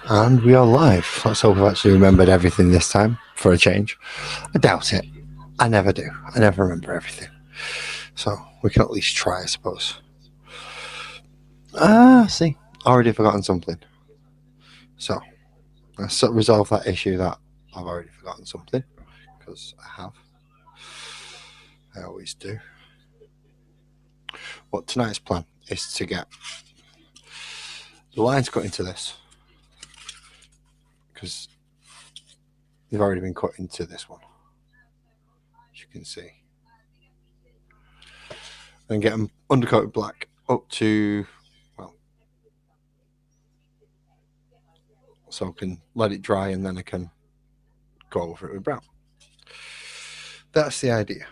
And we are live. Let's hope I've actually remembered everything this time for a change. I doubt it. I never do. I never remember everything. So we can at least try, I suppose. See. Already forgotten something. So let's resolve that issue that I've already forgotten something. Because I have. I always do. But tonight's plan is to get the lines cut into this. Because they've already been cut into this one. As you can see. And get them undercoated black up to, well, so I can let it dry and then I can go over it with brown. That's the idea.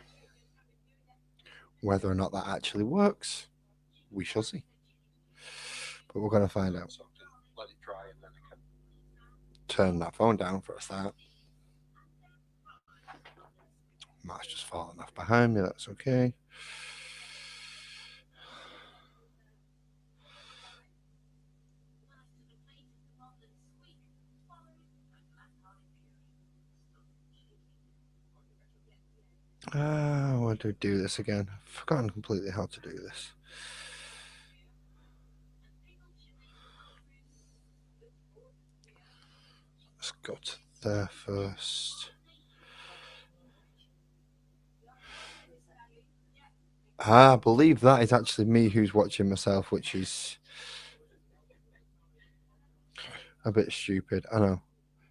Whether or not that actually works, we shall see. But we're going to find out. So let it dry and then I can turn that phone down for a start. That's just falling off behind me, that's okay. I want to do this again. I've forgotten completely how to do this. Let's go to there first. I believe that is actually me who's watching myself, which is a bit stupid. I know.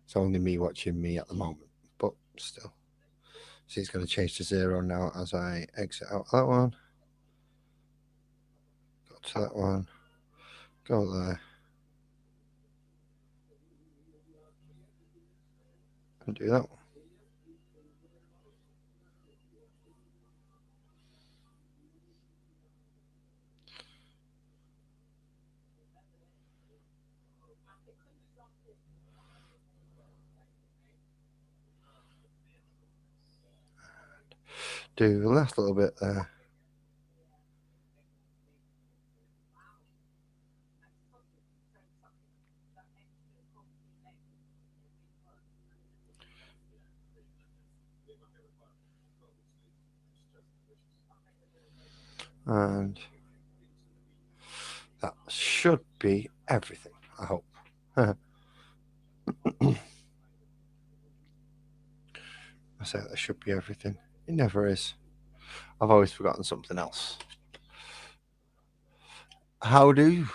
It's only me watching me at the moment, but still. So it's going to change to 0 now as I exit out that one. Go to that one. Go there. And do that one. Do the last little bit there. And that should be everything, I hope. I say that should be everything. It never is. I've always forgotten something else. How do?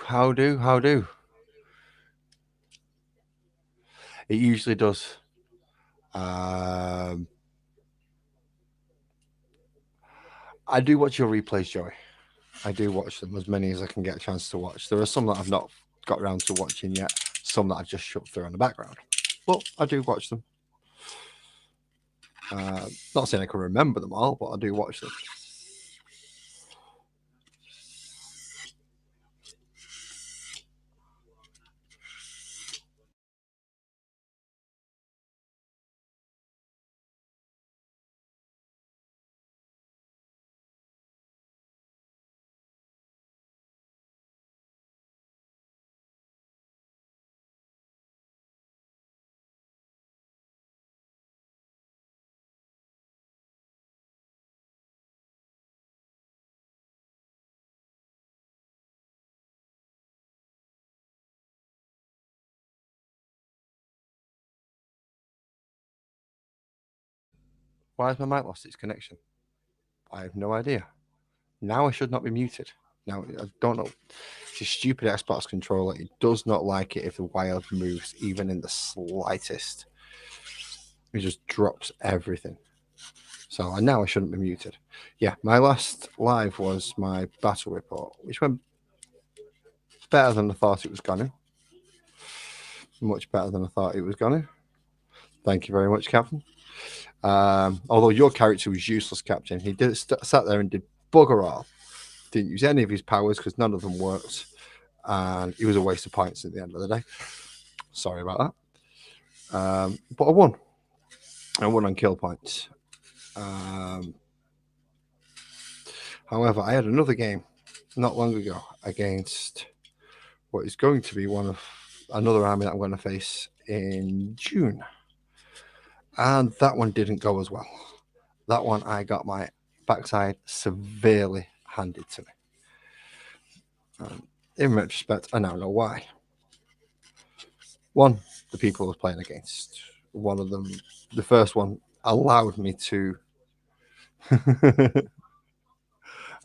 It usually does. I do watch your replays, Joey. I do watch them, as many as I can get a chance to watch. There are some that I've not got around to watching yet, some that I've just shut through in the background. But I do watch them. Not saying I can remember them all, but I do watch them. Why has my mic lost its connection? I have no idea. Now I should not be muted. Now, I don't know. It's a stupid Xbox controller. It does not like it if the wire moves even in the slightest. It just drops everything. So now I shouldn't be muted. Yeah, my last live was my battle report, which went better than I thought it was going to. Much better than I thought it was going to. Thank you very much, Captain. Although your character was useless, Captain. He did sat there and did bugger all. Didn't use any of his powers because none of them worked. And it was a waste of points at the end of the day. Sorry about that. But I won. I won on kill points. However, I had another game not long ago against what is going to be one of another army that I'm going to face in June. And that one didn't go as well. That one, I got my backside severely handed to me. In retrospect, I now know why. One, the people I was playing against. One of them, the first one, allowed me to.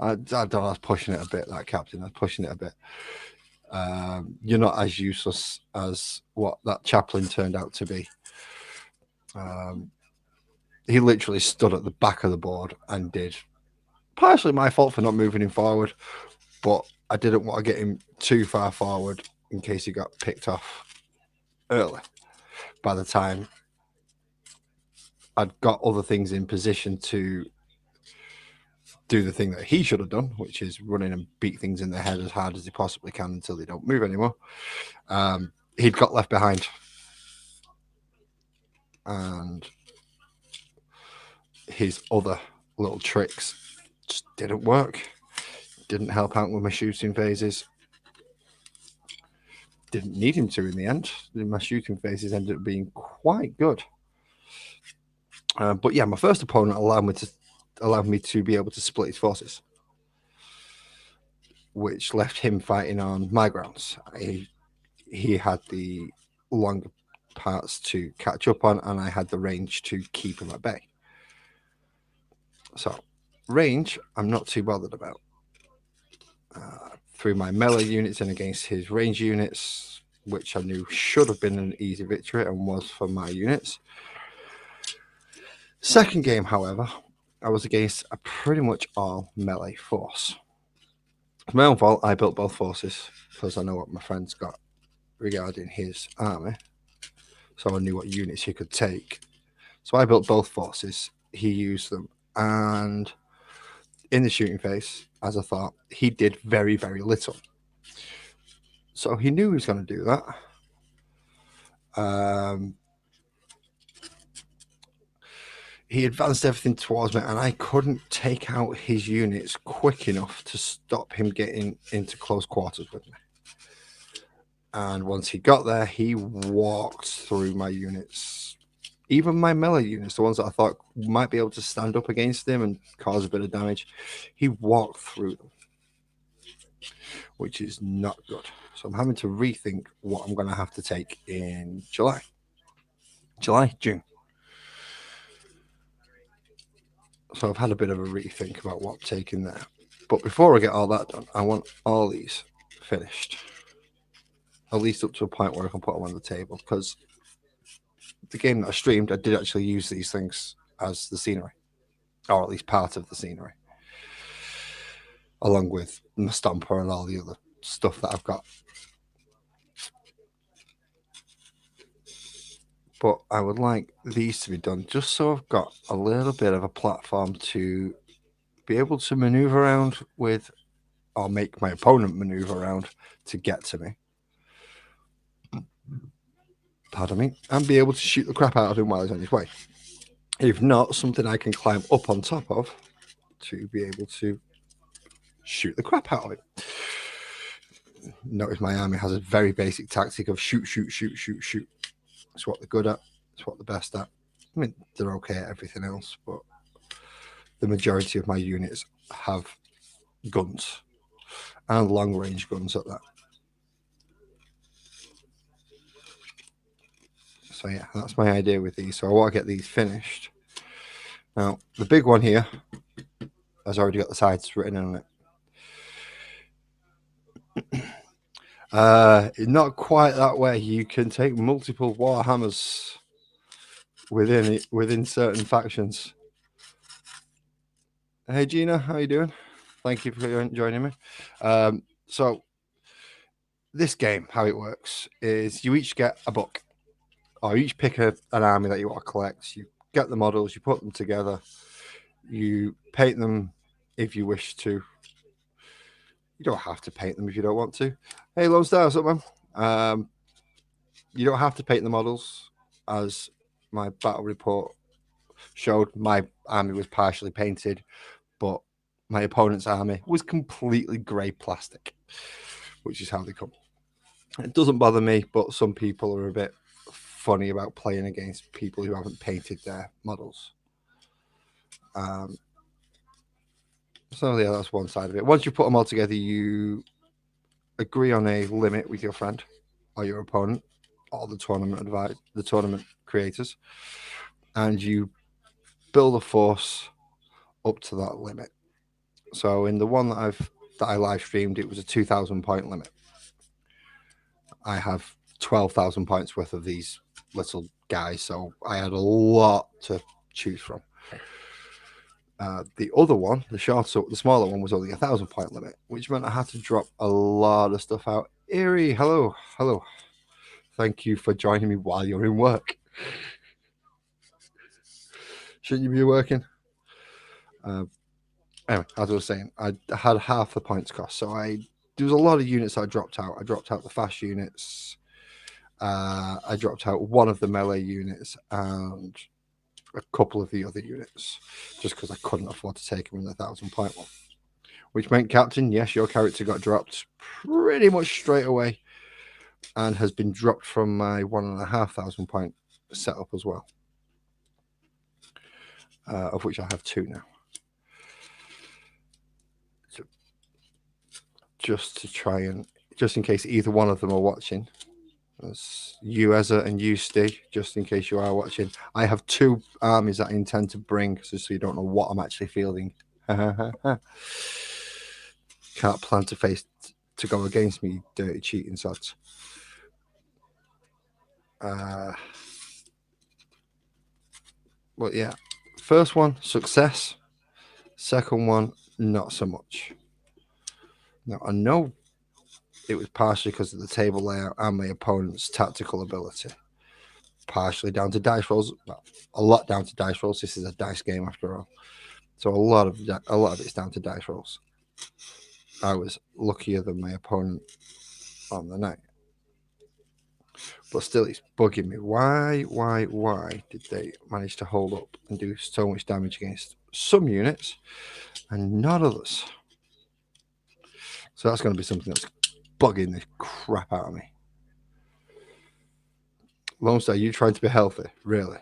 I don't know, I was pushing it a bit, that captain. I was pushing it a bit. You're not as useless as what that chaplain turned out to be. He literally stood at the back of the board and did. Partially my fault for not moving him forward, but I didn't want to get him too far forward in case he got picked off early. By the time I'd got other things in position to do the thing that he should have done, which is run in and beat things in the head as hard as he possibly can until they don't move anymore, he'd got left behind. And his other little tricks just didn't work. Didn't help out with my shooting phases. Didn't need him to in the end. My shooting phases ended up being quite good. But yeah, my first opponent allowed me to be able to split his forces, which left him fighting on my grounds. He had the longer parts to catch up on, and I had the range to keep him at bay. So, range, I'm not too bothered about. Through my melee units and against his range units, which I knew should have been an easy victory and was for my units. Second game, however, I was against a pretty much all melee force. It's my own fault. I built both forces because I know what my friend's got regarding his army. So I knew what units he could take. So I built both forces. He used them. And in the shooting phase, as I thought, he did very, very little. So he knew he was going to do that. He advanced everything towards me, and I couldn't take out his units quick enough to stop him getting into close quarters with me. And once he got there, he walked through my units. Even my melee units, the ones that I thought might be able to stand up against him and cause a bit of damage, he walked through them, which is not good. So I'm having to rethink what I'm going to have to take in June. So I've had a bit of a rethink about what I'm taking there. But before I get all that done, I want all these finished. At least up to a point where I can put them on the table. Because the game that I streamed, I did actually use these things as the scenery. Or at least part of the scenery. Along with my stomper and all the other stuff that I've got. But I would like these to be done just so I've got a little bit of a platform to be able to maneuver around with, or make my opponent maneuver around to get to me. Pardon me. And be able to shoot the crap out of him while he's on his way. If not, something I can climb up on top of to be able to shoot the crap out of him. Notice my army has a very basic tactic of shoot, shoot, shoot, shoot, shoot. It's what they're good at. It's what they're best at. I mean, they're okay at everything else, but the majority of my units have guns and long-range guns at that. So yeah, that's my idea with these. So I want to get these finished. Now, the big one here has already got the sides written on it. Not quite that way. You can take multiple Warhammers within certain factions. Hey Gina, how you doing? Thank you for joining me. So this game, how it works is you each get a book, or you each pick an army that you want to collect. You get the models, you put them together, you paint them if you wish to. You don't have to paint them if you don't want to. Hey, Lone Star, what's up, man? You don't have to paint the models, as my battle report showed. My army was partially painted, but my opponent's army was completely grey plastic, which is how they come. It doesn't bother me, but some people are a bit funny about playing against people who haven't painted their models. So yeah, that's one side of it. Once you put them all together, you agree on a limit with your friend or your opponent or the tournament creators, and you build a force up to that limit. So in the one that I live streamed, it was a 2,000 point limit. I have 12,000 points worth of these little guys, so I had a lot to choose from. The other one, the smaller one, was only 1,000 point limit, which meant I had to drop a lot of stuff out. Erie, hello. Thank you for joining me while you're in work. Shouldn't you be working? Anyway, as I was saying, I had half the points cost, so there was a lot of units I dropped out. I dropped out the fast units. I dropped out one of the melee units and a couple of the other units, just because I couldn't afford to take them in the 1,000 point one. Which meant, Captain, yes, your character got dropped pretty much straight away, and has been dropped from my 1,500 point setup as well, of which I have 2 now. So just in case either one of them are watching, as you, Ezra, and you, Steve, just in case you are watching, I have 2 armies that I intend to bring, so you don't know what I'm actually fielding. Can't plan to go against me, dirty cheating sods. But yeah, first one, success. Second one, not so much. Now, I know it was partially because of the table layout and my opponent's tactical ability. Partially down to dice rolls. Well, a lot down to dice rolls. This is a dice game after all. So a lot of it's down to dice rolls. I was luckier than my opponent on the night. But still, it's bugging me. Why did they manage to hold up and do so much damage against some units and not others? So that's going to be something that's bugging the crap out of me. Lone Star, you trying to be healthy? Really?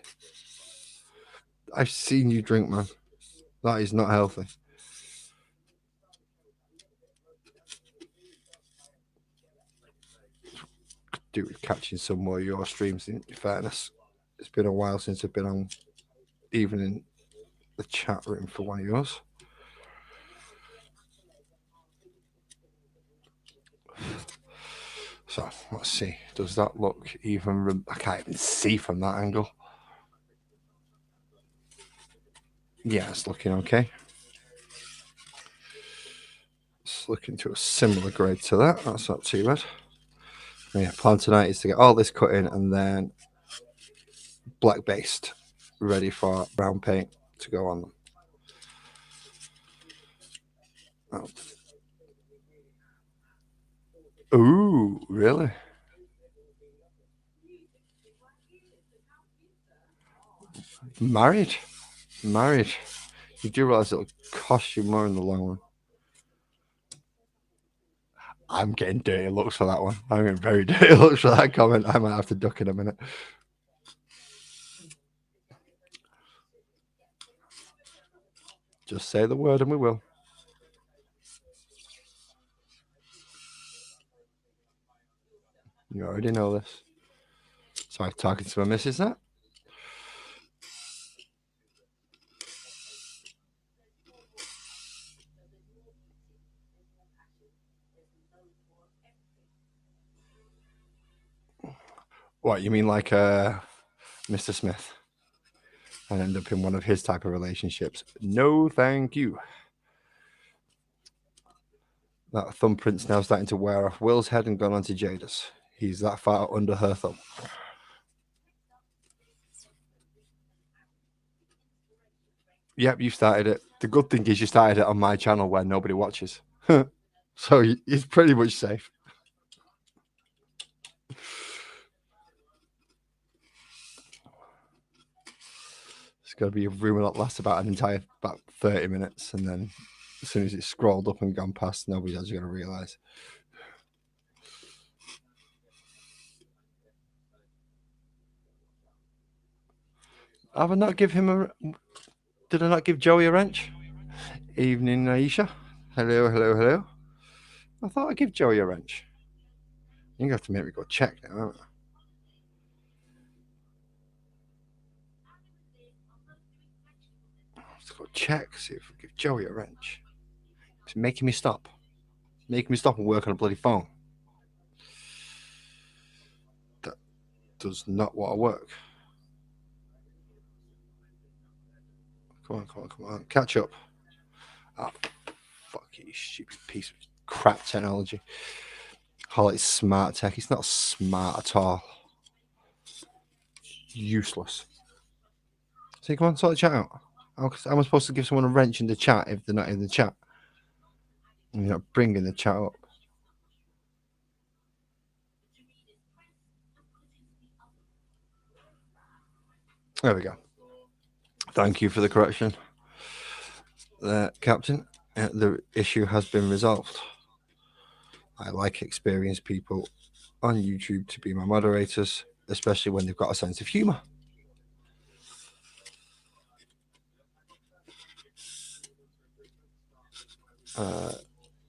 I've seen you drink, man. That is not healthy. Do with catching some more of your streams, in fairness. It's been a while since I've been on, even in the chat room for one of yours. So let's see. Does that look even? I can't even see from that angle. Yeah, it's looking okay. It's looking to a similar grade to that. That's not too bad. Yeah, plan tonight is to get all this cut in and then black based, ready for brown paint to go on them. Oh. Ooh, really? Married. You do realize it'll cost you more in the long run. I'm getting dirty looks for that one. I'm getting very dirty looks for that comment. I might have to duck in a minute. Just say the word and we will. You already know this. So I'm talking to my missus that. What, you mean like Mr. Smith? And end up in one of his type of relationships? No, thank you. That thumbprint's now starting to wear off Will's head and gone onto Jada's. He's that far under her thumb. Yep, you started it. The good thing is you started it on my channel where nobody watches. So it's pretty much safe. It's got to be a rumor that lasts about 30 minutes, and then as soon as it's scrolled up and gone past, nobody's actually going to realise. Have I not give him a? Did I not give Joey a wrench? Evening, Aisha. Hello, hello, hello. I thought I'd give Joey a wrench. You're gonna have to make me go check now, aren't I? Let's go check, see if I give Joey a wrench. It's making me stop. Making me stop and work on a bloody phone. That does not want to work. Come on, come on, come on. Catch up. Oh, fuck you, stupid piece of crap technology. Call it smart tech. It's not smart at all. Useless. So come on, sort the chat out. How am I supposed to give someone a wrench in the chat if they're not in the chat? You're not bringing the chat up. There we go. Thank you for the correction, Captain. The issue has been resolved. I like experienced people on YouTube to be my moderators, especially when they've got a sense of humour.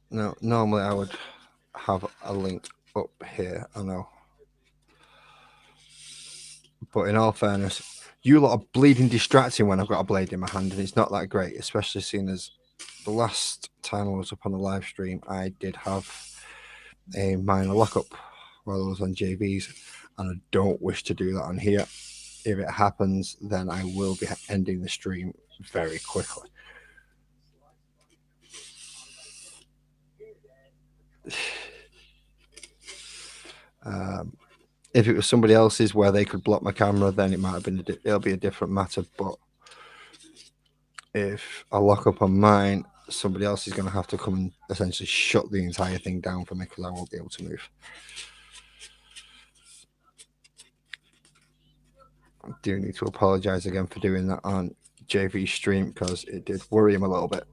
No, normally I would have a link up here, I know. But in all fairness, you lot are bleeding distracting when I've got a blade in my hand, and it's not that great, especially seeing as the last time I was up on the live stream, I did have a minor lockup while I was on JVs, and I don't wish to do that on here. If it happens, then I will be ending the stream very quickly. If it was somebody else's where they could block my camera, then it might have been it'll be a different matter. But if I lock up on mine, somebody else is going to have to come and essentially shut the entire thing down for me because I won't be able to move. I do need to apologize again for doing that on JV stream because it did worry him a little bit.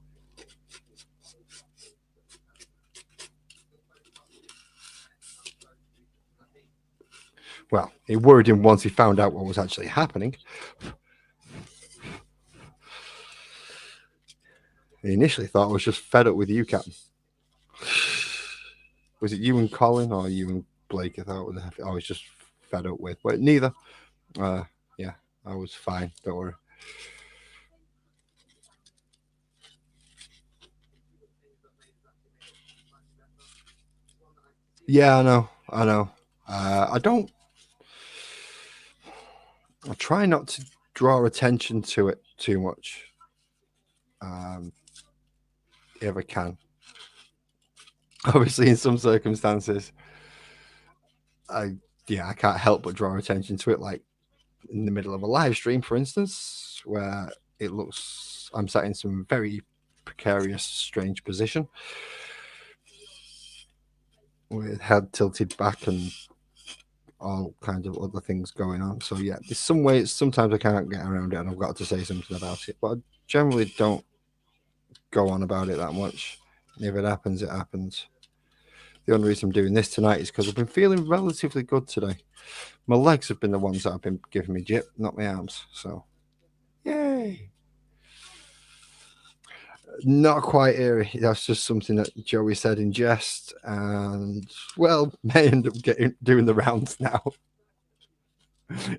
Well, it worried him once he found out what was actually happening. He initially thought I was just fed up with you, Captain. Was it you and Colin or you and Blake? I thought I was just fed up with. But neither. Yeah, I was fine. Don't worry. Yeah, I know. I try not to draw attention to it too much. If I can. Obviously, in some circumstances, I can't help but draw attention to it. Like in the middle of a live stream, for instance, where it looks I'm sat in some very precarious, strange position with head tilted back and all kinds of other things going on. So yeah, there's some ways. Sometimes I can't get around it, and I've got to say something about it. But I generally don't go on about it that much. If it happens, it happens. The only reason I'm doing this tonight is because I've been feeling relatively good today. My legs have been the ones that have been giving me jip, not my arms. So, yay! Not quite eerie. That's just something that Joey said in jest, and well, may end up doing the rounds now.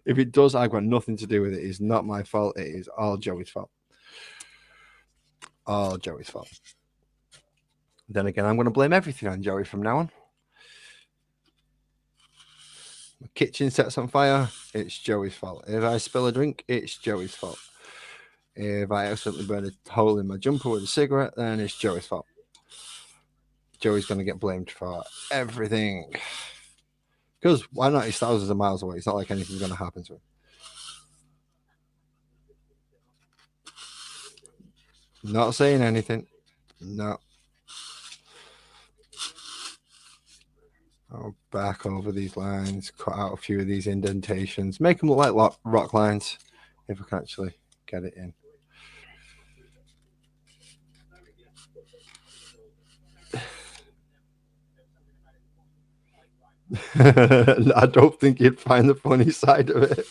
If it does, I've got nothing to do with it. It's not my fault. It is all Joey's fault. All Joey's fault. Then again, I'm going to blame everything on Joey from now on. My kitchen sets on fire, it's Joey's fault. If I spill a drink, it's Joey's fault. If I accidentally burn a hole in my jumper with a cigarette, then it's Joey's fault. Joey's going to get blamed for everything. Because why not? He's thousands of miles away. It's not like anything's going to happen to him. Not saying anything. No. I'll back over these lines, cut out a few of these indentations, make them look like rock lines, if I can actually get it in. I don't think you'd find the funny side of it.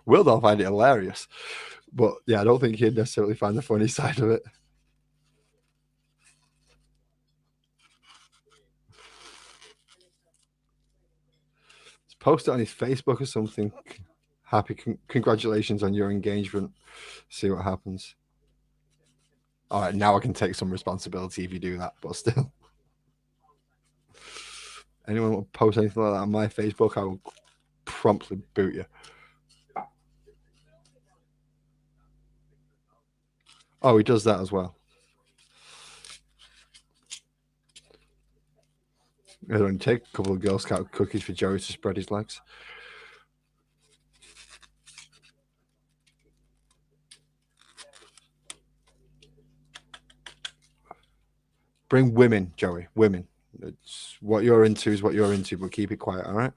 Will find it hilarious. But yeah, I don't think he'd necessarily find the funny side of it. Just post it on his Facebook or something. Happy congratulations on your engagement. See what happens. All right, now I can take some responsibility if you do that, but still. Anyone will post anything like that on my Facebook, I will promptly boot you. Oh, he does that as well. It'll only take a couple of Girl Scout cookies for Joey to spread his legs. Bring women, Joey. Women. It's what you're into is what you're into, but keep it quiet, all right?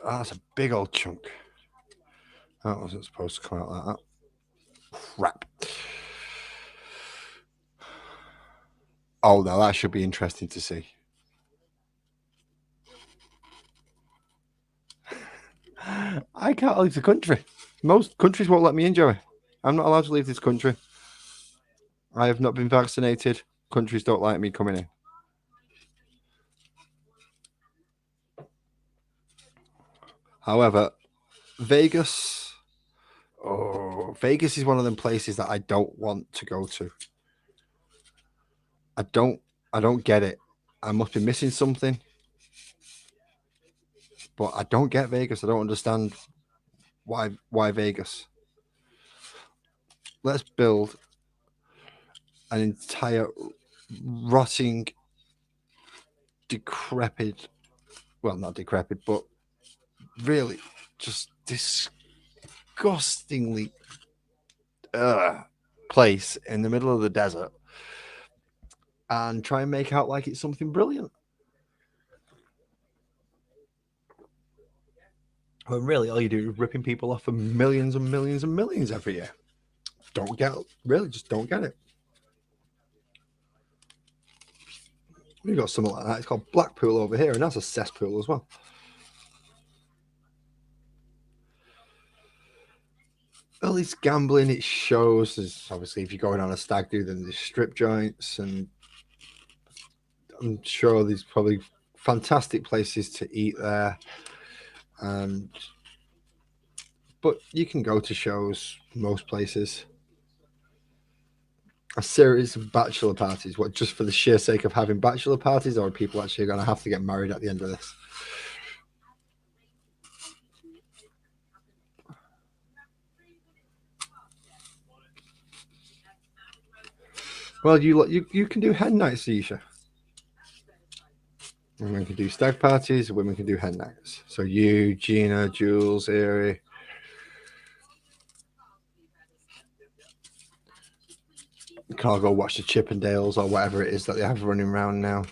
Oh, that's a big old chunk. That wasn't supposed to come out like that. Crap. Oh, no, that should be interesting to see. I can't leave the country. Most countries won't let me in, Joey. I'm not allowed to leave this country. I have not been vaccinated. Countries don't like me coming in. However, Vegas. Oh, Vegas is one of them places that I don't want to go to. I don't get it. I must be missing something. But I don't get Vegas. I don't understand why Vegas. Let's build an entire rotting, decrepit, well, not decrepit, but really just disgustingly place in the middle of the desert and try and make out like it's something brilliant. When really all you do is ripping people off for millions and millions and millions every year. Don't get it. Really, just don't get it. We've got something like that. It's called Blackpool over here, and that's a cesspool as well. Well, it's gambling, it shows. There's obviously, if you're going on a stag do, then there's strip joints, and I'm sure there's probably fantastic places to eat there. And but you can go to shows most places. A series of bachelor parties, what, just for the sheer sake of having bachelor parties, or are people actually going to have to get married at the end of this? Well, you can do hen nights, Isha. Women can do stag parties, women can do hen nights. So you, Gina, Jules, Erie. You can all go watch the Chippendales or whatever it is that they have running around now.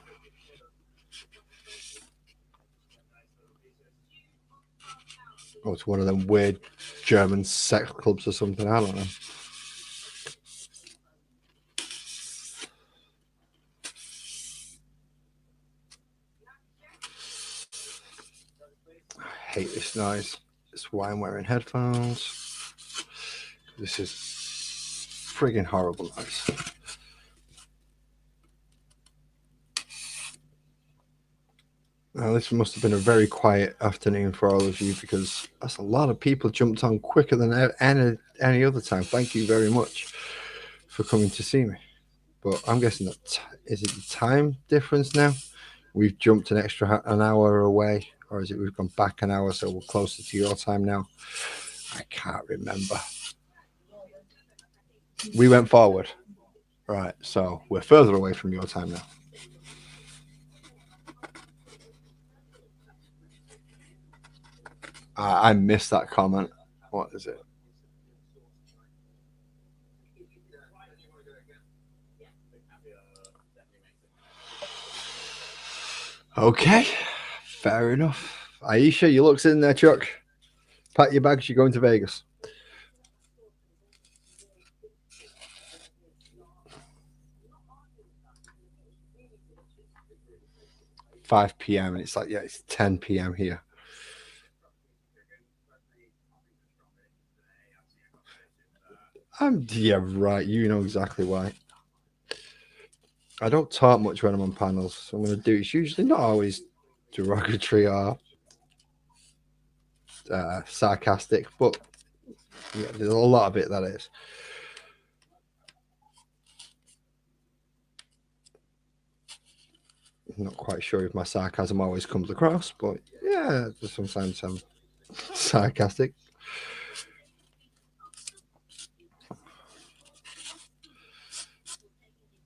Oh, it's one of them weird German sex clubs or something. I don't know. I hate this noise. It's why I'm wearing headphones. This is friggin' horrible noise. Now, this must have been a very quiet afternoon for all of you, because that's a lot of people jumped on quicker than any other time. Thank you very much for coming to see me. But I'm guessing that is it the time difference now? We've jumped an hour away, or is it we've gone back an hour, so we're closer to your time now? I can't remember. We went forward. Right, so we're further away from your time now. I missed that comment. What is it? Okay, fair enough. Aisha, you look in there, Chuck. Pack your bags, you're going to Vegas. 5 p.m. and it's like, yeah, it's 10 p.m. here. Yeah, right. You know exactly why. I don't talk much when I'm on panels. So I'm going to do it's usually not always derogatory or sarcastic, but yeah, there's a lot of it that is. I'm not quite sure if my sarcasm always comes across, but yeah, sometimes I'm sarcastic.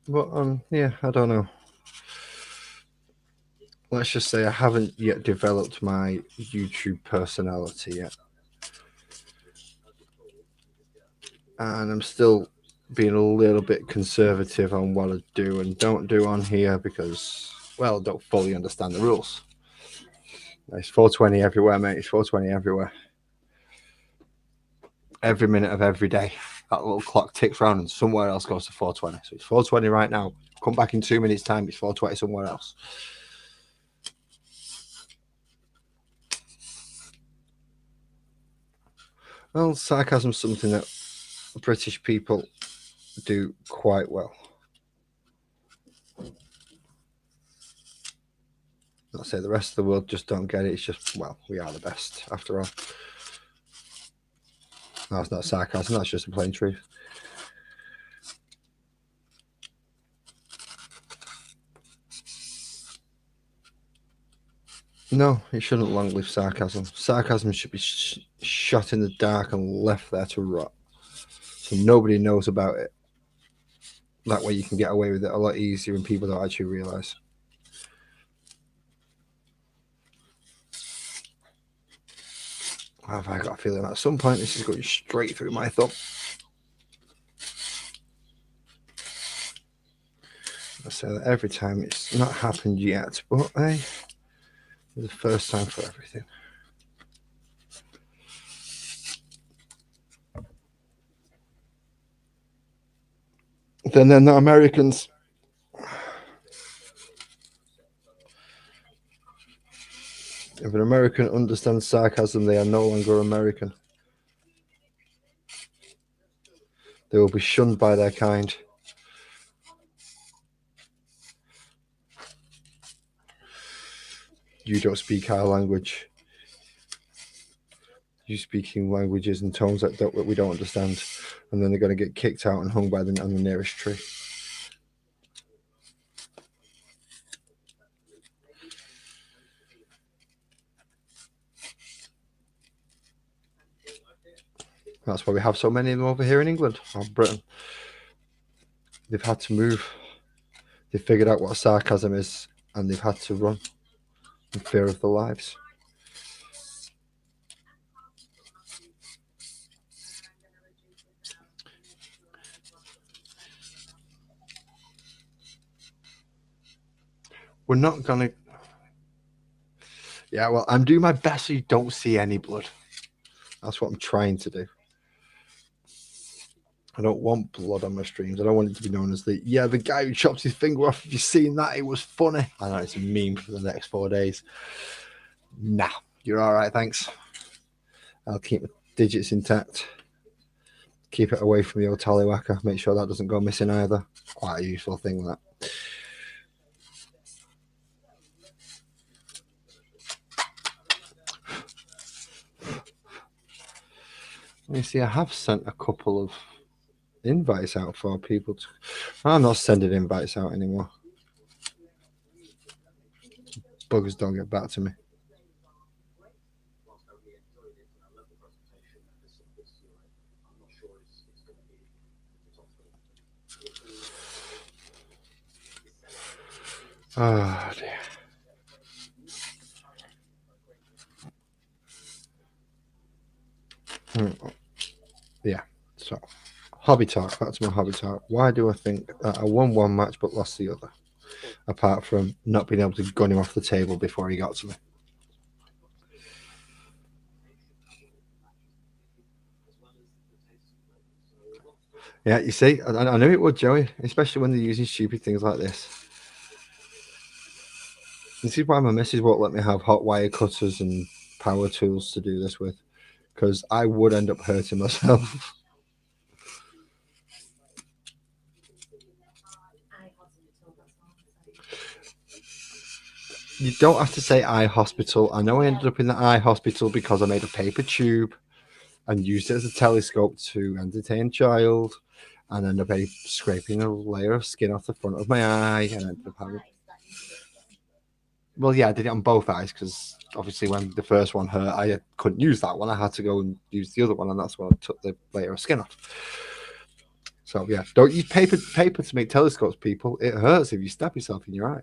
But yeah, I don't know. Let's just say I haven't yet developed my YouTube personality yet. And I'm still being a little bit conservative on what I do and don't do on here because, well, I don't fully understand the rules. It's 420 everywhere, mate. It's 420 everywhere. Every minute of every day, that little clock ticks round and somewhere else goes to 420. So it's 420 right now. Come back in 2 minutes' time, it's 420 somewhere else. Well, sarcasm is something that British people do quite well. I'll say the rest of the world just don't get it. It's just, well, we are the best after all. That's not sarcasm, that's just a plain truth. No, it shouldn't long live sarcasm. Sarcasm should be shot in the dark and left there to rot. So nobody knows about it. That way you can get away with it a lot easier and people don't actually realise. Have I got a feeling at some point this is going straight through my thumb? I say that every time. It's not happened yet, but hey, it's the first time for everything. Then they're not Americans. If an American understands sarcasm, they are no longer American. They will be shunned by their kind. You don't speak our language. You speaking languages and tones that we don't understand, and then they're going to get kicked out and hung by on the nearest tree. That's why we have so many of them over here in England or Britain. They've had to move. They've figured out what sarcasm is, and they've had to run in fear of their lives. We're not going to... Yeah, well, I'm doing my best so you don't see any blood. That's what I'm trying to do. I don't want blood on my streams. I don't want it to be known as the guy who chops his finger off. If you've seen that, it was funny. I know it's a meme for the next 4 days. Nah, you're all right, thanks. I'll keep the digits intact. Keep it away from the old tallywhacker. Make sure that doesn't go missing either. Quite a useful thing, that. You see, I have sent a couple of invites out for people to... I'm not sending invites out anymore. Buggers don't get back to me. Oh dear. Yeah, so hobby talk. Back to my hobby talk. Why do I think that I won one match but lost the other? Apart from not being able to gun him off the table before he got to me. Yeah, you see, I knew it would, Joey, especially when they're using stupid things like this. This is why my missus won't let me have hot wire cutters and power tools to do this with, because I would end up hurting myself. You don't have to say eye hospital. I know I ended up in the eye hospital because I made a paper tube and used it as a telescope to entertain a child, and ended up scraping a layer of skin off the front of my eye, and ended up having. Well, yeah, I did it on both eyes because obviously when the first one hurt, I couldn't use that one. I had to go and use the other one, and that's when I took the layer of skin off. So yeah, don't use paper to make telescopes, people. It hurts if you stab yourself in your eye.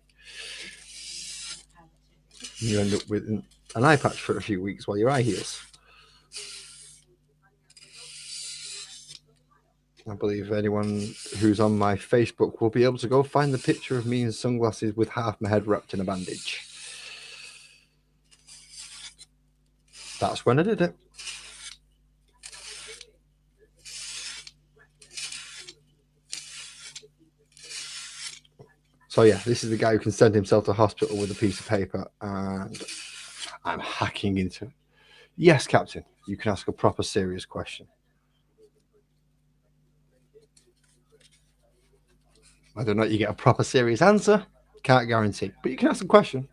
You end up with an eye patch for a few weeks while your eye heals. I believe anyone who's on my Facebook will be able to go find the picture of me in sunglasses with half my head wrapped in a bandage. That's when I did it. So yeah, this is the guy who can send himself to hospital with a piece of paper, and I'm hacking into it. Yes, Captain, you can ask a proper serious question. Whether or not you get a proper serious answer, can't guarantee, but you can ask a question.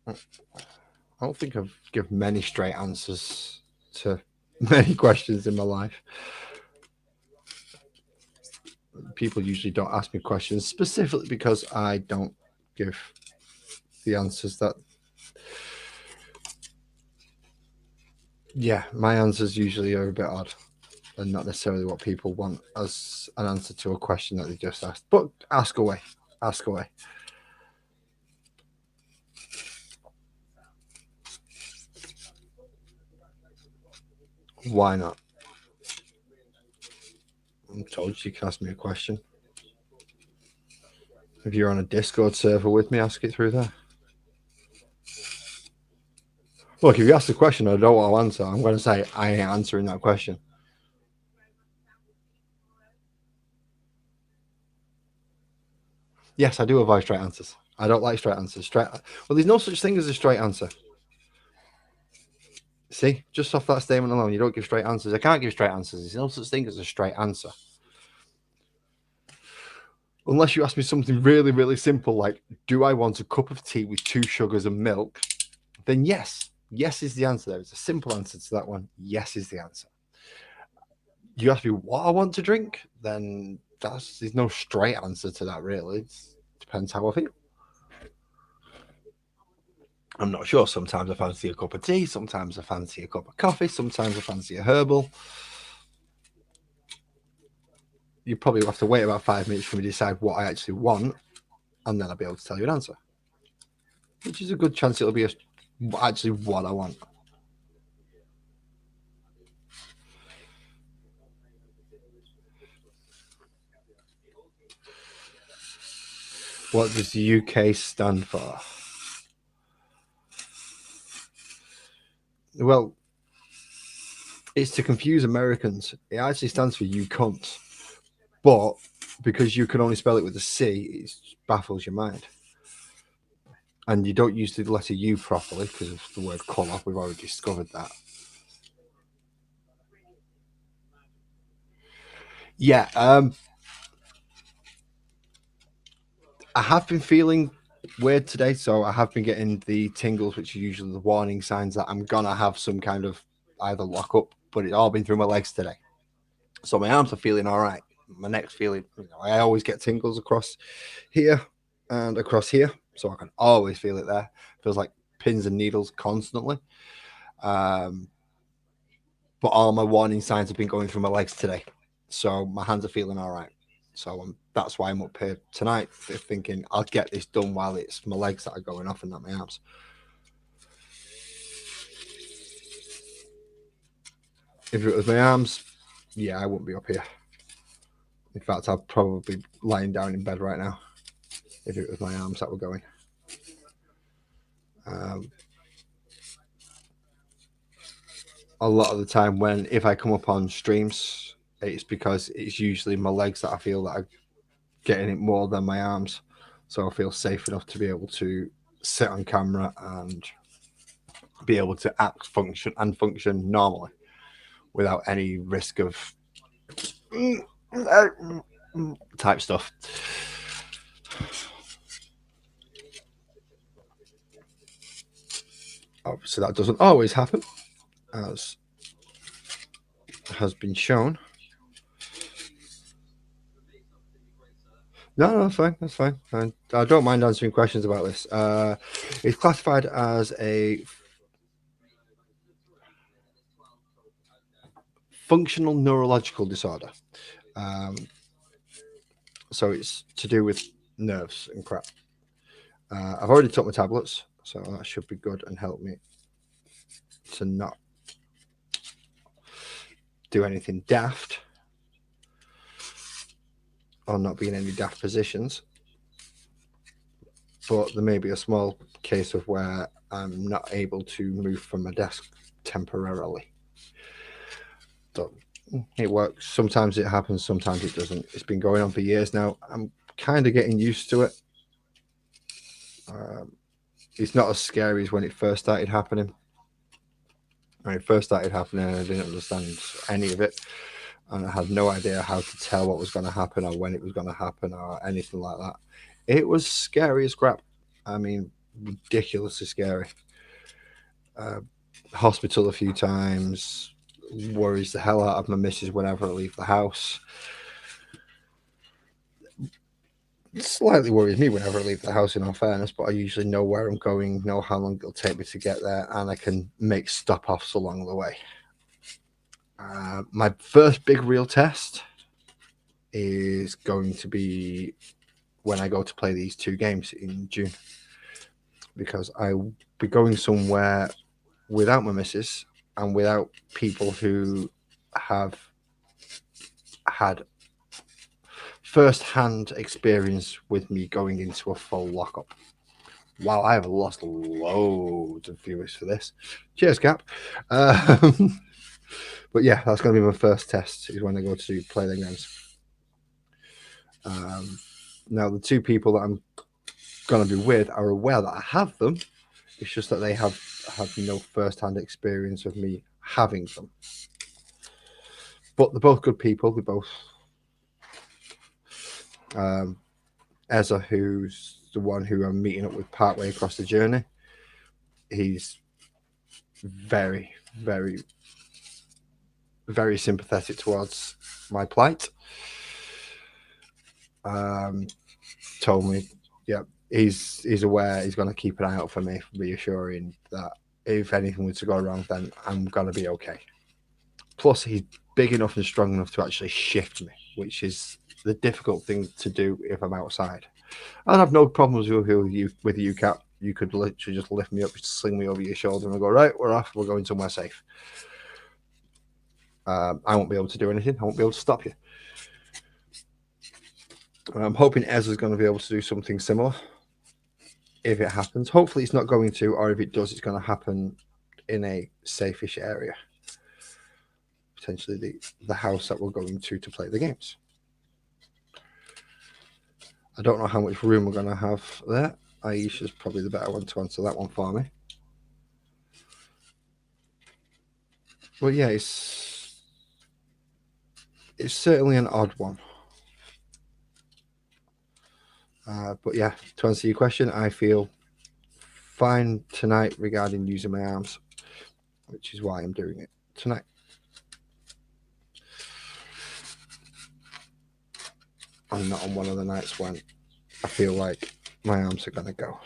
I don't think I've given many straight answers to many questions in my life. People usually don't ask me questions specifically because I don't give the answers that. Yeah, my answers usually are a bit odd and not necessarily what people want as an answer to a question that they just asked. But ask away. Ask away. Why not? I told you can ask me a question. If you're on a Discord server with me, ask it through there. Look, if you ask the question I don't want to answer, I'm going to say I ain't answering that question. Yes, I do avoid straight answers. I don't like straight answers. Well, there's no such thing as a straight answer. See, just off that statement alone, you don't give straight answers. I can't give straight answers. There's no such thing as a straight answer. Unless you ask me something really, really simple, like, do I want a cup of tea with 2 sugars and milk? Then yes. Yes is the answer there. It's a simple answer to that one. Yes is the answer. You ask me what I want to drink, then there's no straight answer to that, really. It depends how I feel. I'm not sure. Sometimes I fancy a cup of tea. Sometimes I fancy a cup of coffee. Sometimes I fancy a herbal. You probably have to wait about 5 minutes for me to decide what I actually want, and then I'll be able to tell you an answer. Which is a good chance it'll be actually what I want. What does the UK stand for? Well, it's to confuse Americans. It actually stands for you cunt. But because you can only spell it with a C, it baffles your mind. And you don't use the letter U properly because of the word colour. We've already discovered that. Yeah, I have been feeling weird today, so I have been getting the tingles, which are usually the warning signs that I'm gonna have some kind of either lock up, but it's all been through my legs today. So my arms are feeling all right. My neck's feeling, I always get tingles across here and across here, so I can always feel it there. Feels like pins and needles constantly. But all my warning signs have been going through my legs today, so my hands are feeling all right. So that's why I'm up here tonight, thinking I'll get this done while it's my legs that are going off and not my arms. If it was my arms, yeah, I wouldn't be up here. In fact, I'd probably be lying down in bed right now if it was my arms that were going. a lot of the time when if I come up on streams, it's because it's usually my legs that I feel that are getting it more than my arms. So I feel safe enough to be able to sit on camera and be able to function normally without any risk of type stuff. Obviously, that doesn't always happen, as has been shown. No, that's fine. That's fine. I don't mind answering questions about this. It's classified as a functional neurological disorder. So it's to do with nerves and crap. I've already took my tablets, so that should be good and help me to not do anything daft or not be in any daft positions. But there may be a small case of where I'm not able to move from my desk temporarily. So it works. Sometimes it happens, sometimes it doesn't. It's been going on for years now. I'm kind of getting used to it. It's not as scary as when it first started happening. When it first started happening, I didn't understand any of it. And I had no idea how to tell what was going to happen or when it was going to happen or anything like that. It was scary as crap. I mean, ridiculously scary. Hospital a few times, worries the hell out of my missus whenever I leave the house. It slightly worries me whenever I leave the house, in all fairness, but I usually know where I'm going, know how long it'll take me to get there, and I can make stop-offs along the way. My first big real test is going to be when I go to play these 2 games in June, because I'll be going somewhere without my missus and without people who have had first-hand experience with me going into a full lockup. Wow, I have lost loads of viewers for this. Cheers, Cap. But yeah, that's going to be my first test, is when I go to play the games. Now, the 2 people that I'm going to be with are aware that I have them. It's just that they have no first-hand experience of me having them. But they're both good people. They're both... Ezra, who's the one who I'm meeting up with partway across the journey, he's very, very, very sympathetic towards my plight. Told me, yeah, he's aware. He's going to keep an eye out for me, reassuring that if anything was to go wrong, then I'm going to be okay. Plus, he's big enough and strong enough to actually shift me, which is the difficult thing to do if I'm outside. I'd have no problems with you, Cap. You could literally just lift me up, sling me over your shoulder, and go, right, we're off. We're going somewhere safe. I won't be able to do anything. I won't be able to stop you. I'm hoping Ezra's going to be able to do something similar if it happens. Hopefully it's not going to, or if it does, it's going to happen in a safe-ish area. Potentially the house that we're going to play the games. I don't know how much room we're going to have there. Aisha's probably the better one to answer that one for me. But yeah, it's certainly an odd one. But yeah, to answer your question, I feel fine tonight regarding using my arms, which is why I'm doing it tonight. I'm not on one of the nights when I feel like my arms are going to go,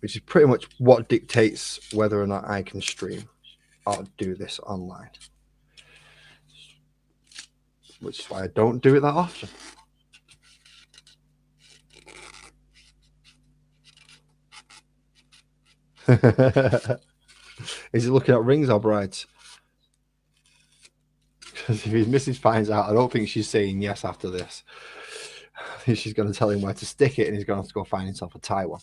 which is pretty much what dictates whether or not I can stream or do this online, which is why I don't do it that often. Is he looking at rings or brides? Because if his missus finds out, I don't think she's saying yes after this. I think she's going to tell him where to stick it, and he's going to have to go find himself a tie one.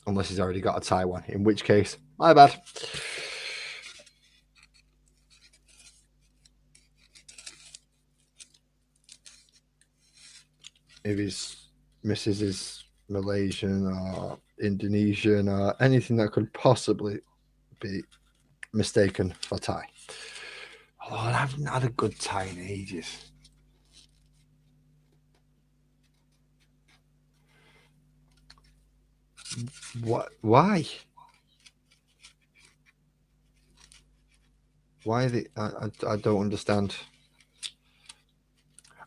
Unless he's already got a tie one, in which case, my bad. If his missus is Malaysian or Indonesian or anything that could possibly be mistaken for Thai. Oh, I haven't had a good Thai in ages. What? Why? Why the? I don't understand.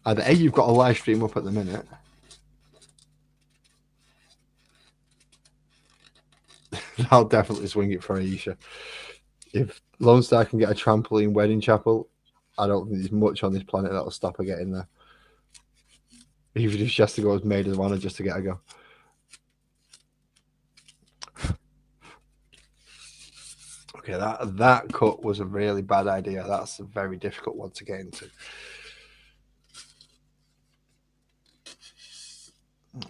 Either A, you've got a live stream up at the minute. I'll definitely swing it for Aisha. If Lone Star can get a trampoline wedding chapel, I don't think there's much on this planet that'll stop her getting there. Even if she has to go as maid of honor just to get her go. Okay, that cut was a really bad idea. That's a very difficult one to get into.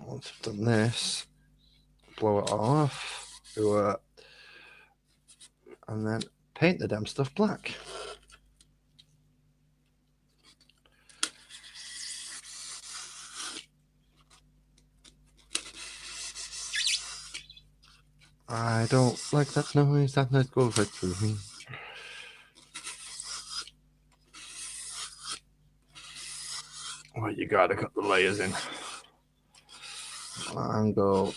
Once I've done this, blow it all off, and then paint the damn stuff black. I don't like that noise. That noise goes right through me. Well, you gotta cut the layers in. Angle.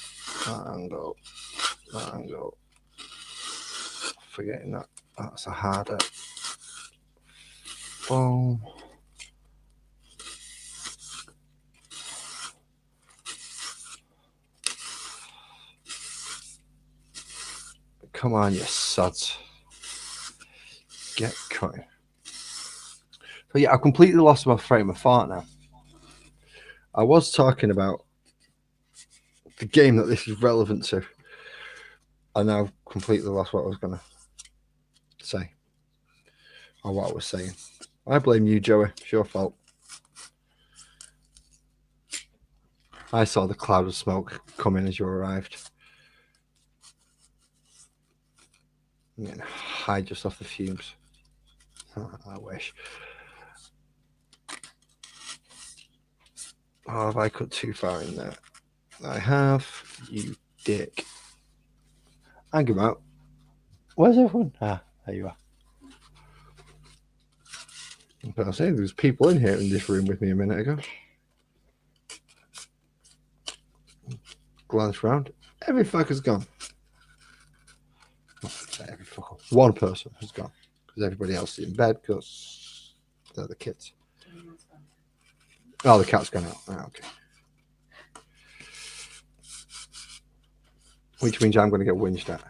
Forgetting that that's a harder foam. Come on, you sods. Get cutting. So yeah, I completely lost my frame of thought now. I was talking about the game that this is relevant to. I now completely lost what I was going to say. Or what I was saying. I blame you, Joey. It's your fault. I saw the cloud of smoke coming as you arrived. I'm getting high just off the fumes. Oh, I wish. Oh, have I cut too far in there? I have. You dick. Hang him out. Where's everyone? Ah, there you are. But I was saying, there was people in here in this room with me a minute ago. Glance round. Every fucker's gone. Every fucker. One person has gone. Because everybody else is in bed because they're the kids. Oh, the cat's gone out. Oh, okay. Which means I'm going to get whinged at.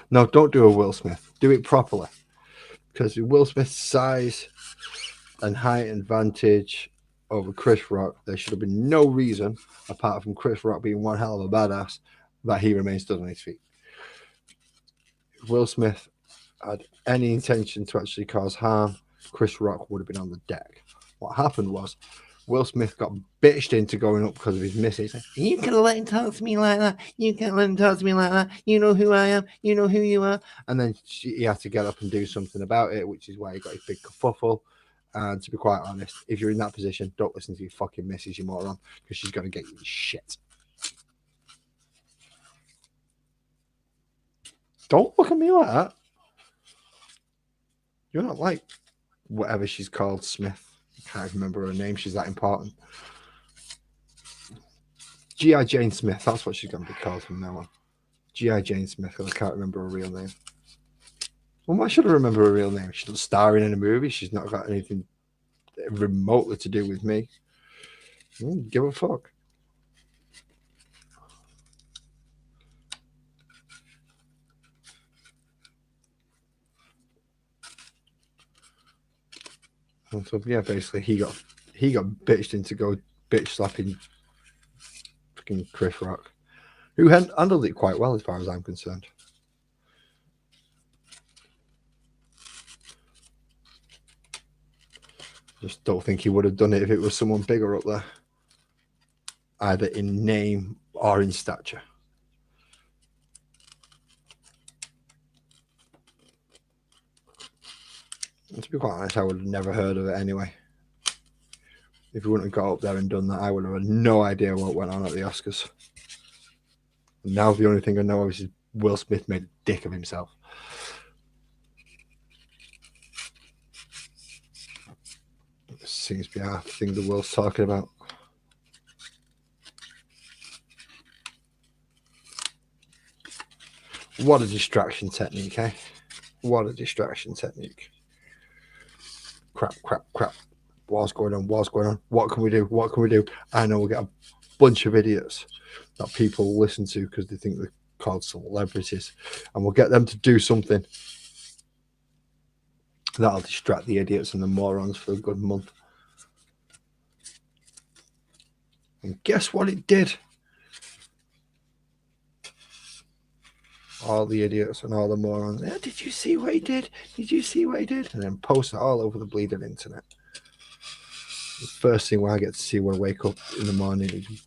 No, don't do a Will Smith. Do it properly. Because with Will Smith's size and height advantage over Chris Rock, there should have been no reason, apart from Chris Rock being one hell of a badass, that he remains stood on his feet. If Will Smith had any intention to actually cause harm, Chris Rock would have been on the deck. What happened was Will Smith got bitched into going up because of his missus. You can't let him talk to me like that. You can't let him talk to me like that. You know who I am. You know who you are. And then he had to get up and do something about it, which is why he got his big kerfuffle. And to be quite honest, if you're in that position, don't listen to your fucking missus, you moron, because she's going to get you shit. Don't look at me like that. You're not like whatever she's called, Smith. I can't remember her name. She's that important. G.I. Jane Smith. That's what she's going to be called from now on. G.I. Jane Smith, because I can't remember her real name. Well, why should I remember her real name? She's not starring in a movie. She's not got anything remotely to do with me. Give a fuck. And so yeah, basically he got bitched into go bitch slapping fucking Chris Rock, who handled it quite well as far as I'm concerned. Just don't think he would have done it if it was someone bigger up there, either in name or in stature. And to be quite honest, I would have never heard of it anyway. If he wouldn't have got up there and done that, I would have had no idea what went on at the Oscars. And now the only thing I know of is Will Smith made a dick of himself. This seems to be our thing the world's talking about. What a distraction technique, eh? What a distraction technique. Crap. What's going on? What can we do? I know we'll get a bunch of idiots that people listen to because they think they're called celebrities, and we'll get them to do something that'll distract the idiots and the morons for a good month. And guess what it did? All the idiots and all the morons. Did you see what he did? Did you see what he did? And then post it all over the bleeding internet. The first thing I get to see when I wake up in the morning is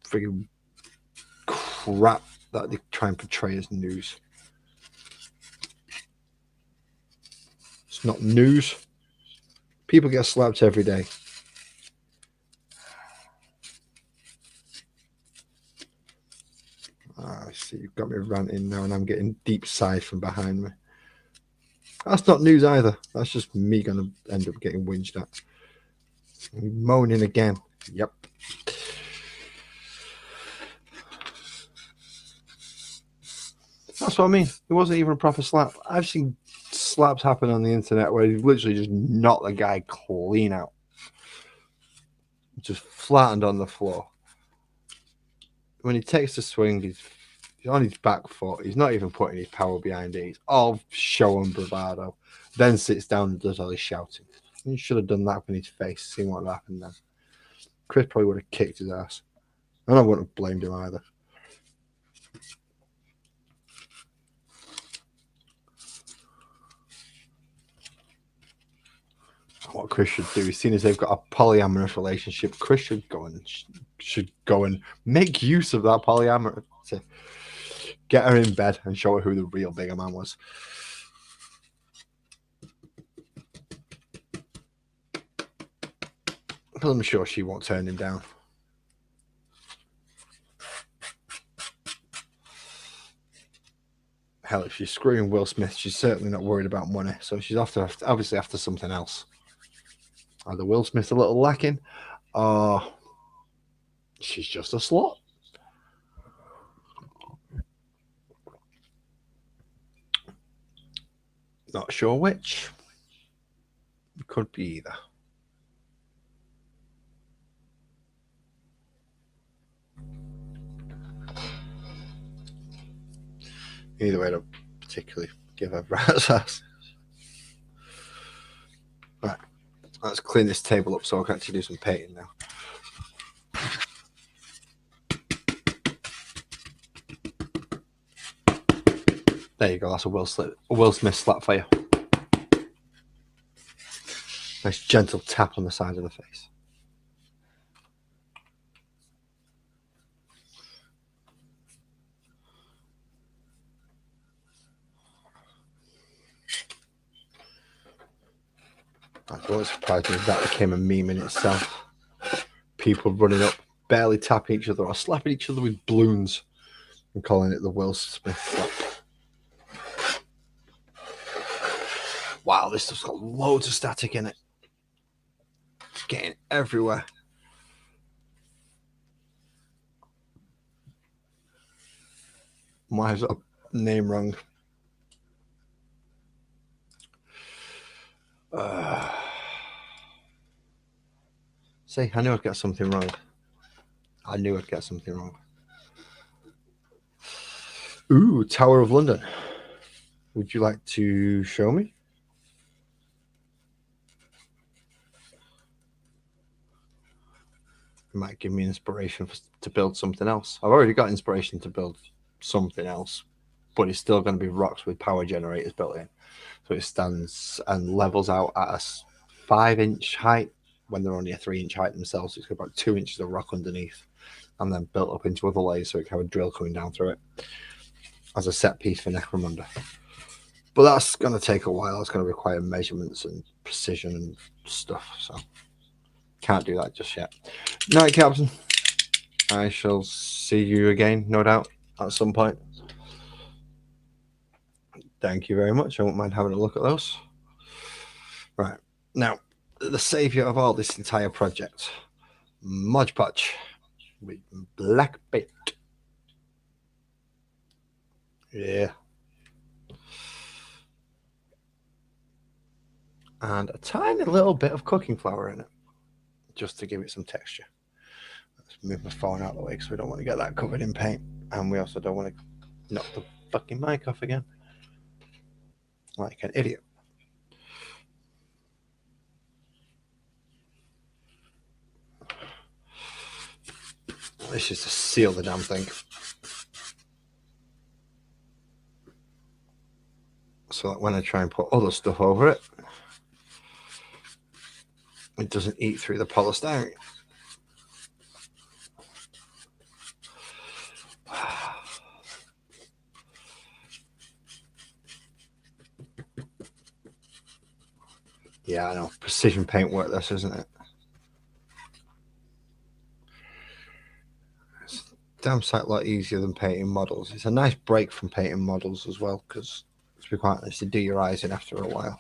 frigging crap that they try and portray as news. It's not news. People get slapped every day. I see you've got me ranting now, and I'm getting deep sighs from behind me. That's not news either. That's just me going to end up getting whinged at. Moaning again. Yep. That's what I mean. It wasn't even a proper slap. I've seen slaps happen on the internet where he's literally just knocked the guy clean out. Just flattened on the floor. When he takes the swing, he's on his back foot. He's not even putting his power behind it. He's all show and bravado. Then sits down and does all his shouting. He should have done that in his face, seeing what happened then. Chris probably would have kicked his ass. And I wouldn't have blamed him either. What Chris should do, as soon as they've got a polyamorous relationship, Chris should go and make use of that polyamorous to get her in bed and show her who the real bigger man was. But I'm sure she won't turn him down. Hell, if she's screwing Will Smith, she's certainly not worried about money. So she's obviously after something else. Either Will Smith's a little lacking, or she's just a slut. Not sure which. Could be either. Either way, I don't particularly give a rat's ass. Right, let's clean this table up so I can actually do some painting now. There you go, that's a Will Smith slap for you. Nice gentle tap on the side of the face. I was surprised if that became a meme in itself. People running up, barely tapping each other or slapping each other with balloons and calling it the Will Smith slap. Wow, this stuff's got loads of static in it. It's getting everywhere. Why is that name wrong? See, I knew I'd get something wrong. Ooh, Tower of London. Would you like to show me? It might give me inspiration to build something else. I've already got inspiration to build something else, but it's still going to be rocks with power generators built in. So it stands and levels out at a 5-inch height when they're only a 3-inch height themselves. It's got about 2 inches of rock underneath, and then built up into other layers so it can have a drill coming down through it as a set piece for Necromunda. But that's going to take a while. It's going to require measurements and precision and stuff, so can't do that just yet. Night, Captain. I shall see you again, no doubt, at some point. Thank you very much. I won't mind having a look at those. Right. Now, the saviour of all this entire project, Mod Podge with black bait. Yeah. And a tiny little bit of cooking flour in it, just to give it some texture. Let's move my phone out of the way because we don't want to get that covered in paint. And we also don't want to knock the fucking mic off again. Like an idiot. This is to seal the damn thing. So that when I try and put other stuff over it, it doesn't eat through the polystyrene. Yeah, I know. Precision paint work, this, isn't it? It's a damn sight lot easier than painting models. It's a nice break from painting models as well, because to be quite honest, to do your eyes in after a while.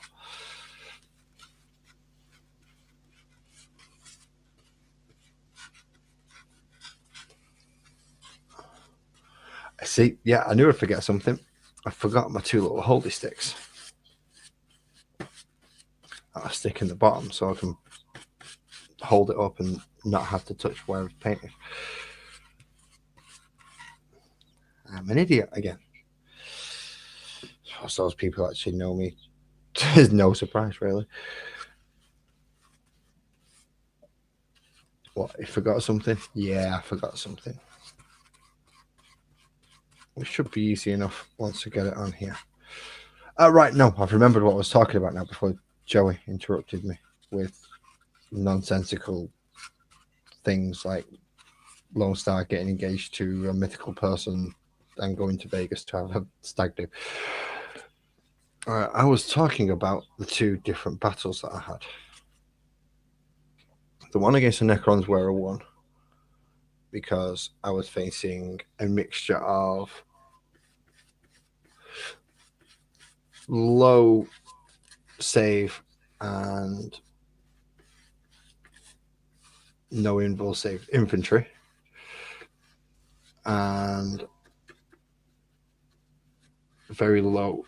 I see. Yeah, I knew I'd forget something. I forgot my 2 little holdy sticks. I'll stick in the bottom so I can hold it up and not have to touch where I've painted. I'm an idiot again. So those people actually know me. There's no surprise, really. What, I forgot something? Yeah, I forgot something. It should be easy enough once I get it on here. Right, no, I've remembered what I was talking about now before Joey interrupted me with nonsensical things like Lone Star getting engaged to a mythical person and going to Vegas to have a stag do. I was talking about the 2 different battles that I had. The one against the Necrons where I won because I was facing a mixture of low save and no invul save infantry and very low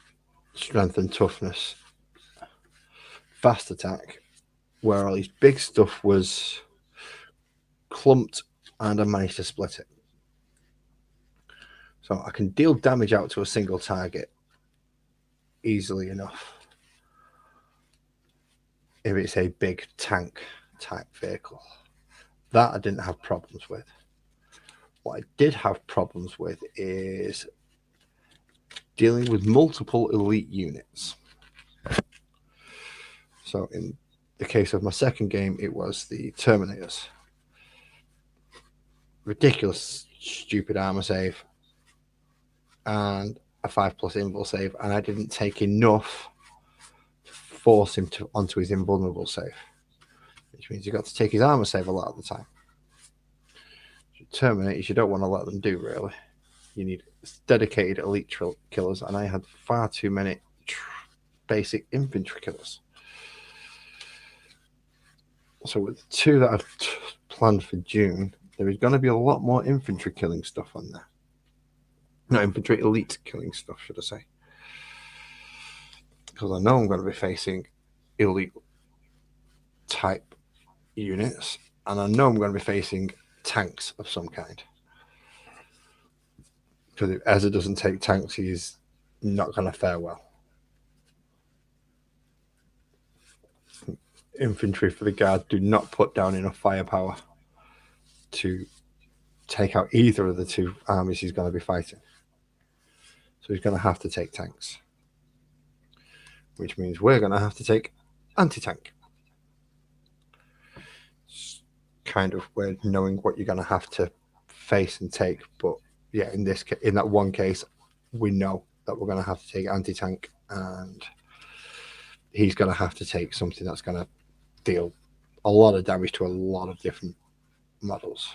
strength and toughness fast attack, where all his big stuff was clumped and I managed to split it. So I can deal damage out to a single target easily enough if it's a big tank type vehicle. That I didn't have problems with. What I did have problems with is dealing with multiple elite units. So in the case of my second game, it was the Terminators. Ridiculous, stupid armor save and a 5+ invul save, and I didn't take enough to force him onto his invulnerable save, which means you got to take his armor save a lot of the time. Terminators, you don't want to let them do, really. You need dedicated elite killers, and I had far too many basic infantry killers. So with the 2 that I've planned for June, there is going to be a lot more infantry killing stuff on there. No, infantry elite killing stuff, should I say. Because I know I'm going to be facing elite type units, and I know I'm going to be facing tanks of some kind. Because if Ezra doesn't take tanks, he's not going to fare well. Infantry for the guard do not put down enough firepower to take out either of the 2 armies he's going to be fighting. So he's going to have to take tanks, which means we're going to have to take anti-tank. kind of weird knowing what you're going to have to face and take. But yeah, in that one case, we know that we're going to have to take anti-tank, and he's going to have to take something that's going to deal a lot of damage to a lot of different models.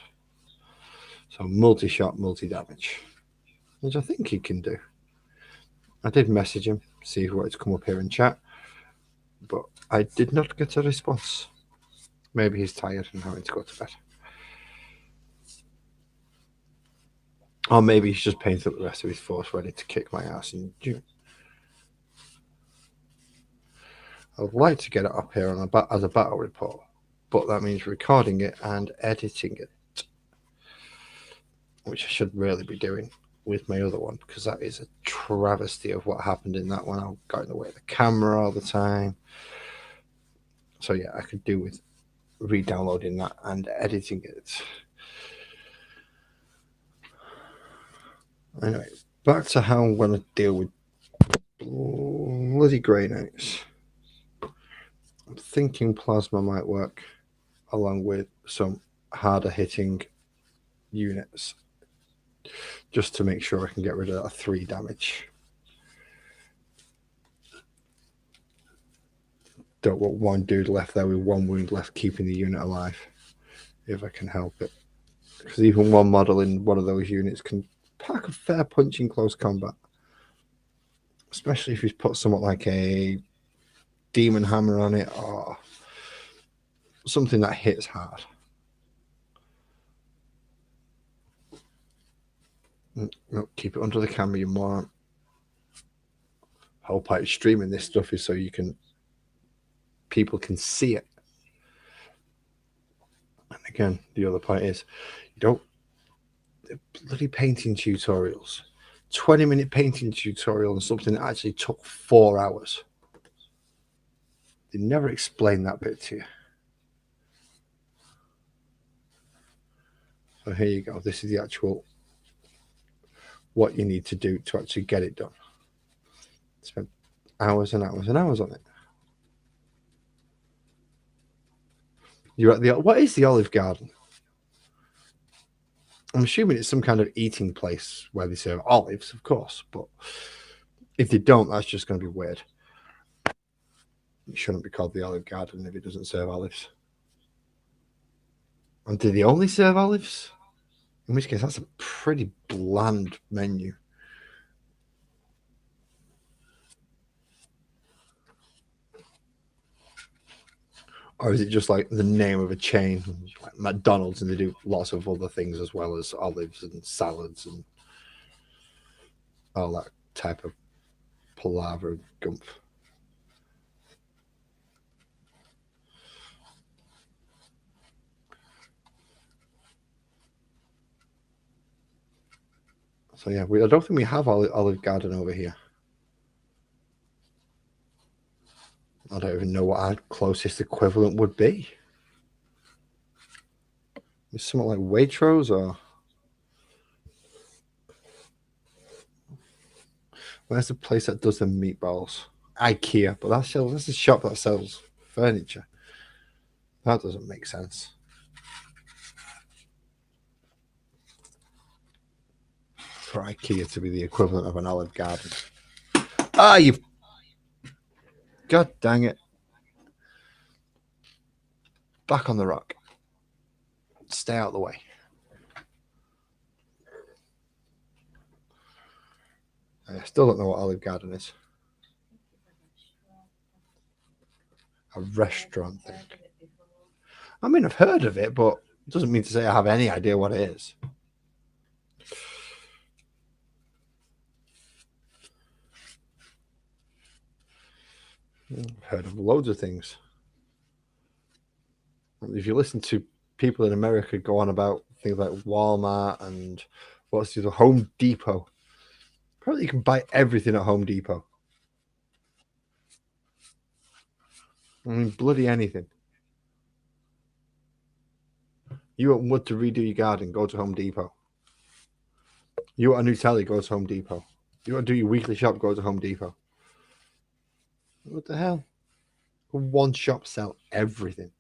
So multi-shot, multi-damage, which I think he can do. I did message him, see if he wanted to come up here and chat, but I did not get a response. Maybe he's tired and having to go to bed. Or maybe he's just painted up the rest of his force ready to kick my ass in June. I would like to get it up here as a battle report, but that means recording it and editing it, which I should really be doing with my other one, because that is a travesty of what happened in that one. I got in the way of the camera all the time. So yeah, I could do with re-downloading that and editing it. Anyway, back to how I'm going to deal with bloody Grey Knights. I'm thinking plasma might work, along with some harder hitting units, just to make sure I can get rid of that 3 damage. Don't want one dude left there with 1 wound left, keeping the unit alive, if I can help it. Because even one model in one of those units can pack a fair punch in close combat. Especially if he's put somewhat like a demon hammer on it, or something that hits hard. No, keep it under the camera, you moron. Whole part of streaming this stuff is so people can see it. And again, the other point is, bloody painting tutorials. 20-minute painting tutorial on something that actually took 4 hours. They never explain that bit to you. So here you go. This is the actual what you need to do to actually get it done. Spend hours and hours and hours on it. You're at what is the Olive Garden? I'm assuming it's some kind of eating place where they serve olives, of course, but if they don't, that's just going to be weird. It shouldn't be called the Olive Garden if it doesn't serve olives. And do they only serve olives? In which case, that's a pretty bland menu. Or is it just like the name of a chain, like McDonald's, and they do lots of other things as well as olives and salads and all that type of palaver and gumph? So yeah, I don't think we have Olive Garden over here. I don't even know what our closest equivalent would be. It's something like Waitrose, or where's the place that does the meatballs? IKEA, but that's a shop that sells furniture. That doesn't make sense. For IKEA to be the equivalent of an Olive Garden. Ah, you've... God dang it. Back on the rock. Stay out of the way. I still don't know what Olive Garden is. A restaurant thing. I mean, I've heard of it, but it doesn't mean to say I have any idea what it is. I've heard of loads of things. If you listen to people in America go on about things like Walmart and what's the other, Home Depot. Apparently you can buy everything at Home Depot. I mean, bloody anything. You want wood to redo your garden, go to Home Depot. You want a new telly, go to Home Depot. You want to do your weekly shop, go to Home Depot. What the hell? One shop sell everything.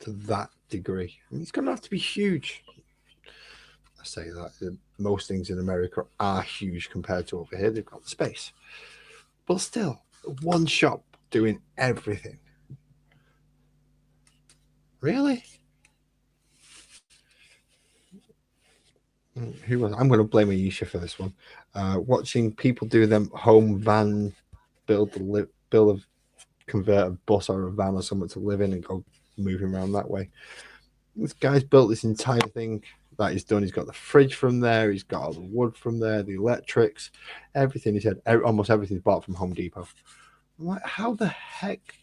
to that degree. I mean, it's going to have to be huge. I say that most things in America are huge compared to over here. They've got the space. But still, one shop doing everything. Really? Who was? I'm going to blame Aisha for this one. Watching people do them home van build a convert a bus or a van or something to live in and go moving around that way. This guy's built this entire thing that he's done. He's got the fridge from there. He's got all the wood from there, the electrics, everything. He said almost everything's bought from Home Depot. I'm like, how the heck?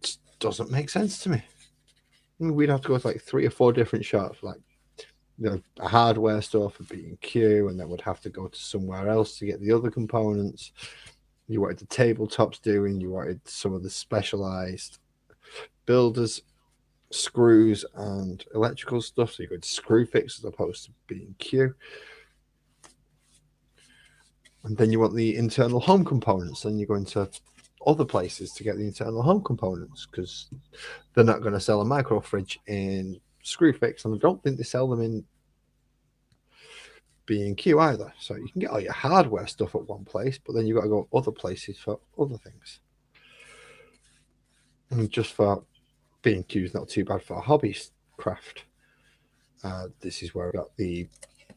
It doesn't make sense to me. I mean, we'd have to go to like 3 or 4 different shops, like a hardware store for B&Q, and then would have to go to somewhere else to get the other components. You wanted the tabletops doing, you wanted some of the specialized builders, screws and electrical stuff, so you go to Screw Fix as opposed to B&Q. And then you want the internal home components, then you go into other places to get the internal home components, because they're not going to sell a micro fridge in Screw Fix, and I don't think they sell them in B&Q either. So you can get all your hardware stuff at one place, but then you've got to go other places for other things. And just for B&Q is not too bad for a hobby craft. This is where I got the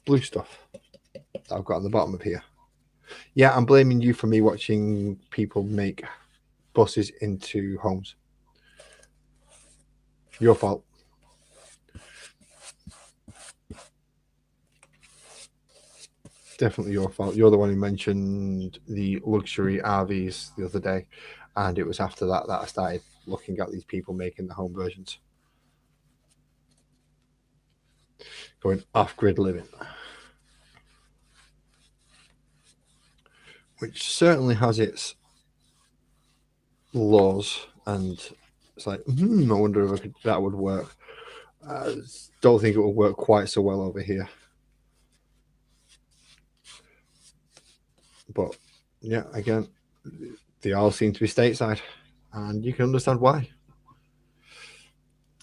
blue stuff that I've got on the bottom of here. Yeah, I'm blaming you for me watching people make buses into homes. Your fault. Definitely your fault. You're the one who mentioned the luxury RVs the other day, and it was after that I started looking at these people making the home versions. Going off-grid living. Which certainly has its laws, and it's like, I wonder if that would work. Don't think it will work quite so well over here. But yeah, again, they all seem to be stateside, and you can understand why.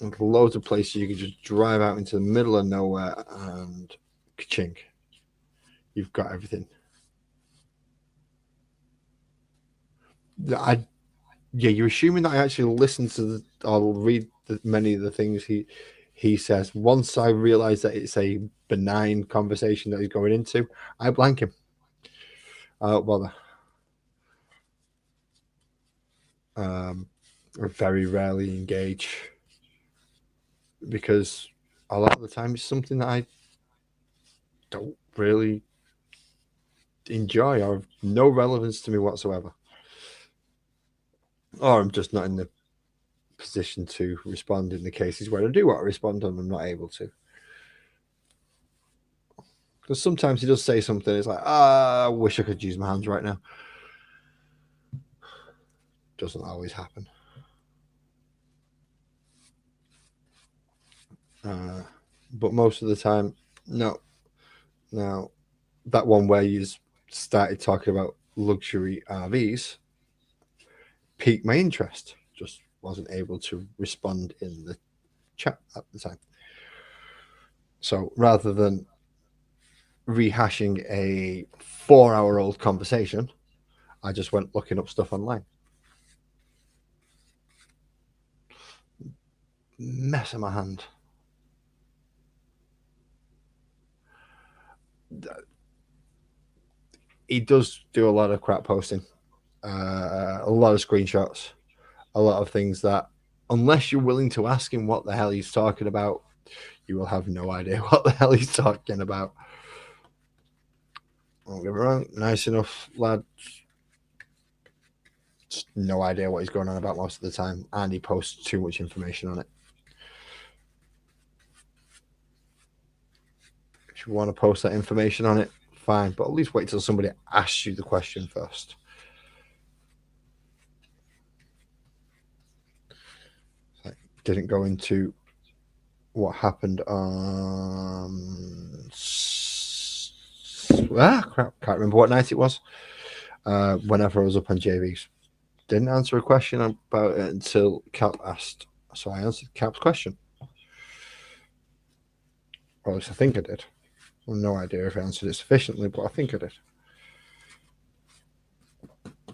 There's loads of places you can just drive out into the middle of nowhere and ka-ching, you've got everything. Yeah, you're assuming that I actually listen to or read many of the things he says. Once I realize that it's a benign conversation that he's going into, I blank him. I don't bother. I very rarely engage, because a lot of the time it's something that I don't really enjoy or have no relevance to me whatsoever. Or I'm just not in the position to respond in the cases where I do want to respond and I'm not able to. Because sometimes he does say something, it's like, I wish I could use my hands right now. Doesn't always happen. But most of the time, no. Now, that one where you started talking about luxury RVs piqued my interest. Just wasn't able to respond in the chat at the time. So rather than rehashing a 4-hour-old conversation, I just went looking up stuff online. Mess in my hand. He does do a lot of crap posting, a lot of screenshots, a lot of things that, unless you're willing to ask him what the hell he's talking about, you will have no idea what the hell he's talking about. Don't get me wrong, nice enough lad. Just no idea what he's going on about most of the time, and he posts too much information on it. If you want to post that information on it, fine, but at least wait till somebody asks you the question first. Didn't go into what happened on crap, can't remember what night it was. Whenever I was up on JVs, didn't answer a question about it until Kat asked So I answered Cap's question. Or at least I think I did. I have no idea if I answered it sufficiently, but I think I did.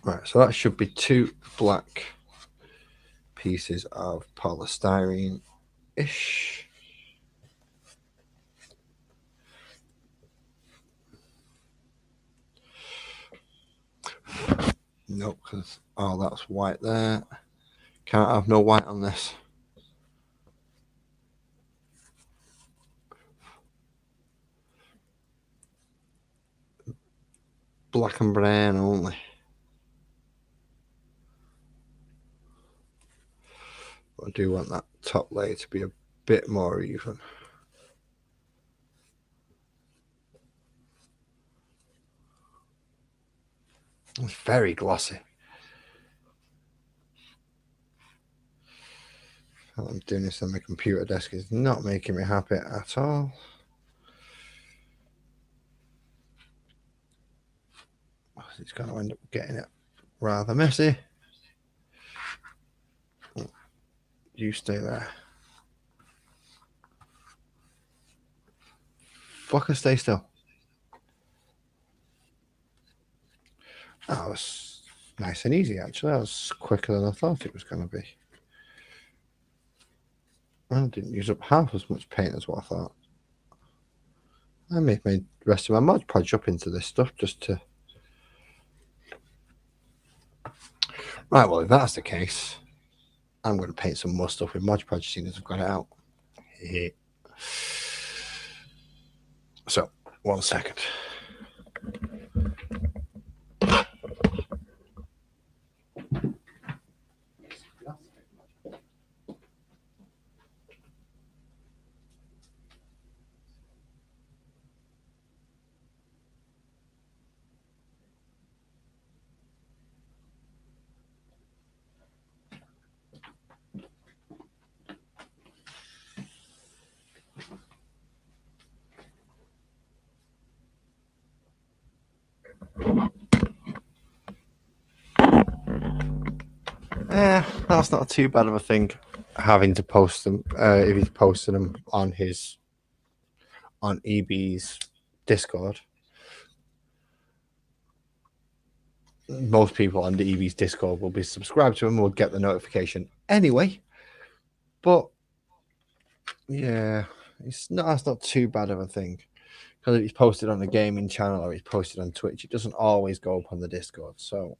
Right, so that should be 2 black pieces of polystyrene-ish. Nope, because that's white there. Can't have no white on this. Black and brown only. I do want that top layer to be a bit more even. It's very glossy. I'm doing this on my computer desk is not making me happy at all. It's going to end up getting it rather messy. You stay there. Fucker, stay still. That was nice and easy, actually. That was quicker than I thought it was going to be. I didn't use up half as much paint as what I thought. I may have made the rest of my Mod Podge up into this stuff just to... Right, well, if that's the case, I'm going to paint some more stuff with Mod Podge as soon as I've got it out. So, 1 second. That's not too bad of a thing, having to post them if he's posting them on EB's Discord. Most people on the EB's Discord will be subscribed to him and will get the notification anyway. But yeah, that's not too bad of a thing, because if he's posted on the gaming channel or he's posted on Twitch, it doesn't always go up on the Discord. So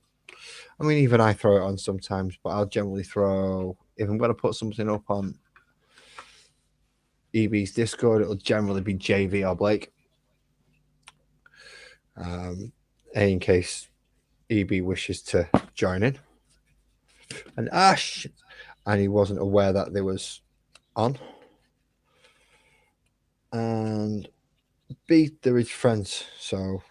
I mean, even I throw it on sometimes, but I'll generally throw, if I'm going to put something up on EB's Discord, it'll generally be JV or Blake. In case EB wishes to join in. And Ash, and he wasn't aware that there was on. And B, they're his friends, so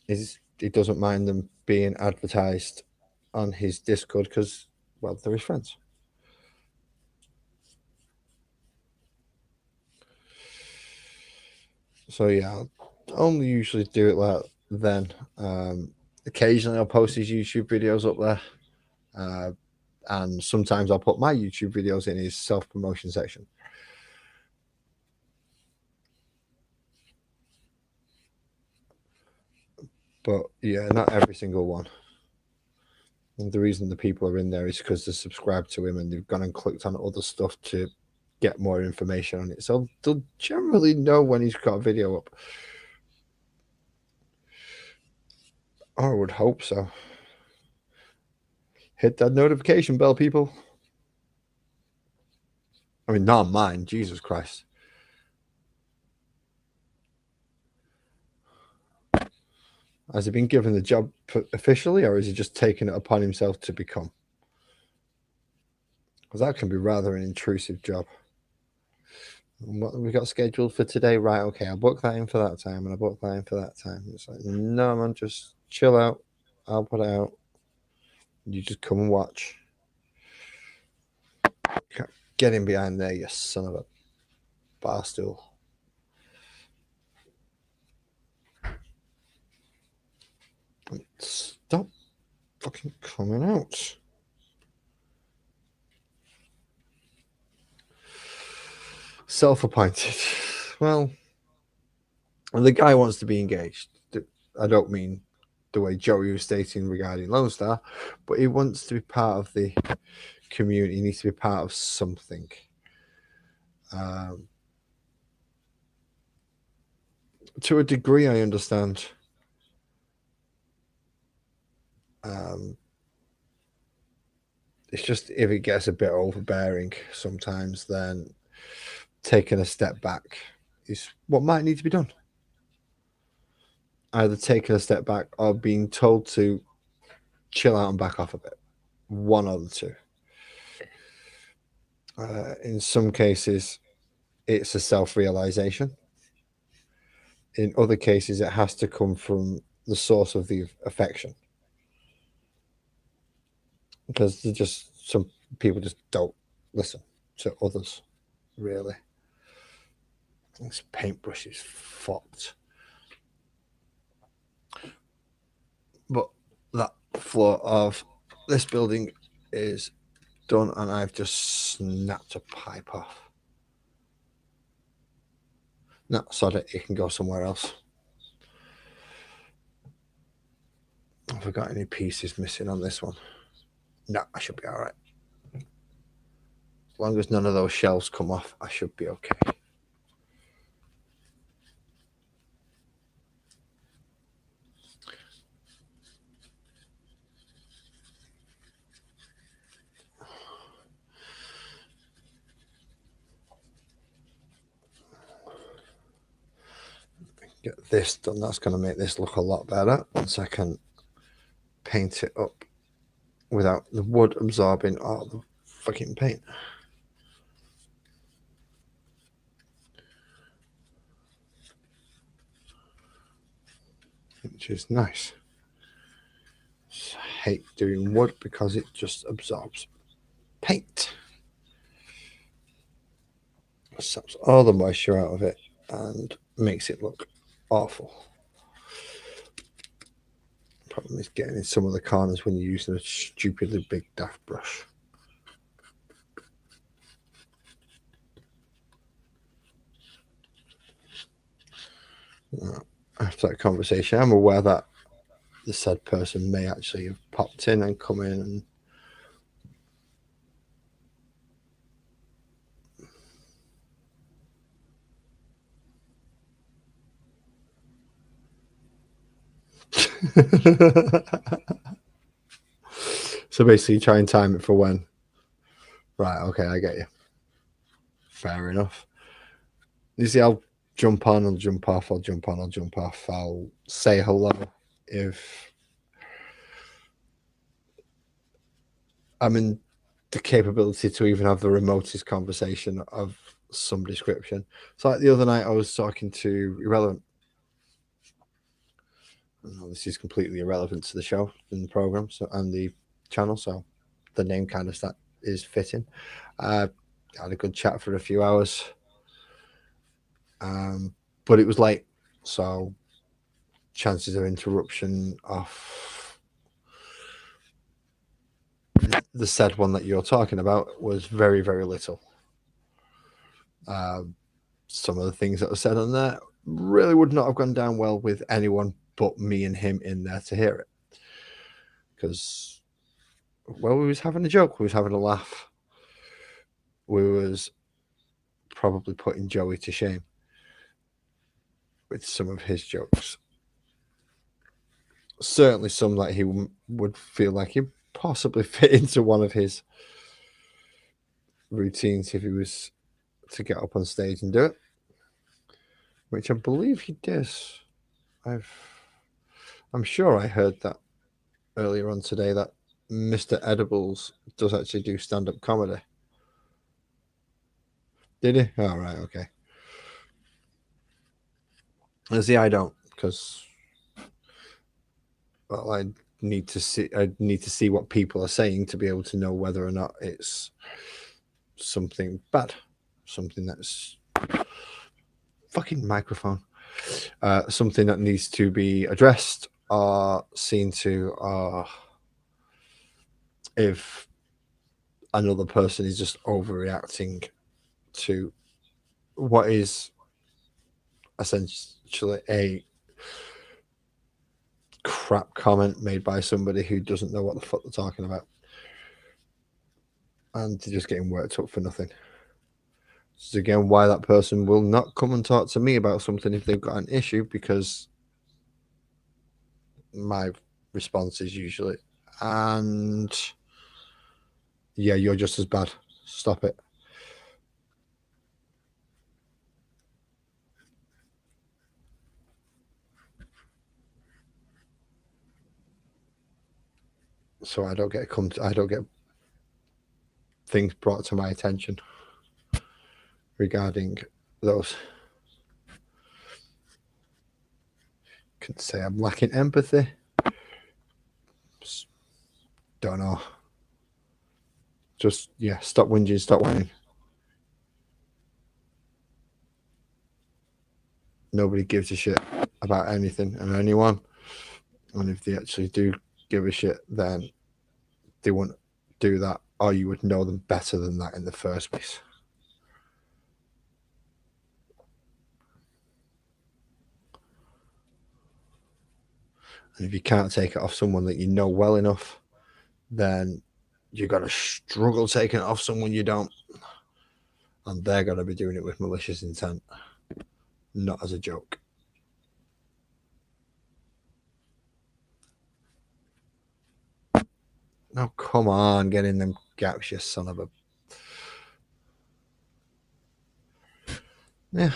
he doesn't mind them being advertised on his Discord because, well, they're his friends. So yeah, I'll only usually do it like then. Occasionally I'll post his YouTube videos up there, and sometimes I'll put my YouTube videos in his self-promotion section. But yeah, not every single one. And the reason the people are in there is because they're subscribed to him and they've gone and clicked on other stuff to get more information on it. So they'll generally know when he's got a video up. I would hope so. Hit that notification bell, people. I mean, not mine. Jesus Christ. Has he been given the job officially, or is he just taking it upon himself to become? Because that can be rather an intrusive job. And what have we got scheduled for today? Right, okay, I'll book that in for that time, and I'll book that in for that time. It's like, no, man, just chill out. I'll put it out. You just come and watch. Get in behind there, you son of a barstool. Stop fucking coming out. self-appointed. Well, the guy wants to be engaged. I don't mean the way Joey was stating regarding Lone Star, but he wants to be part of the community. He needs to be part of something. To a degree, I understand. It's just if it gets a bit overbearing sometimes, then taking a step back is what might need to be done. Either taking a step back or being told to chill out and back off a bit. One or the two. In some cases, it's a self-realization. In other cases, it has to come from the source of the affection. Because some people just don't listen to others, really. This paintbrush is fucked. But that floor of this building is done, and I've just snapped a pipe off. No, sod it, it can go somewhere else. Have I got any pieces missing on this one? No, I should be all right. As long as none of those shelves come off, I should be okay. Get this done. That's going to make this look a lot better once I can paint it up without the wood absorbing all the fucking paint. Which is nice. I hate doing wood because it just absorbs paint. It sucks all the moisture out of it and makes it look awful. Problem is getting in some of the corners when you're using a stupidly big daft brush. After that conversation, I'm aware that the said person may actually have popped in and come in and so basically try and time it for when. Right, okay, I get you. Fair enough. You see, I'll jump on, I'll jump off, I'll jump on, I'll jump off. I'll say hello if I'm in the capability to even have the remotest conversation of some description. So like the other night I was talking to Irrelevant. This is completely irrelevant to the show and the program and the channel, so the name kind of is fitting. Had a good chat for a few hours, but it was late, so chances of interruption off the said one that you're talking about was very, very little. Some of the things that were said on there really would not have gone down well with anyone but me and him in there to hear it, because well, we was having a joke, we was having a laugh, we was probably putting Joey to shame with some of his jokes. Certainly some that he would feel like he'd possibly fit into one of his routines if he was to get up on stage and do it, which I believe he does. I'm sure I heard that earlier on today that Mr. Edibles does actually do stand-up comedy. Did he? Oh, right, okay. See, I don't, because well, I need to see what people are saying to be able to know whether or not it's something bad, something that's fucking microphone, something that needs to be addressed or seen to, or if another person is just overreacting to what is essentially a crap comment made by somebody who doesn't know what the fuck they're talking about, and they're just getting worked up for nothing. This is again why that person will not come and talk to me about something if they've got an issue, because my response is usually, and yeah, you're just as bad. Stop it. So I don't get things brought to my attention regarding those. Could say I'm lacking empathy. Don't know. Just, yeah, stop whinging, stop whining. Nobody gives a shit about anything and anyone. And if they actually do give a shit, then they wouldn't do that, or you would know them better than that in the first place. And if you can't take it off someone that you know well enough, then you're going to struggle taking it off someone you don't. And they're going to be doing it with malicious intent, not as a joke. Oh, come on, get in them gaps, you son of a... Yeah.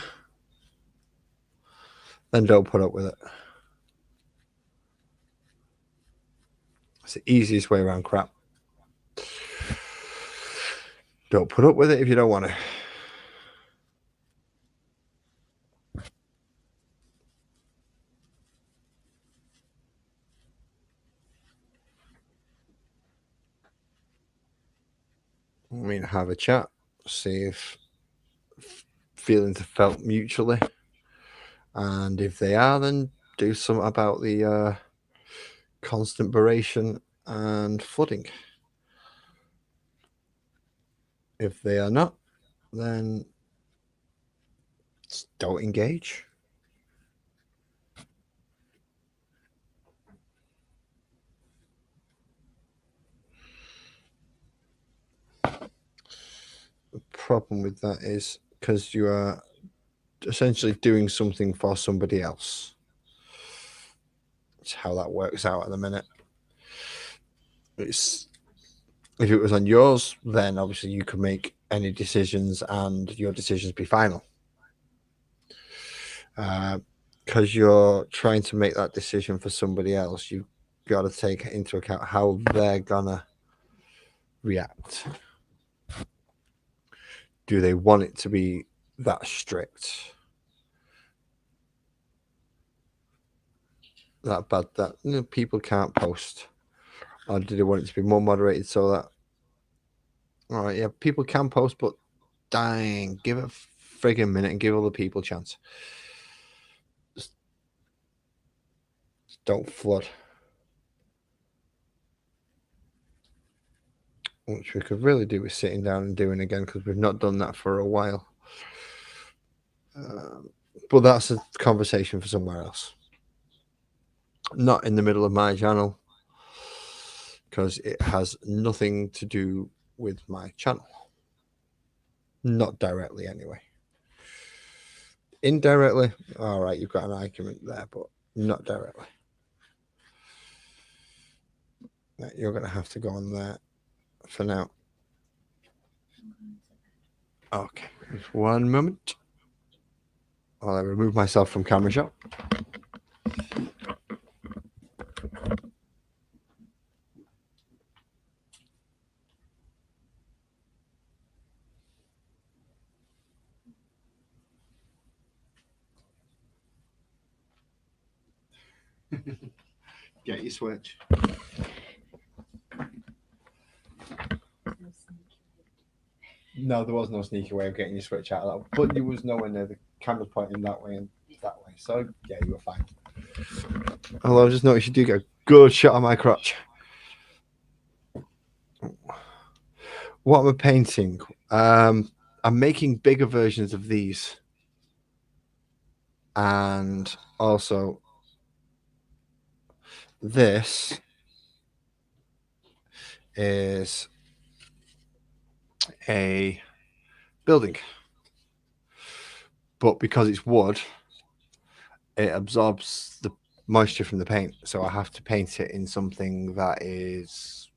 Then don't put up with it. It's the easiest way around crap. Don't put up with it if you don't want to. I mean, have a chat, see if feelings are felt mutually, and if they are, then do something about the constant beration and flooding. If they are not, then don't engage. The problem with that is because you are essentially doing something for somebody else. It's how that works out at the minute. It's, if it was on yours, then obviously you could make any decisions and your decisions be final. Because you're trying to make that decision for somebody else, you've got to take into account how they're gonna react. Do they want it to be that strict, that bad, that people can't post, or do they want it to be more moderated so that, all right, yeah, people can post, but dang, give it a friggin' minute and give other people a chance. Just don't flood. Which we could really do with sitting down and doing again, because we've not done that for a while. But that's a conversation for somewhere else. Not in the middle of my channel, because it has nothing to do with my channel. Not directly, anyway. Indirectly, all right, you've got an argument there, but not directly. You're going to have to go on there for now. Okay, just one moment while I remove myself from camera shot. Get your switch. No, there was no sneaky way of getting your switch out of that, but there was nowhere near the camera's pointing that way and that way. So yeah, you were fine. Although I just noticed you do get a good shot on my crotch. What am I painting? I'm making bigger versions of these, and also this is a building, but because it's wood, it absorbs the moisture from the paint, so I have to paint it in something that is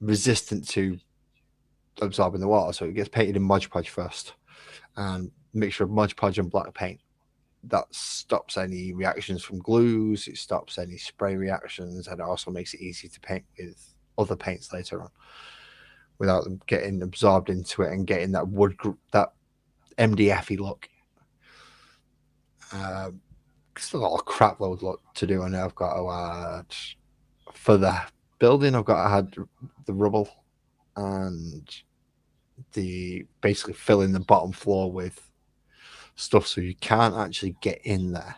resistant to absorbing the water. So it gets painted in Mod Podge first, and mixture of Mod Podge and black paint. That stops any reactions from glues, it stops any spray reactions, and it also makes it easy to paint with other paints later on without them getting absorbed into it and getting that wood, that MDF-y look. Still got a crap load to do. I know I've got to add for the building. I've got to add the rubble and the basically filling the bottom floor with stuff so you can't actually get in there,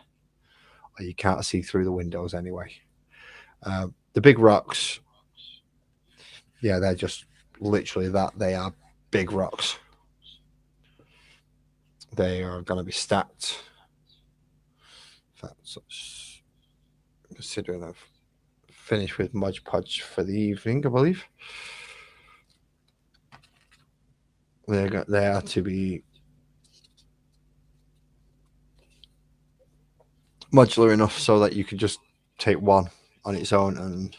or you can't see through the windows anyway. The big rocks, yeah, they're just literally that. They are big rocks. They are going to be stacked. In fact, considering I've finished with Mod Podge for the evening, I believe they are to be modular enough so that you can just take one on its own and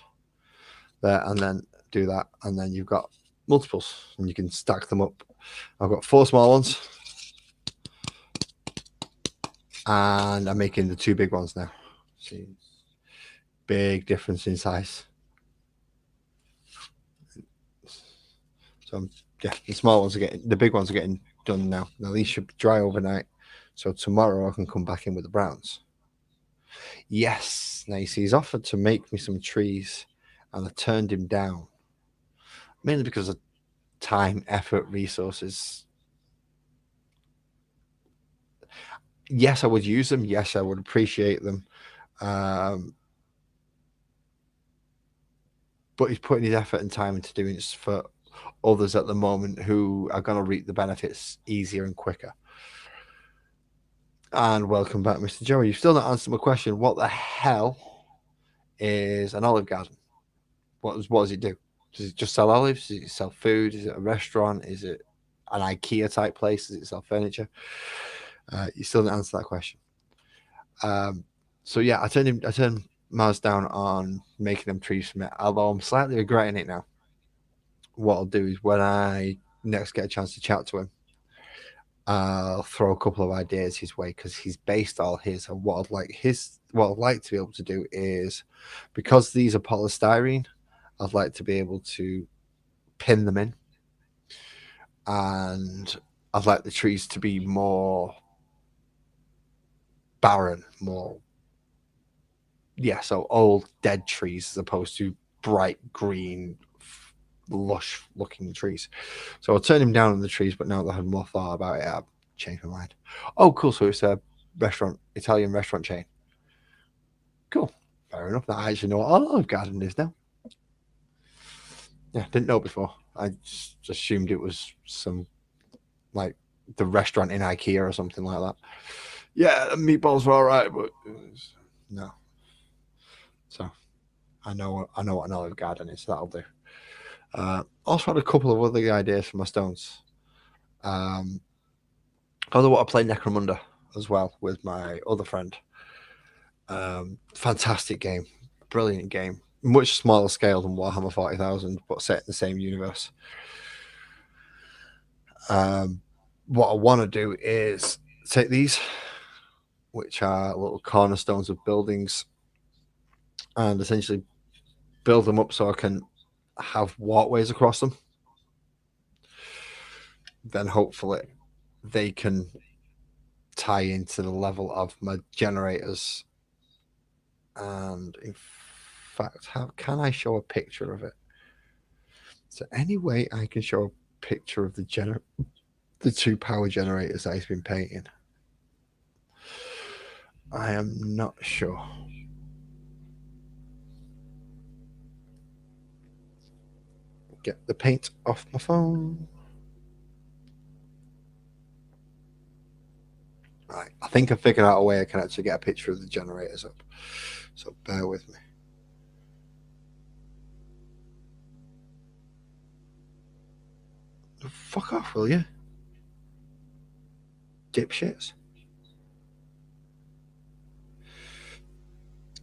then do that, and then you've got multiples and you can stack them up. I've got 4 small ones and I'm making the 2 big ones now. See, big difference in size. So yeah, the small ones are getting, the big ones are getting done now. Now these should dry overnight, so tomorrow I can come back in with the browns. Yes, now you see, he's offered to make me some trees, and I turned him down mainly because of time, effort, resources. Yes, I would use them. Yes, I would appreciate them. But he's putting his effort and time into doing this for others at the moment who are going to reap the benefits easier and quicker. And welcome back, Mr. Joey. You've still not answered my question. What the hell is an olive garden? What does it do? Does it just sell olives? Does it sell food? Is it a restaurant? Is it an IKEA type place? Does it sell furniture? You still didn't answer that question. So yeah, I turned Mars down on making them trees from it, although I'm slightly regretting it now. What I'll do is when I next get a chance to chat to him, I'll throw a couple of ideas his way, because he's based all his. And what I'd like to be able to do is, because these are polystyrene, I'd like to be able to pin them in, and I'd like the trees to be more barren, more, yeah, so old dead trees as opposed to bright green, lush looking trees. So I'll turn him down on the trees, but now that I had more thought about it, I've changed my mind. Oh, cool. So it's a Italian restaurant chain. Cool. Fair enough. I actually know what Olive Garden is now. Yeah, didn't know before. I just assumed it was some, like, the restaurant in IKEA or something like that. Yeah, the meatballs were all right, but no. So I know what an Olive Garden is. That'll do. Also had a couple of other ideas for my stones. Although I want to play Necromunda as well with my other friend. Fantastic game, brilliant game. Much smaller scale than Warhammer 40,000, but set in the same universe. What I want to do is take these, which are little cornerstones of buildings, and essentially build them up so I can have walkways across them. Then hopefully they can tie into the level of my generators. And in fact, how can I show a picture of it? Is there any way I can show a picture of the 2 power generators that he's been painting? I am not sure. Get the paint off my phone. Right, I think I figured out a way I can actually get a picture of the generators up. So bear with me. Fuck off, will you? Dipshits.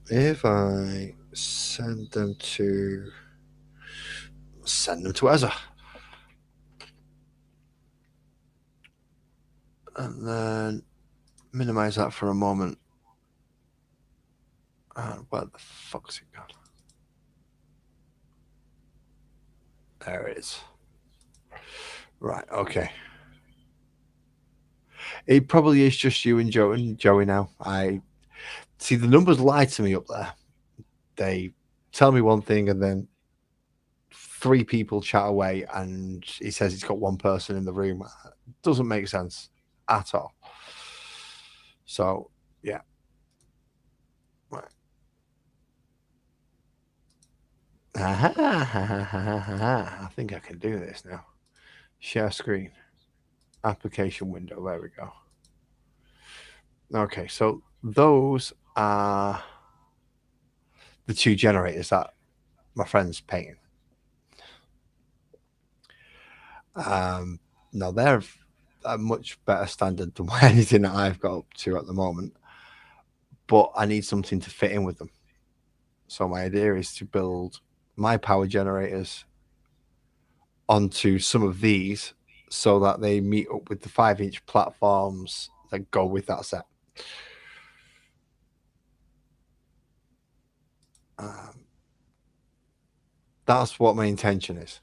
If I send them to Ezra. And then minimize that for a moment. Where the fuck's it gone? There it is. Right, okay. It probably is just you and Joey now. I see the numbers lie to me up there. They tell me one thing and then 3 people chat away and he says he's got one person in the room. It doesn't make sense at all. So, yeah. Right. I think I can do this now. Share screen. Application window. There we go. Okay, so those are the 2 generators that my friend's painting. Now they're a much better standard than anything that I've got up to at the moment, but I need something to fit in with them. So my idea is to build my power generators onto some of these so that they meet up with the 5-inch platforms that go with that set. That's what my intention is.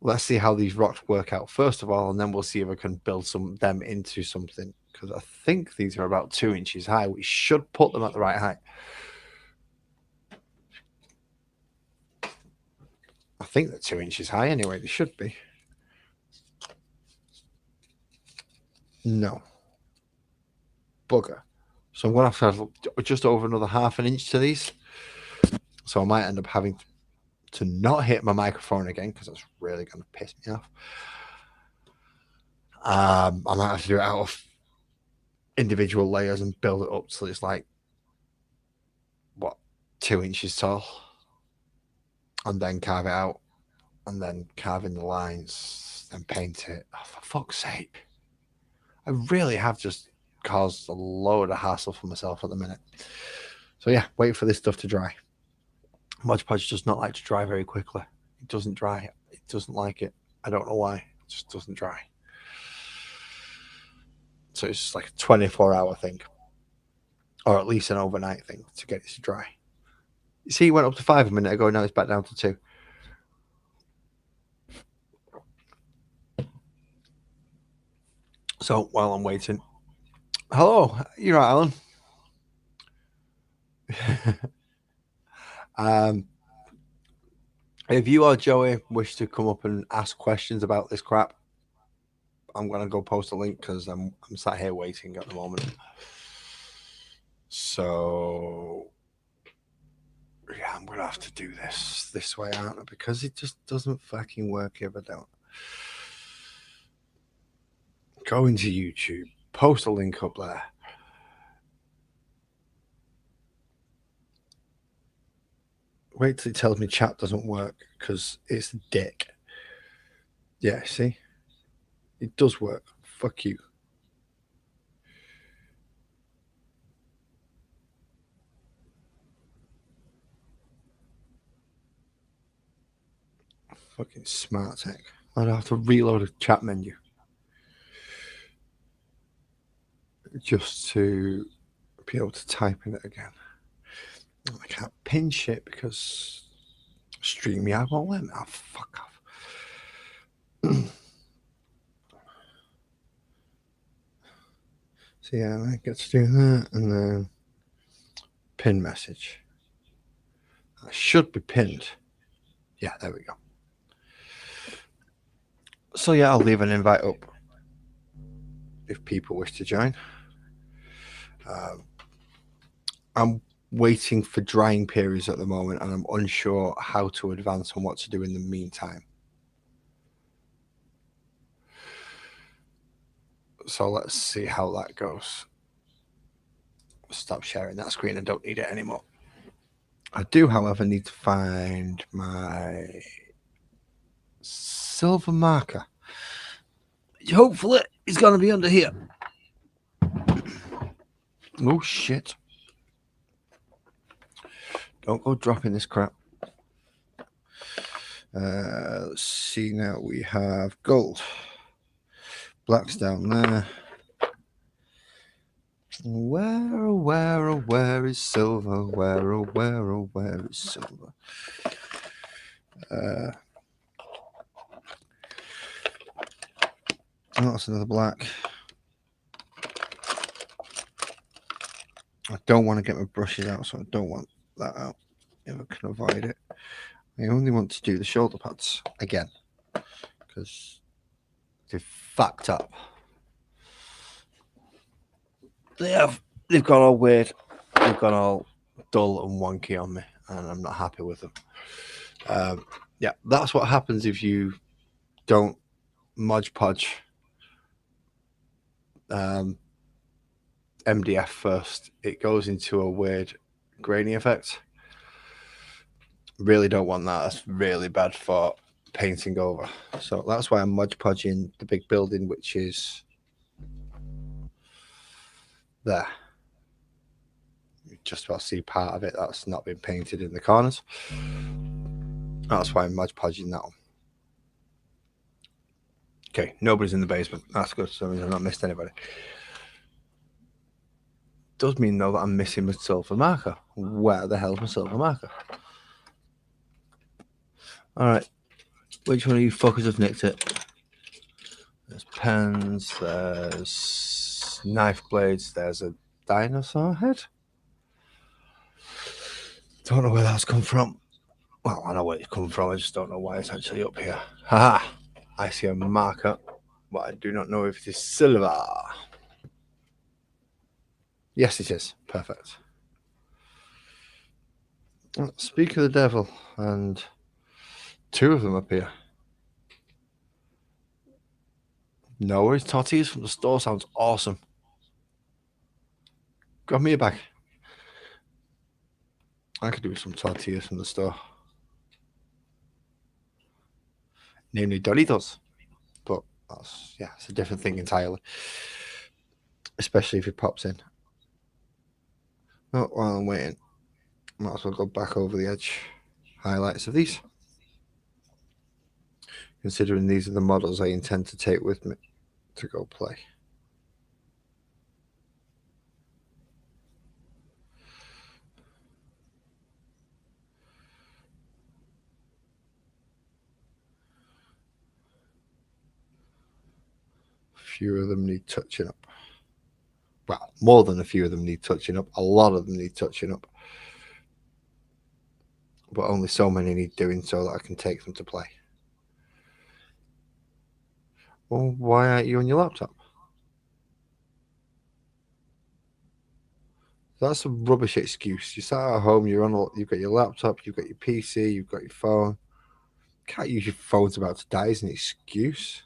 Let's see how these rocks work out first of all, and then we'll see if I can build them into something, because I think these are about 2 inches high. We should put them at the right height. I think they're 2 inches high anyway. They should be. No. Bugger. So I'm going to have to have just over another 1/2 inch to these. So I might end up having to not hit my microphone again, because that's really going to piss me off. I might have to do it out of individual layers and build it up till it's like, what, 2 inches tall, and then carve it out, and then carve in the lines and paint it. Oh, for fuck's sake. I really have just caused a load of hassle for myself at the minute. So yeah, wait for this stuff to dry. Mod Podge does not like to dry very quickly. It doesn't dry. It doesn't like it. I don't know why. It just doesn't dry. So it's just like a 24-hour thing, or at least an overnight thing to get it to dry. You see, it went up to 5 a minute ago. Now it's back down to 2. So while I'm waiting, hello, you're right, Alan. If you or Joey wish to come up and ask questions about this crap, I'm gonna go post a link because I'm sat here waiting at the moment. So yeah, I'm gonna have to do this way, aren't I? Because it just doesn't fucking work if I don't. Go into YouTube, post a link up there. Wait till it tells me chat doesn't work because it's a dick. Yeah, see? It does work. Fuck you. Fucking smart tech. I'd have to reload a chat menu just to be able to type in it again. I can't pin shit because StreamYard won't let me. Oh, fuck off. So yeah, I get to do that and then pin message. I should be pinned. Yeah, there we go. So yeah, I'll leave an invite up if people wish to join. I'm waiting for drying periods at the moment, and I'm unsure how to advance and what to do in the meantime. So let's see how that goes. Stop sharing that screen. I don't need it anymore. I do, however, need to find my silver marker. Hopefully, it's going to be under here. Oh, shit. Don't go dropping this crap. Let's see now. We have gold. Black's down there. Where is silver? Where is silver? Oh, that's another black. I don't want to get my brushes out, so I don't want that out if I can avoid it. I only want to do the shoulder pads again because they've fucked up. They've gone all weird. They've gone all dull and wonky on me, and I'm not happy with them. Yeah, that's what happens if you don't Mod Podge MDF first. It goes into a weird grainy effect. Really don't want that. That's really bad for painting over. So that's why I'm Mod Podging the big building, which is there. You just about see part of it that's not been painted in the corners. That's why I'm Mod Podging that one. Okay, nobody's in the basement. That's good. So I've not missed anybody. Does mean though that I'm missing my silver marker. Where the hell's my silver marker? All right, which one of you fuckers have nicked it? There's pens, there's knife blades, there's a dinosaur head. Don't know where that's come from. Well, I know where it's come from, I just don't know why it's actually up here. Haha, I see a marker, but I do not know if it is silver. Yes, it is. Perfect. Speak of the devil, and two of them up here. No worries, tortillas from the store sounds awesome. Grab me a bag. I could do some tortillas from the store. Namely Doritos. But that's, yeah, it's a different thing entirely. Especially if it pops in. Oh, while I'm waiting, might as well go back over the edge. Highlights of these. Considering these are the models I intend to take with me to go play. Few of them need touching up. Well, more than a few of them need touching up. A lot of them need touching up. But only so many need doing so that I can take them to play. Well, why aren't you on your laptop? That's a rubbish excuse. You sat at home, you've got your laptop, you've got your PC, you've got your phone. Can't use your phone's about to die as an excuse.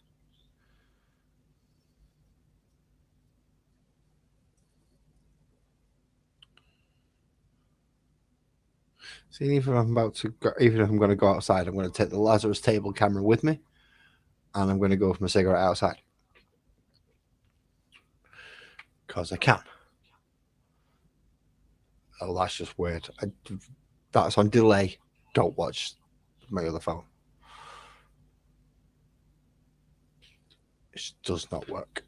See, even if I'm going to go outside, I'm going to take the Lazarus table camera with me, and I'm going to go for my cigarette outside because I can. Oh, that's just weird. That's on delay. Don't watch my other phone. It does not work.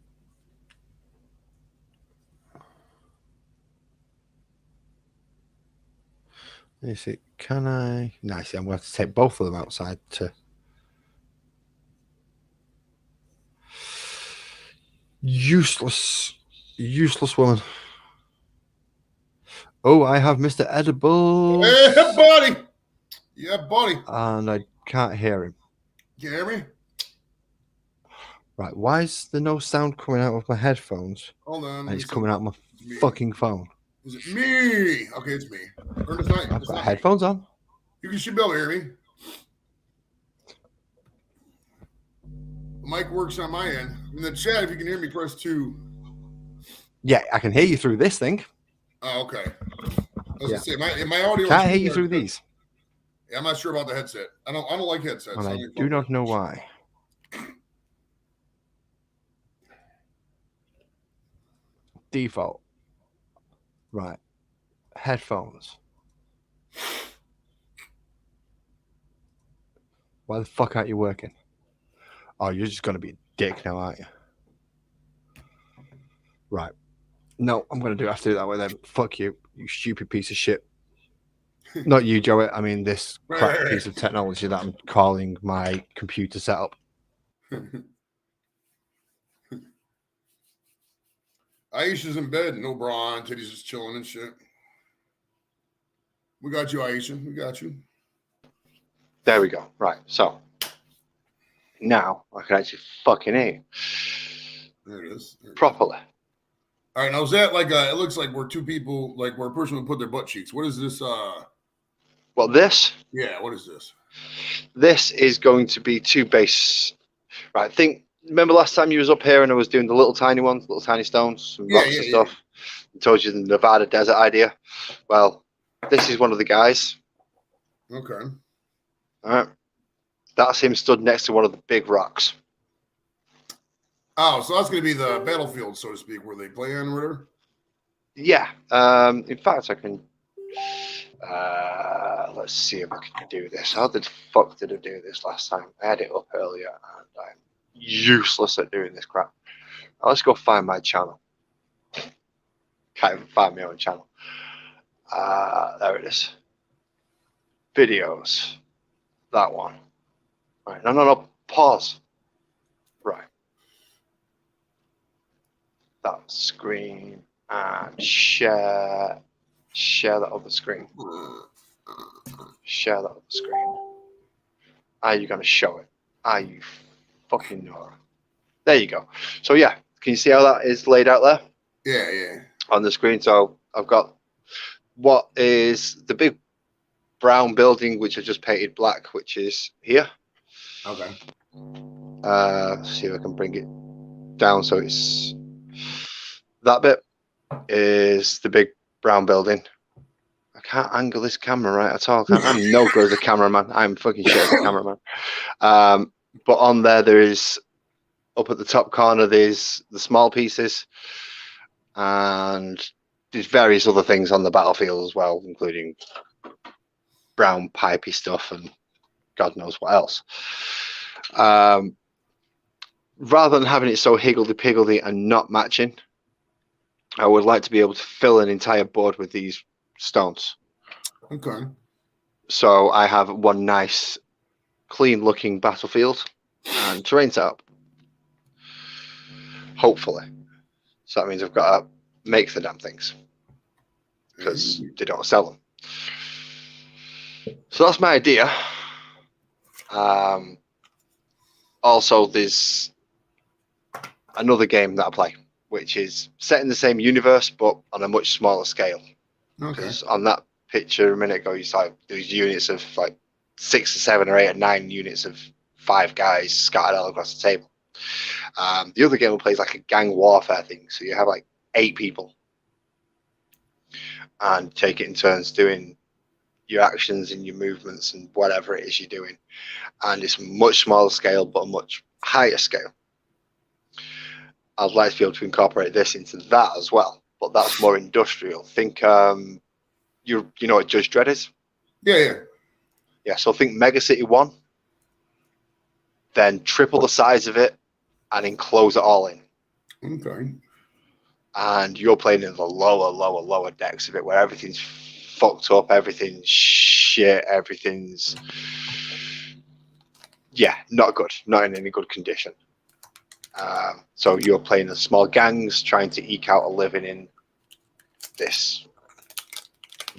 Let me see. Can I? No, see, I'm going to have to take both of them outside to. Useless woman. Oh, I have Mr. Edible. Hey, buddy. Yeah, buddy. And I can't hear him. You hear me? Right, why is there no sound coming out of my headphones? Hold on. And it's coming out of my fucking phone. Is it me? Okay, it's me. I've got headphones on. You should be able to hear me. Mic works on my end. In the chat, if you can hear me, press 2. Yeah, I can hear you through this thing. Oh, okay. I was Yeah. gonna say, my audio. Can't hear you through these. Yeah, I'm not sure about the headset. I don't like headsets. And I do not know why. Default. Right. Headphones. Why the fuck aren't you working? Oh, you're just gonna be a dick now, aren't you? Right. No, I'm gonna have to do that way then. Fuck you, you stupid piece of shit. Not you, Joey. I mean this crap piece of technology that I'm calling my computer setup. Aisha's in bed, no bra on, titties just chilling and shit. We got you, Aisha. We got you. There we go. Right. So now I can actually fucking hear There it is. properly. All right, now is that like it looks like we're two people, like where a person would put their butt cheeks. What is this? Well, this? Yeah, what is this? This is going to be two base. Right. Remember last time you was up here and I was doing the little tiny ones, little tiny stones, some rocks and stuff. I told you the Nevada desert idea. Well, this is one of the guys. Okay. All right. That's him stood next to one of the big rocks. Oh, so that's going to be the battlefield, so to speak, where they play on, or whatever? Yeah. In fact, I can... let's see if I can do this. How the fuck did I do this last time? I had it up earlier, and I'm useless at doing this crap. Now, let's go find my channel. Can't even find my own channel. There it is. Videos. That one. Right. No. Pause. Right. That screen and share that other screen. Share that other screen. Are you going to show it? Are you fucking Nora? There you go. So yeah, can you see how that is laid out there? Yeah. On the screen. So I've got what is the big brown building, which I just painted black, which is here. Okay. See if I can bring it down so it's that bit is the big brown building. I can't angle this camera right at all. I'm no good as a cameraman. I'm fucking shit as a cameraman. But on there is up at the top corner. There's the small pieces, and there's various other things on the battlefield as well, including brown pipey stuff and God knows what else. Rather than having it so higgledy-piggledy and not matching, I would like to be able to fill an entire board with these stones. Okay. So I have one nice, clean-looking battlefield and terrain setup. Hopefully. So that means I've got to make the damn things because they don't sell them. So that's my idea. Also, there's another game that I play, which is set in the same universe but on a much smaller scale. Because on that picture a minute ago, you saw these units of like 6 or 7 or 8 or 9 units of 5 guys scattered all across the table. The other game we play is like a gang warfare thing, so you have like 8 people and take it in turns doing your actions and your movements and whatever it is you're doing. And it's a much smaller scale but a much higher scale. I'd like to be able to incorporate this into that as well, but that's more industrial. Think you know what Judge Dredd is? Yeah, so think Mega City 1, then triple the size of it and enclose it all in. Okay. And you're playing in the lower decks of it where everything's fucked up, everything's shit, everything's not good, not in any good condition. So you're playing as small gangs trying to eke out a living in this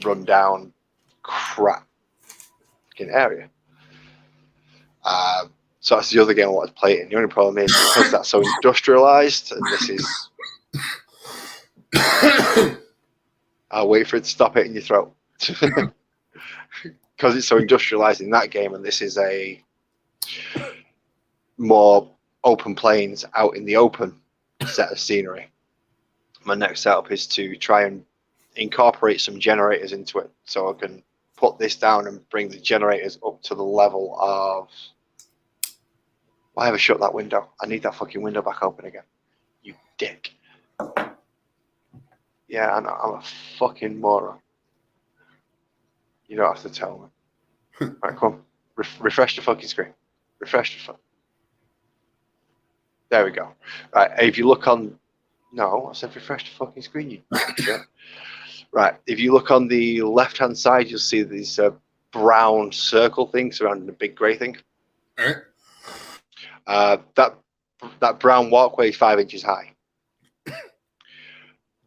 rundown crap area. So that's the other game I want to play it in. The only problem is because that's so industrialized, and this is I'll wait for it to stop hitting your throat. Because it's so industrialized in that game, and this is a more open planes out in the open set of scenery. My next setup is to try and incorporate some generators into it, so I can put this down and bring the generators up to the level of. Why have I shut that window? I need that fucking window back open again. You dick. Yeah, I know, I'm a fucking moron. You don't have to tell me. Right, come on. Refresh the fucking screen. Refresh the phone. There we go. Right, if you look on. No, I said refresh the fucking screen, you shit. Right, if you look on the left-hand side, you'll see these brown circle things surrounding the big grey thing. All right. That brown walkway is 5 inches high.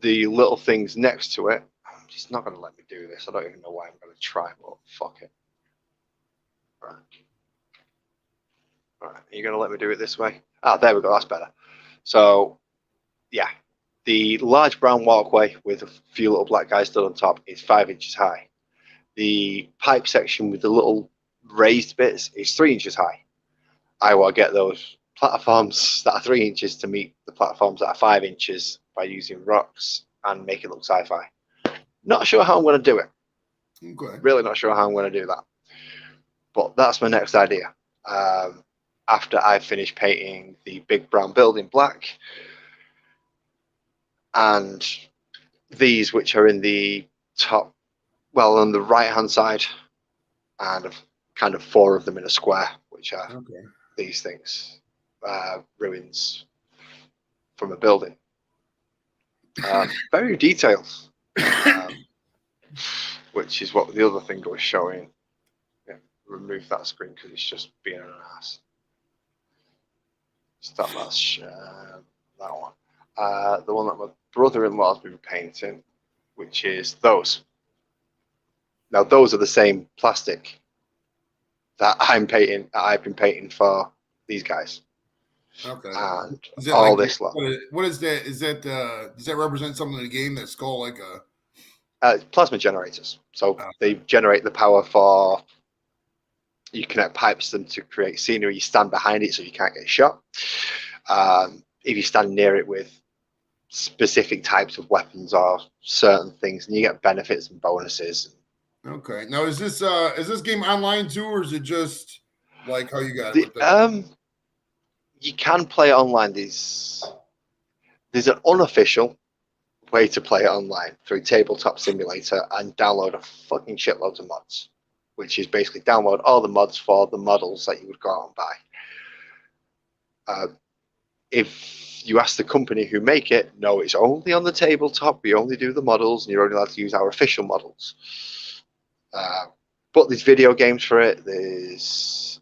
The little things next to it, it's not going to let me do this. I don't even know why I'm going to try, but fuck it. Right. Right. Are you going to let me do it this way? Ah, there we go. That's better. So, yeah. The large brown walkway with a few little black guys stood on top is 5 inches high. The pipe section with the little raised bits is 3 inches high. I will get those platforms that are 3 inches to meet the platforms that are 5 inches by using rocks and make it look sci-fi. Not sure how I'm going to do it. Okay. Really not sure how I'm going to do that. But that's my next idea. After I finish painting the big brown building black, and these which are in the top, well, on the right-hand side, and kind of 4 of them in a square, which are these things, ruins from a building. Very detailed, which is what the other thing was showing. Yeah, remove that screen because it's just being an ass. Stop that one. The one that my brother-in-law has been painting, which is those. Now those are the same plastic that I've been painting for these guys. Okay. And all like, this lot. What is that? Is that does that represent something in the game that's called like a plasma generators? So they generate the power for. You connect pipes to them to create scenery. You stand behind it so you can't get shot. If you stand near it with specific types of weapons or certain things, and you get benefits and bonuses. Okay. Now is this game online too, or is it just like how you got it? You can play it online. There's an unofficial way to play it online through Tabletop Simulator and download a fucking shitload of mods, which is basically download all the mods for the models that you would go out and buy. If you ask the company who make it, no, it's only on the tabletop. We only do the models, and you're only allowed to use our official models. But there's video games for it. There's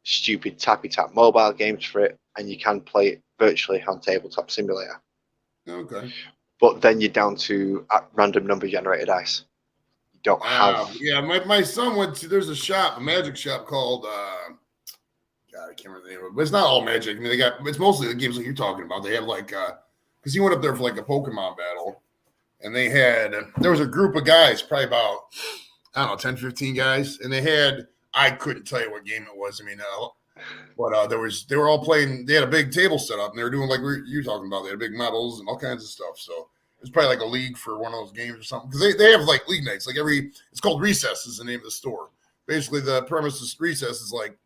stupid tappy tap mobile games for it, and you can play it virtually on Tabletop Simulator. Okay. But then you're down to random number generated dice. You don't have. Yeah, my son went to. There's a magic shop called. God, I can't remember the name of it, but it's not all Magic. I mean, it's mostly the games like you're talking about. They have like, because he went up there for like a Pokemon battle, and there was a group of guys, probably about, I don't know, 10, 15 guys, and I couldn't tell you what game it was. I mean, but they were all playing. They had a big table set up, and they were doing like you're talking about. They had big medals and all kinds of stuff. So it was probably like a league for one of those games or something. Because they have like league nights. Like it's called Recess is the name of the store. Basically, the premise of Recess is like,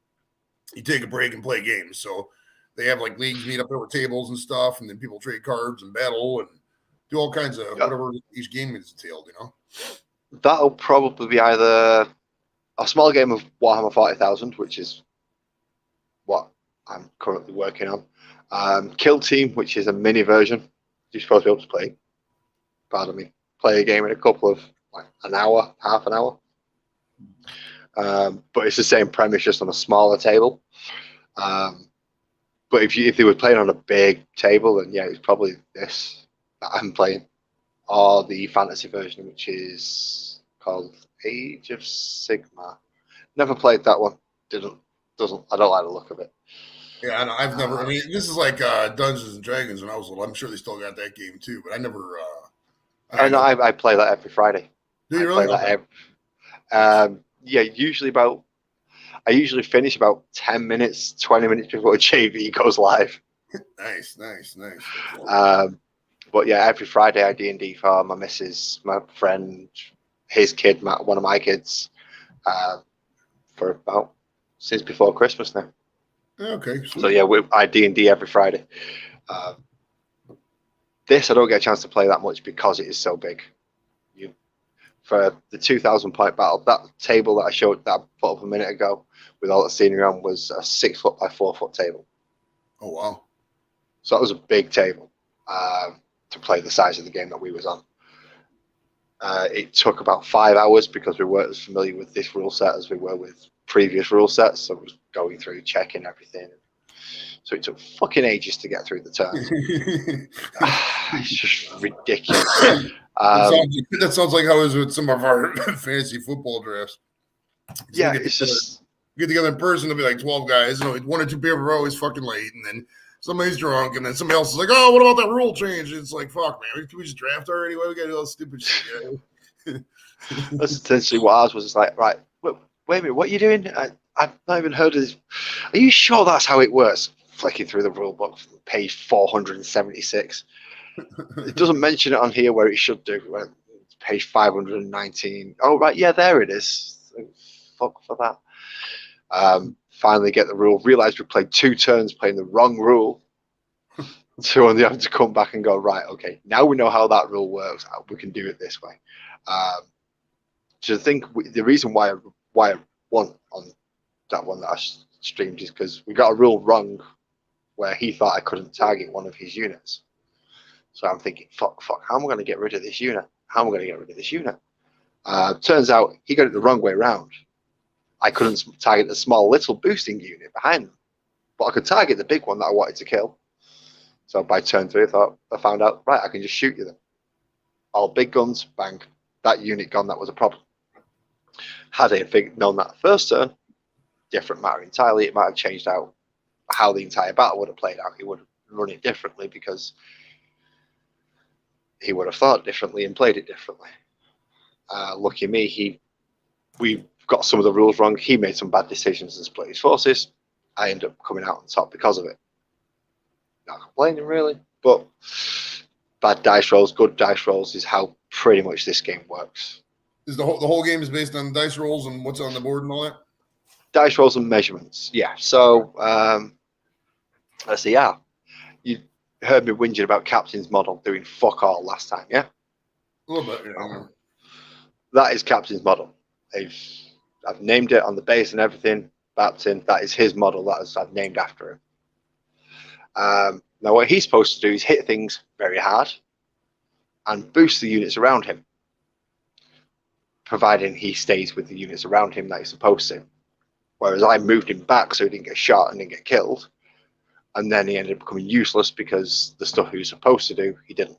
you take a break and play games. So they have like leagues meet up over tables and stuff, and then people trade cards and battle and do all kinds of whatever each game is entailed, you know? That'll probably be either a small game of Warhammer 40,000, which is what I'm currently working on. Kill Team, which is a mini version. You're supposed to be able to play a game in a couple of, like, an hour, half an hour. But it's the same premise, just on a smaller table. But if they were playing on a big table, then yeah, it's probably this that I'm playing, or the fantasy version, which is called Age of Sigmar. Never played that one. I don't like the look of it. Yeah, I've never. I mean, this is like Dungeons and Dragons when I was little. I'm sure they still got that game too, but I never. I play that every Friday. Do you really? Play that yeah, usually about I usually finish about 10 minutes, 20 minutes before JV goes live. Nice. But yeah, every Friday I D&D for my missus, my friend, his kid, one of my kids, for about since before Christmas now. Okay. Sweet. So yeah, I D&D every Friday. This I don't get a chance to play that much because it is so big. For the 2,000 point battle, that table that I put up a minute ago with all the scenery on was a 6 foot by 4 foot table. Oh wow! So that was a big table to play the size of the game that we was on. It took about 5 hours because we weren't as familiar with this rule set as we were with previous rule sets. So I was going through, checking everything. So it took fucking ages to get through the turns. It's just ridiculous. That sounds like how it was with some of our fantasy football drafts. Yeah, it's just get together in person. There'll be like 12 guys. You know, 1 or 2 people are always fucking late, and then somebody's drunk, and then somebody else is like, "Oh, what about that rule change?" It's like, "Fuck, man, we just draft already. Why we gotta do all this stupid shit?" That's essentially what ours was. It's like, right, wait a minute, what are you doing? I've not even heard of this. Are you sure that's how it works? Flicking through the rule book, page 476. It doesn't mention it on here where it should do. Page 519. Oh, right, yeah, there it is. Fuck for that. Finally get the rule. Realized we played 2 turns playing the wrong rule. So only have to come back and go, right, okay, now we know how that rule works. We can do it this way. So I think the reason why I won on that one that I streamed is because we got a rule wrong where he thought I couldn't target one of his units. So I'm thinking, fuck, how am I going to get rid of this unit? Turns out he got it the wrong way around. I couldn't target the small little boosting unit behind them, but I could target the big one that I wanted to kill. So by turn 3, I found out, right, I can just shoot you them. All big guns, bang, that unit gone, that was a problem. Had I known that first turn, different matter entirely. It might have changed out how the entire battle would have played out. He would have run it differently because he would have thought differently and played it differently. Lucky me, we got some of the rules wrong. He made some bad decisions and split his forces. I ended up coming out on top because of it. Not complaining really, but bad dice rolls, good dice rolls is how pretty much this game works. Is the whole game is based on dice rolls and what's on the board and all that? Dice rolls and measurements, yeah. So let's see. Yeah, you heard me whinging about Captain's model doing fuck all last time, yeah? A little bit, yeah. That is Captain's model. I've named it on the base and everything. Captain, that is his model. I've named after him. Now, what he's supposed to do is hit things very hard and boost the units around him, providing he stays with the units around him that he's supposed to. Whereas I moved him back so he didn't get shot and didn't get killed. And then he ended up becoming useless because the stuff he was supposed to do, he didn't.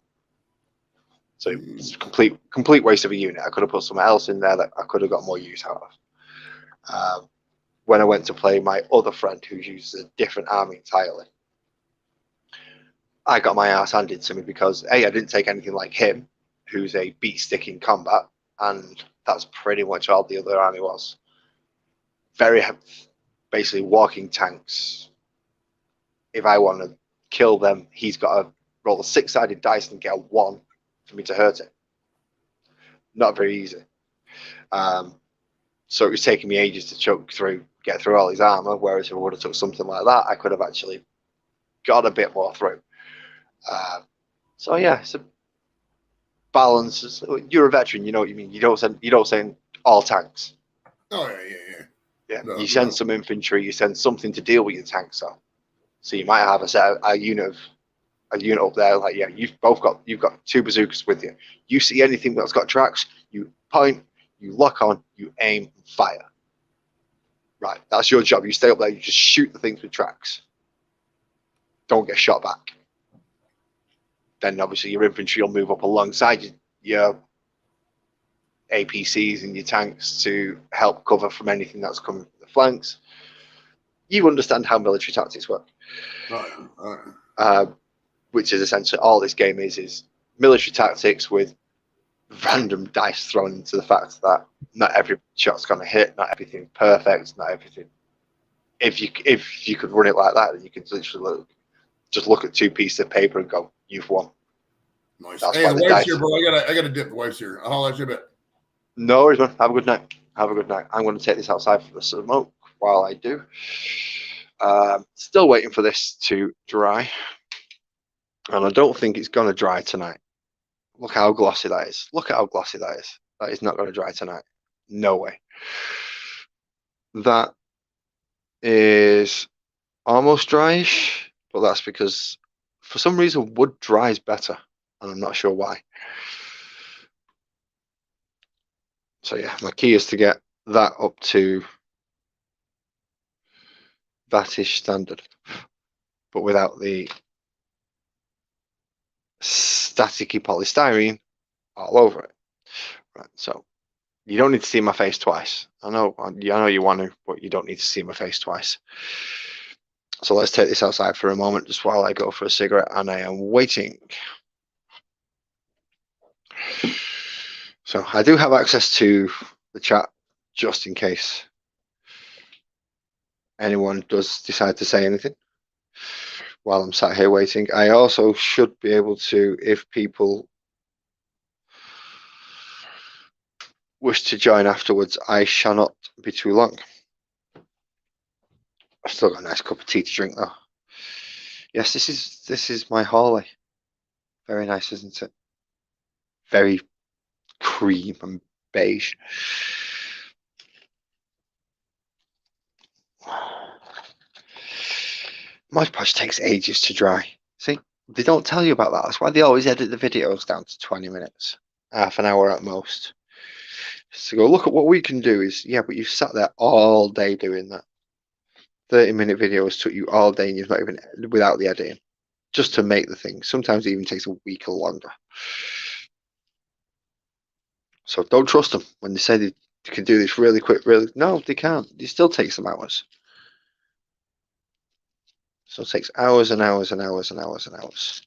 So it's a complete waste of a unit. I could have put something else in there that I could have got more use out of. When I went to play my other friend who uses a different army entirely, I got my ass handed to me because I didn't take anything like him, who's a beat stick in combat, and that's pretty much all the other army was. Basically walking tanks. If I want to kill them, he's got to roll a 6-sided dice and get a 1 for me to hurt it. Not very easy. So it was taking me ages to get through all his armor, whereas if I would have took something like that, I could have actually got a bit more through. So yeah, it's a balance. You're a veteran, you know what you mean. You don't send all tanks. Oh yeah. No, you send some infantry, you send something to deal with your tanks on. So you might have a unit up there, like, yeah, you've got 2 bazookas with you. You see anything that's got tracks, you point, you lock on, you aim and fire. Right, that's your job. You stay up there, you just shoot the things with tracks. Don't get shot back. Then obviously your infantry will move up alongside your APCs and your tanks to help cover from anything that's coming from the flanks. You understand how military tactics work. Which is essentially all this game is military tactics with random dice thrown into the fact that not every shot's going to hit, not everything perfect, not everything. If you could run it like that, then you could literally just look at 2 pieces of paper and go, "You've won." Nice. That's Hey, why the the wife's dice. here, bro. I gotta dip. The wife's here. I'll holler at you a bit. No worries, man. Have a good night. Have a good night. I'm going to take this outside for the smoke while I do. Still waiting for this to dry. And I don't think it's going to dry tonight. Look how glossy that is. Look at how glossy that is. That is not going to dry tonight. No way. That is almost dryish, but that's because for some reason wood dries better, and I'm not sure why. So yeah, my key is to get that up to that-ish standard, but without the staticky polystyrene all over it. Right, so you don't need to see my face twice. I know you want to, but you don't need to see my face twice. So let's take this outside for a moment, just while I go for a cigarette, and I am waiting. So I do have access to the chat, just in case anyone does decide to say anything while I'm sat here waiting. I also should be able to, if people wish to join afterwards, I shall not be too long. I've still got a nice cup of tea to drink though. Yes, this is my hallway. Very nice, isn't it? Very cream and beige. Mod Podge takes ages to dry. See, they don't tell you about that. That's why they always edit the videos down to 20 minutes, half an hour at most. So go, look at what we can do. Is, yeah, but you sat there all day doing that. 30-minute videos took you all day, and you've not even, without the editing, just to make the thing. Sometimes it even takes a week or longer. So don't trust them when they say they can do this really quick. No, they can't. It still takes some hours. So it takes hours and hours and hours and hours and hours.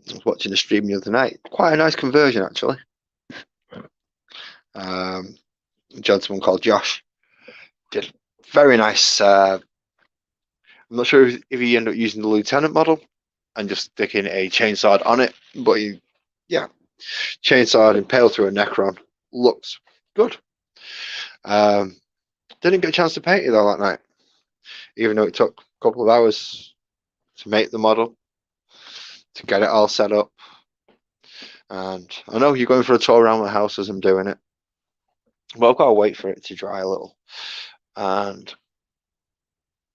I was watching a stream the other night. Quite a nice conversion, actually. A gentleman called Josh did very nice. I'm not sure if he ended up using the Lieutenant model and just sticking a chainsaw on it, but he, yeah, chainsaw impaled through a Necron. Looks good. Didn't get a chance to paint it though that night, even though it took a couple of hours to make the model, to get it all set up. And I know you're going for a tour around the house as I'm doing it, but I've got to wait for it to dry a little. And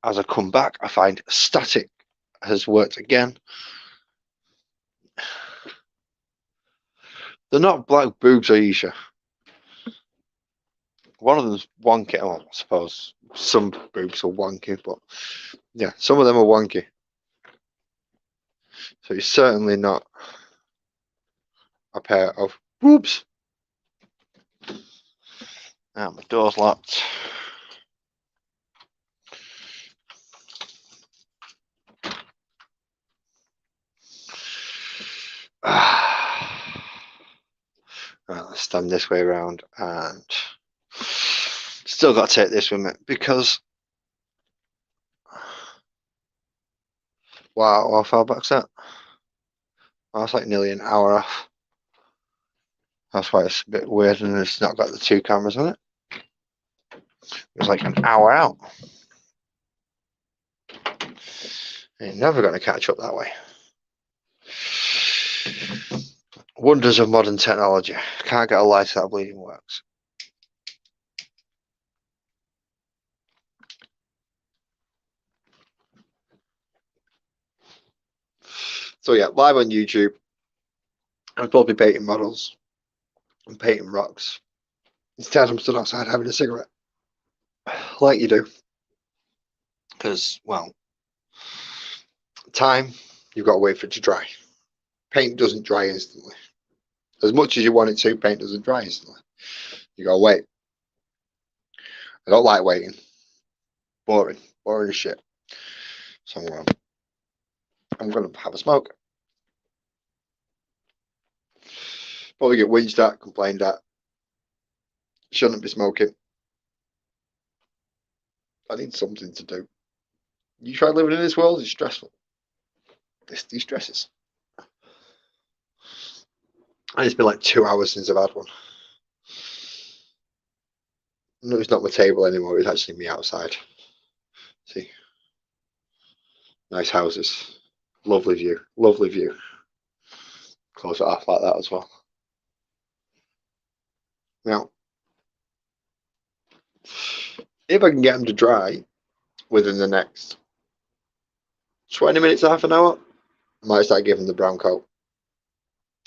as I come back, I find static has worked again. They're not black boobs, Aisha. One of them's wonky. Well, I suppose some boobs are wonky, but yeah, some of them are wonky. So it's certainly not a pair of boobs. Ah, my door's locked. Right, let's stand this way around, and still got to take this with me because, wow, how far back's that? Oh, that's like nearly an hour off. That's why it's a bit weird and it's not got the 2 cameras on it. It was like an hour out. You're never going to catch up that way. Wonders of modern technology. Can't get a light that bleeding works. So yeah, live on YouTube. I'm probably painting models and painting rocks. Instead, I'm stood outside having a cigarette, like you do. Because, well, time, you've got to wait for it to dry. Paint doesn't dry instantly. As much as you want it to, paint doesn't dry instantly. You got to wait. I don't like waiting. Boring as shit. So I'm going to have a smoke. Probably get whinged at, complained at. Shouldn't be smoking. I need something to do. You try living in this world, it's stressful. This de-stresses. And it's been like 2 hours since I've had one. No, it's not my table anymore. It's actually me outside. See? Nice houses. Lovely view. Lovely view. Close it off like that as well. Now, if I can get them to dry within the next 20 minutes, half an hour, I might start giving them the brown coat.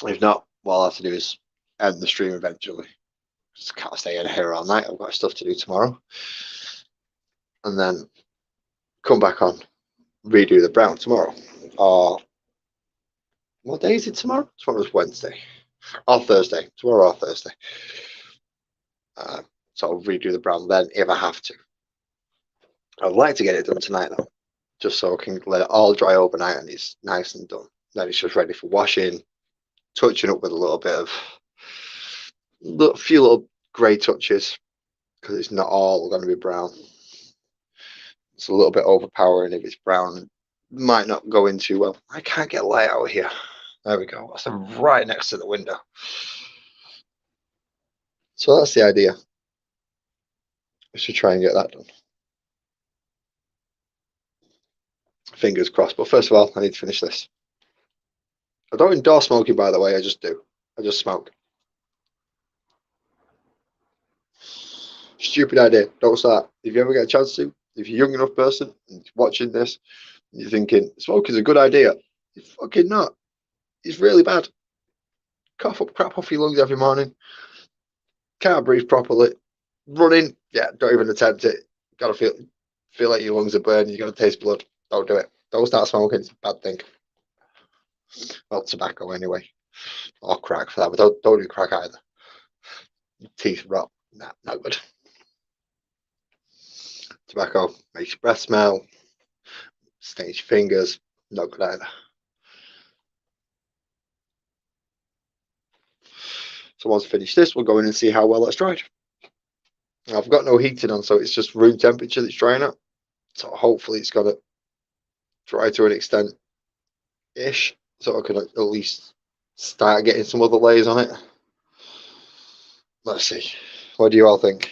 If not, what I'll have to do is end the stream eventually. Just can't stay in here all night. I've got stuff to do tomorrow. And then come back on, redo the brown tomorrow. Or what day is it tomorrow? Tomorrow's Wednesday. Or Thursday. Tomorrow or Thursday. So I'll redo the brown then if I have to. I'd like to get it done tonight though, just so I can let it all dry overnight and it's nice and done. Then it's just ready for washing, touching up with a little bit of, a few little grey touches because it's not all going to be brown. It's a little bit overpowering if it's brown. It might not go in too well. I can't get light out here. There we go. That's right next to the window. So that's the idea. I should try and get that done. Fingers crossed. But first of all, I need to finish this. I don't endorse smoking, by the way. I just do. I just smoke. Stupid idea. Don't start. If you ever get a chance to, if you're a young enough person and watching this, and you're thinking smoking's a good idea, it's fucking not. It's really bad. Cough up crap off your lungs every morning. Can't breathe properly. Running, yeah, don't even attempt it. Gotta feel like your lungs are burning. You gotta taste blood. Don't do it. Don't start smoking. It's a bad thing. Well, tobacco anyway, or crack for that. But don't do crack either. Your teeth rot. Nah, not good. Tobacco makes your breath smell. Stains your fingers. Not good either. So once I finish this, we'll go in and see how well it's dried. I've got no heating on, so it's just room temperature that's drying up. So hopefully it's got to dry to an extent ish, so I can at least start getting some other layers on it. Let's see. What do you all think?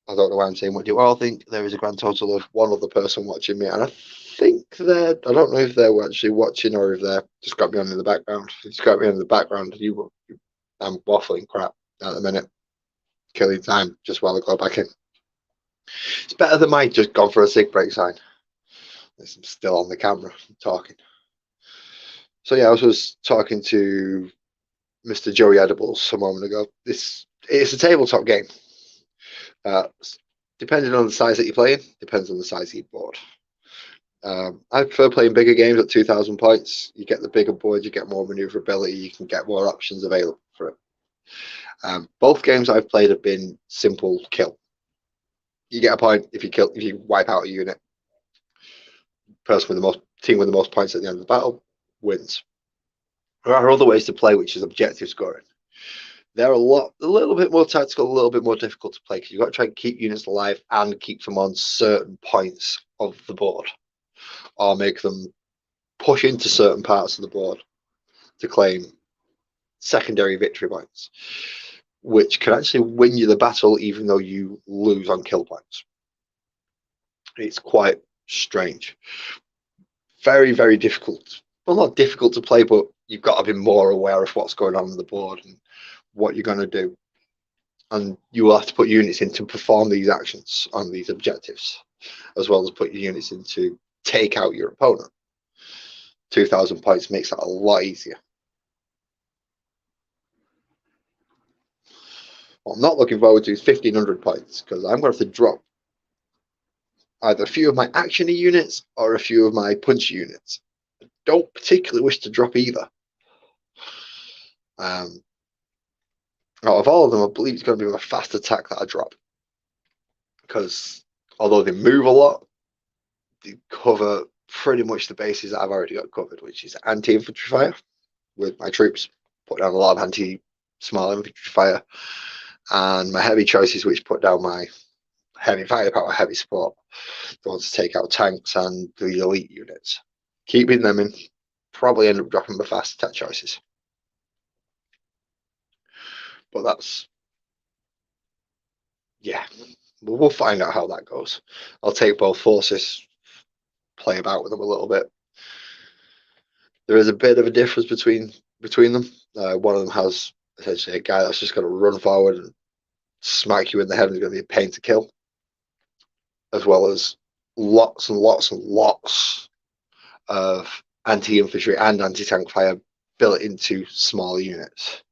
I don't know why I'm saying what do you all think. There is a grand total of one other person watching me, and I think I don't know if they're actually watching or if they're just got me on in the background. If it's got me in the background, I'm waffling crap at the minute. Killing time just while I go back in. It's better than my just gone for a cig break sign. I'm still on the camera talking. So yeah, I was talking to Mr. Joey Edibles a moment ago. It's a tabletop game. Depending on the size that you're playing, depends on the size of your board. I prefer playing bigger games at 2,000 points. You get the bigger board, you get more maneuverability, you can get more options available for it. Both games I've played have been simple kill. You get a point if you wipe out a unit. Team with the most points at the end of the battle wins. There are other ways to play, which is objective scoring. They're a little bit more tactical, a little bit more difficult to play because you've got to try and keep units alive and keep them on certain points of the board, or make them push into certain parts of the board to claim secondary victory points, which can actually win you the battle even though you lose on kill points. It's quite strange. Very, very difficult. Well, not difficult to play, but you've got to be more aware of what's going on the board and what you're going to do. And you will have to put units in to perform these actions on these objectives, as well as put your units in to take out your opponent. 2,000 points makes that a lot easier. What I'm not looking forward to is 1,500 points, because I'm going to have to drop either a few of my actiony units or a few of my punchy units. I don't particularly wish to drop either. Out of all of them, I believe it's going to be my fast attack that I drop, because although they move a lot, they cover pretty much the bases that I've already got covered, which is anti-infantry fire with my troops, put down a lot of anti-small infantry fire, and my heavy choices, which put down my heavy firepower, heavy support, the ones to take out tanks and the elite units. Keeping them in, probably end up dropping my fast attack choices. But that's, yeah, we'll find out how that goes. I'll take both forces, play about with them a little bit. There is a bit of a difference between them. One of them has essentially a guy that's just going to run forward and smack you in the head and is going to be a pain to kill, as well as lots and lots and lots of anti-infantry and anti-tank fire built into smaller units.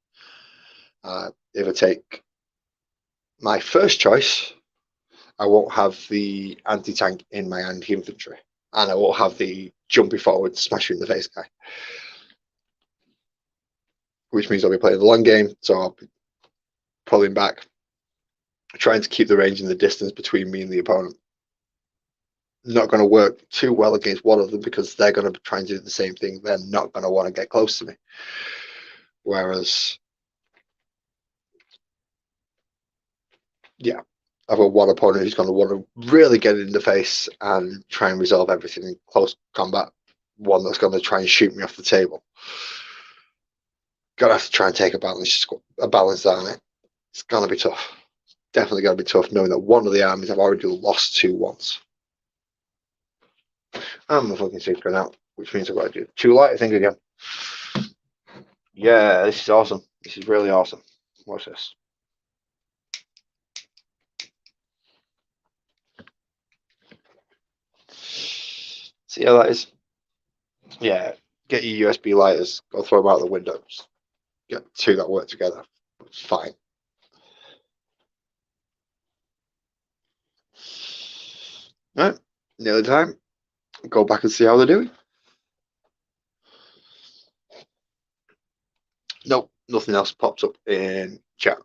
If I take my first choice, I won't have the anti-tank in my anti-infantry, and I won't have the jumpy forward, smash you in the face guy. Which means I'll be playing the long game, so I'll be pulling back, trying to keep the range and the distance between me and the opponent. Not going to work too well against one of them because they're going to try and do the same thing. They're not going to want to get close to me. Whereas, yeah, I've got one opponent who's going to want to really get in the face and try and resolve everything in close combat. One that's going to try and shoot me off the table. Gonna have to try and take a balance down it. It's gonna be tough. Definitely gonna be tough knowing that one of the armies I've already lost to once. I'm a fucking secret out, which means I've got to do 2 light, I think, again. Yeah, this is awesome. This is really awesome. Watch this. See how that is? Yeah, get your USB lighters, go throw them out the windows. Get 2 that work together. It's fine. Right, nearly time. Go back and see how they're doing. Nope, nothing else pops up in chat.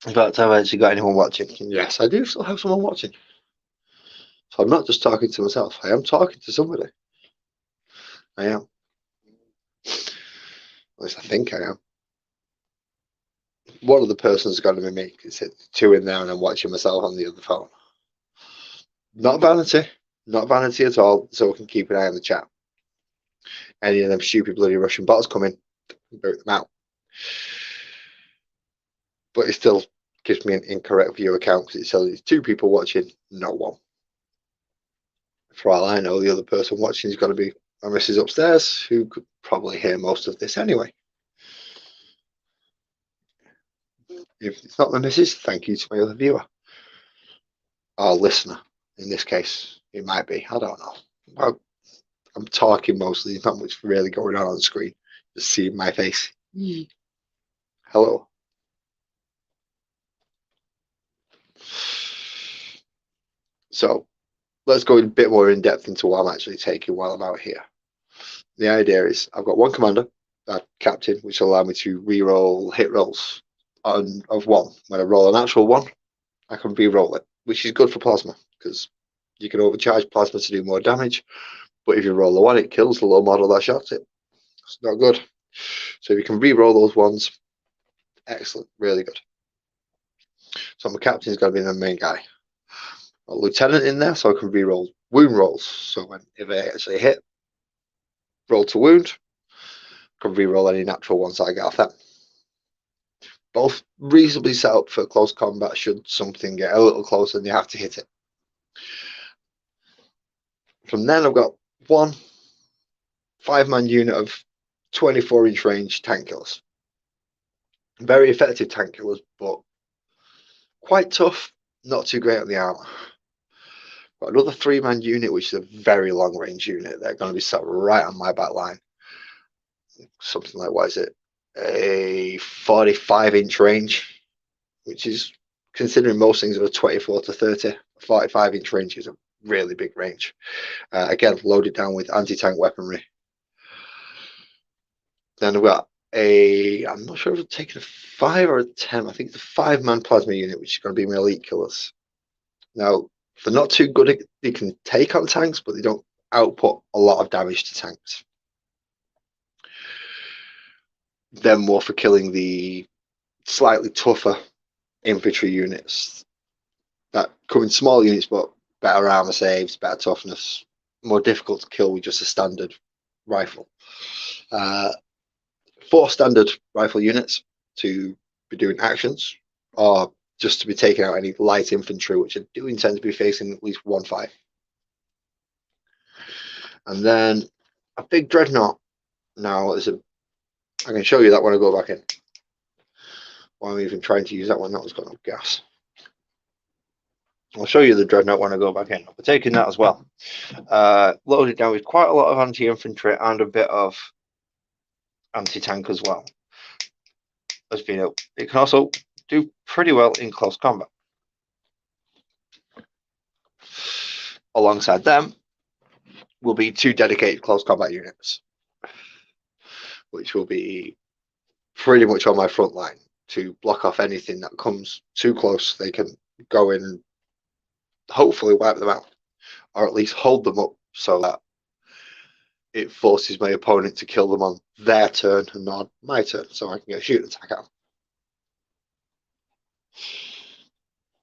In fact, I've actually got anyone watching. Yes, I do still have someone watching. So I'm not just talking to myself. I am talking to somebody. I am. At least I think I am. One of the persons is going to be me. It's 2 in there and I'm watching myself on the other phone. Not vanity. Not vanity at all. So we can keep an eye on the chat. Any of them stupid bloody Russian bots come in, boot them out. But it still gives me an incorrect view account because it says there's 2 people watching, not 1. For all I know, the other person watching is going to be my missus upstairs, who could probably hear most of this anyway. If it's not my missus, thank you to my other viewer. Or listener, in this case. It might be. I don't know. I'm talking mostly. There's not much really going on the screen. Just seeing my face. Hello. So let's go a bit more in depth into what I'm actually taking while I'm out here. The idea is I've got 1 commander, captain, which will allow me to re-roll hit rolls of 1. When I roll an actual 1, I can re-roll it, which is good for plasma because you can overcharge plasma to do more damage. But if you roll a 1, it kills the low model that shots it. It's not good. So if you can re-roll those ones, excellent, really good. So my captain is going to be the main guy. A lieutenant in there, so I can re-roll wound rolls. So if I actually hit, roll to wound, I can re-roll any natural ones that I get off them. Both reasonably set up for close combat should something get a little closer and you have to hit it. From then I've got 1 5-man unit of 24-inch range tank killers. Very effective tank killers, but quite tough, not too great on the armor. Got another 3-man unit, which is a very long range unit. They're going to be sat right on my back line. Something like, what is it? A 45-inch range, which is, considering most things are 24 to 30, 45-inch range is a really big range. Again, loaded down with anti-tank weaponry. Then I've got I'm not sure if I've taken a 5 or a 10. I think it's a 5-man plasma unit, which is going to be my elite killers. Now, they're not too good. They can take on tanks, but they don't output a lot of damage to tanks. Then more for killing the slightly tougher infantry units that come in small units, but better armor saves, better toughness, more difficult to kill with just a standard rifle. 4 standard rifle units to be doing actions, or just to be taking out any light infantry, which I do intend to be facing at least 1 fight. And then a big dreadnought. Now I can show you that when I go back in. Why I'm even trying to use that one, that one's got no gas. I'll show you the dreadnought when I go back in. I'll be taking that as well. Loaded down with quite a lot of anti-infantry and a bit of anti-tank as well. As you know, it can also do pretty well in close combat. Alongside them will be 2 dedicated close combat units, which will be pretty much on my front line to block off anything that comes too close. They can go in and hopefully wipe them out, or at least hold them up so that it forces my opponent to kill them on their turn and not my turn, so I can get a shoot attack out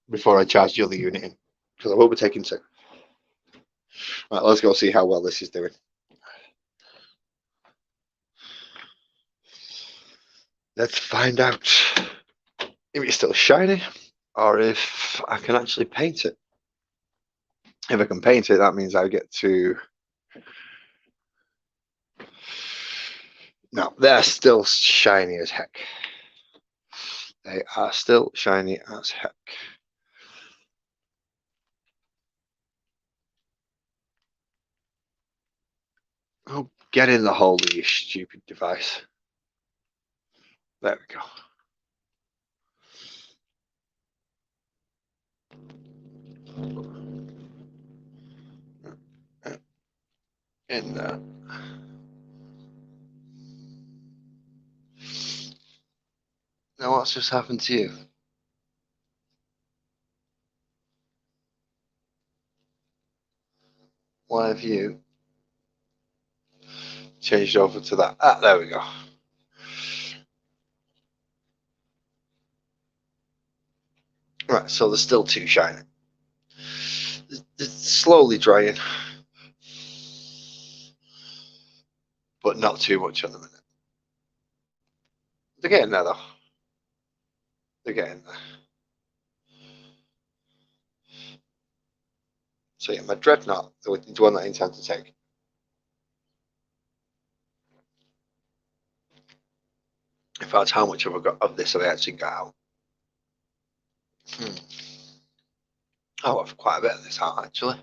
before I charge the other unit in, because I will be taking 2. Right, let's go see how well this is doing. Let's find out if it's still shiny or if I can actually paint it. If I can paint it, that means I get to... No, they're still shiny as heck. They are still shiny as heck. Oh, get in the hole of your stupid device. There we go. In there. Now what's just happened to you? Why have you changed over to that? Ah, there we go. Right, so they're still too shiny. It's slowly drying, but not too much at the minute. They're getting there though. They're getting there. So yeah, my dreadnought, the one that I intend to take. In fact, how much have I got of this have I actually got out? Oh, I've quite a bit of this out actually.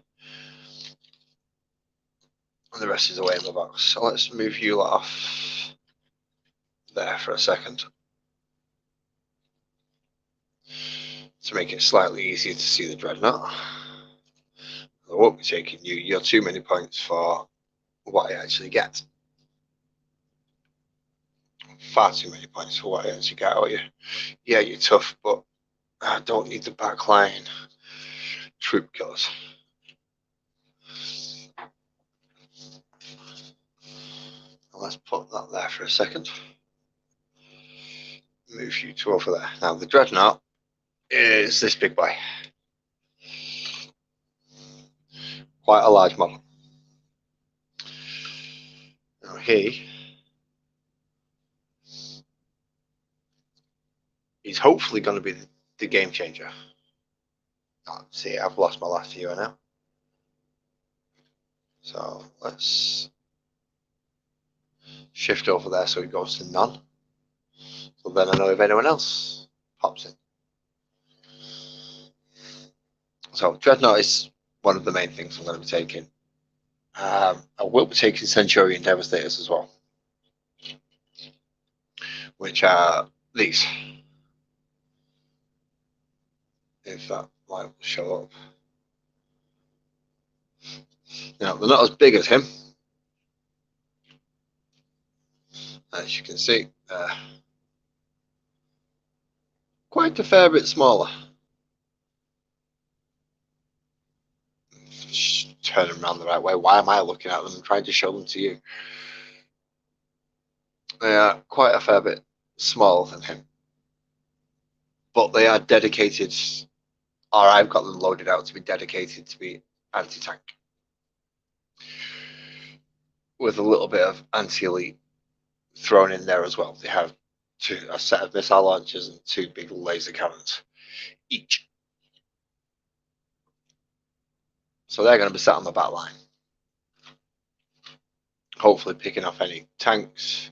And the rest is away in the box. So let's move you off there for a second, to make it slightly easier to see the dreadnought. I won't be taking you. You're too many points for what I actually get. Far too many points for what I actually get out of you. Yeah, you're tough, but I don't need the backline troop killers. Let's put that there for a second. Move you to over there. Now the dreadnought is this big boy. Quite a large model. Now he's hopefully going to be the game changer. Oh, see, I've lost my last viewer now. So let's shift over there so it goes to none. So then I know if anyone else pops in. So dreadnought is one of the main things I'm going to be taking. I will be taking Centurion Devastators as well, which are these. If that light will show up. Now, they're not as big as him, as you can see. Quite a fair bit smaller. turn them around the right way. Why am I looking at them and trying to show them to you? They are quite a fair bit smaller than him, but they are dedicated, or I've got them loaded out to be dedicated to be anti-tank, with a little bit of anti-elite thrown in there as well. They have a set of missile launchers and 2 big laser cannons each. So they're going to be sat on the back line, hopefully picking off any tanks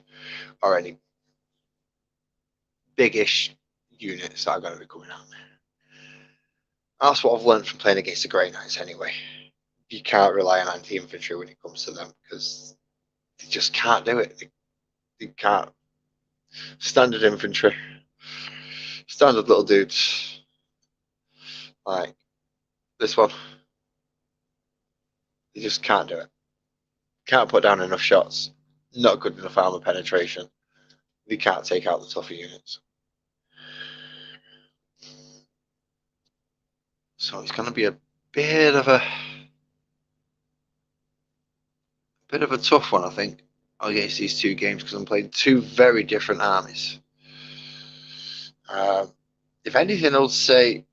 or any big-ish units that are going to be coming out. That's what I've learned from playing against the Grey Knights anyway. You can't rely on anti-infantry when it comes to them, because they just can't do it. They can't. Standard infantry, standard little dudes like this one, they just can't do it. Can't put down enough shots, not good enough armor penetration. They can't take out the tougher units. So it's going to be a bit of a tough one, I think, against these 2 games, because I'm playing 2 very different armies. If anything, I would say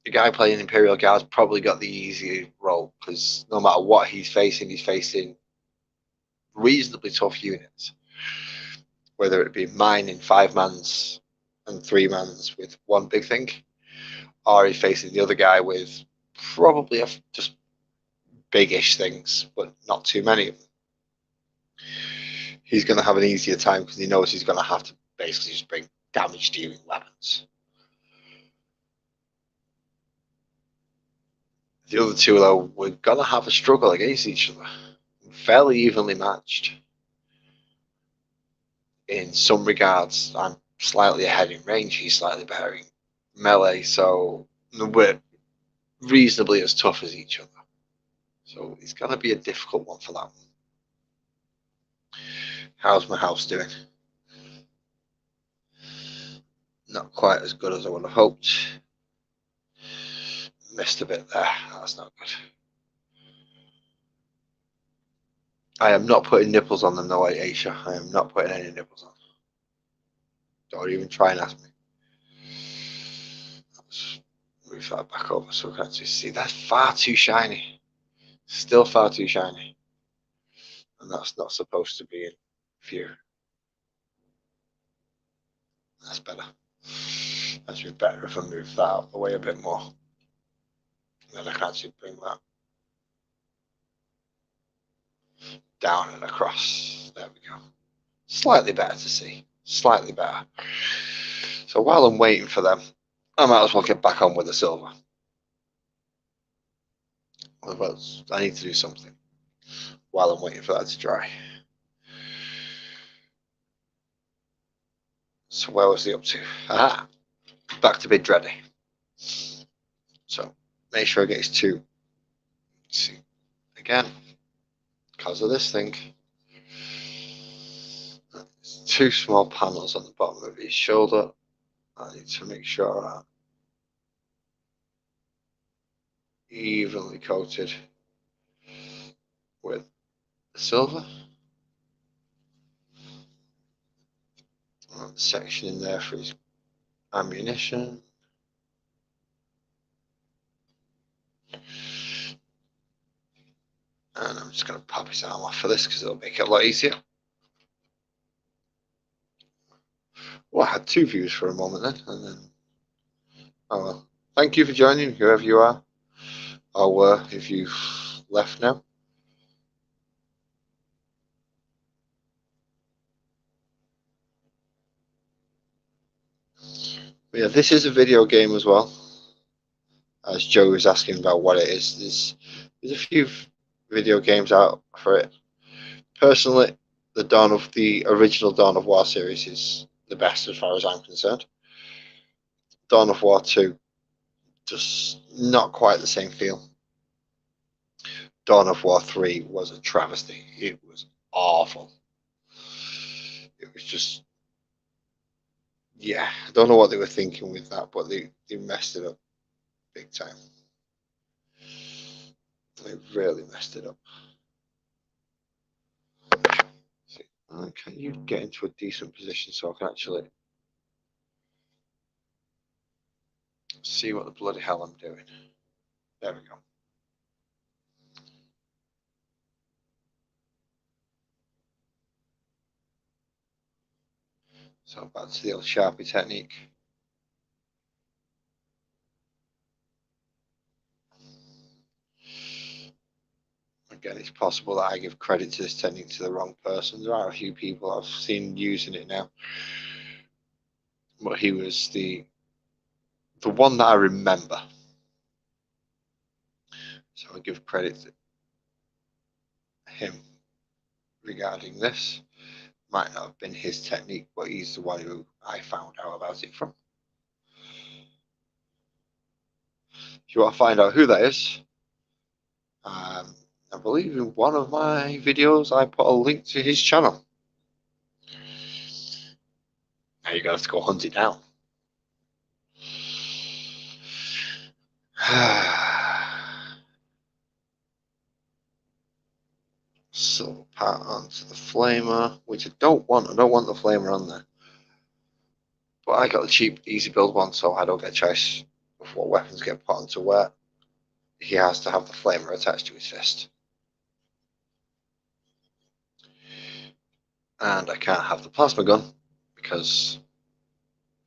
the guy playing Imperial Guard's probably got the easier role, because no matter what he's facing reasonably tough units. Whether it be mine in 5 mans and 3 mans with 1 big thing, or he's facing the other guy with probably just big-ish things, but not too many of them. He's going to have an easier time because he knows he's going to have to basically just bring damage-dealing weapons. The other 2, though, we're going to have a struggle against each other. Fairly evenly matched. In some regards, I'm slightly ahead in range, he's slightly better in melee, so we're reasonably as tough as each other. So it's going to be a difficult one for that one. How's my house doing? Not quite as good as I would have hoped. Missed a bit there. That's not good. I am not putting nipples on them, though, Aisha. I am not putting any nipples on. Don't even try and ask me. Let's move that back over so we can actually see. That's far too shiny. Still far too shiny. And that's not supposed to be in view. That's better. That should be better if I move that out of the way a bit more. Then I can actually bring that down and across. There we go. Slightly better to see. Slightly better. So while I'm waiting for them, I might as well get back on with the silver. Otherwise, I need to do something while I'm waiting for that to dry. So where was he up to? Aha! Back to Bid Ready. So make sure I get his 2. Let's see. Again, because of this thing, there's 2 small panels on the bottom of his shoulder. I need to make sure I'm evenly coated with the silver. Section in there for his ammunition. And I'm just going to pop his arm off for this because it'll make it a lot easier. Well, I had 2 views for a moment then, and then, oh well. Thank you for joining, whoever you are, or if you've left now. But yeah, this is a video game as well. As Joe was asking about what it is, there's a few video games out for it. Personally, the original Dawn of War series is the best as far as I'm concerned. Dawn of War 2, just not quite the same feel. Dawn of War 3 was a travesty. It was awful. It was just, yeah, I don't know what they were thinking with that, but they messed it up big time. They really messed it up. See, can you get into a decent position so I can actually see what the bloody hell I'm doing? There we go. So back to the old Sharpie technique. Again, it's possible that I give credit to this technique to the wrong person. There are a few people I've seen using it now, but he was the one that I remember. So I give credit to him regarding this. Might not have been his technique, but he's the one who I found out about it from. If you want to find out who that is, I believe in one of my videos I put a link to his channel. Now you're going to have to go hunt it down. Silver part onto the flamer, which I don't want. I don't want the flamer on there. But I got the cheap, easy build one, so I don't get a choice of what weapons get put onto where. He has to have the flamer attached to his fist. And I can't have the plasma gun because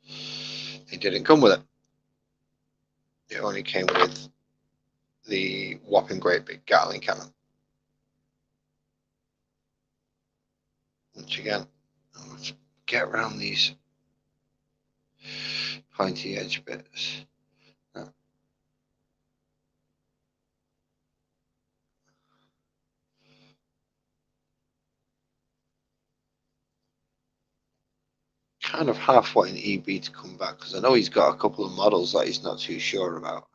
it didn't come with it. It only came with the whopping great big Gatling cannon. Which again, let's get around these pointy edge bits. Kind of half wanting EB to come back because I know he's got a couple of models that he's not too sure about.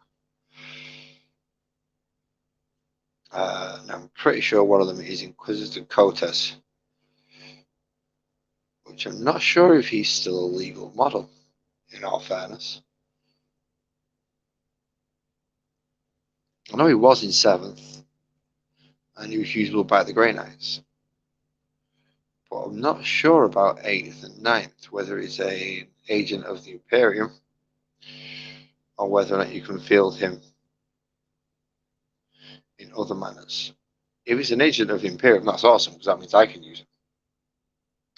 And I'm pretty sure one of them is Inquisitor Cotes, which I'm not sure if he's still a legal model, in all fairness. I know he was in 7th, and he was usable by the Grey Knights. But I'm not sure about 8th and 9th, whether he's an agent of the Imperium, or whether or not you can field him in other manners. If he's an agent of the Imperium, that's awesome, because that means I can use him.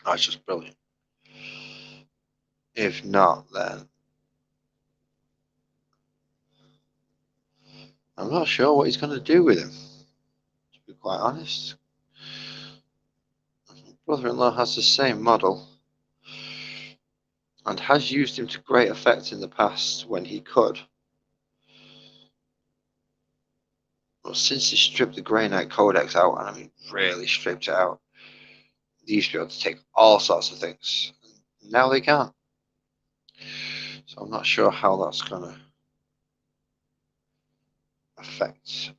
That's just brilliant. If not, then I'm not sure what he's going to do with him, to be quite honest. My brother-in-law has the same model and has used him to great effect in the past when he could. But since he stripped the Grey Knight Codex out, and I mean really stripped it out, they used to be able to take all sorts of things. Now they can't. So I'm not sure how that's going to affect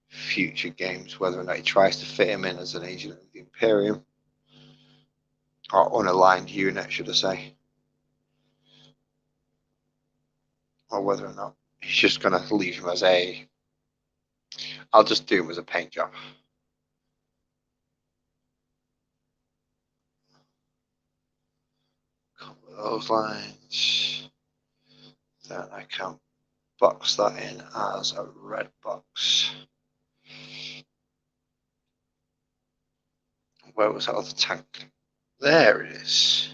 future games, whether or not he tries to fit him in as an agent of the Imperium, or unaligned unit, should I say, or whether or not he's just going to leave him as I'll just do him as a paint job. Couple of those lines. Then I can box that in as a red box. Where was that other tank? There it is.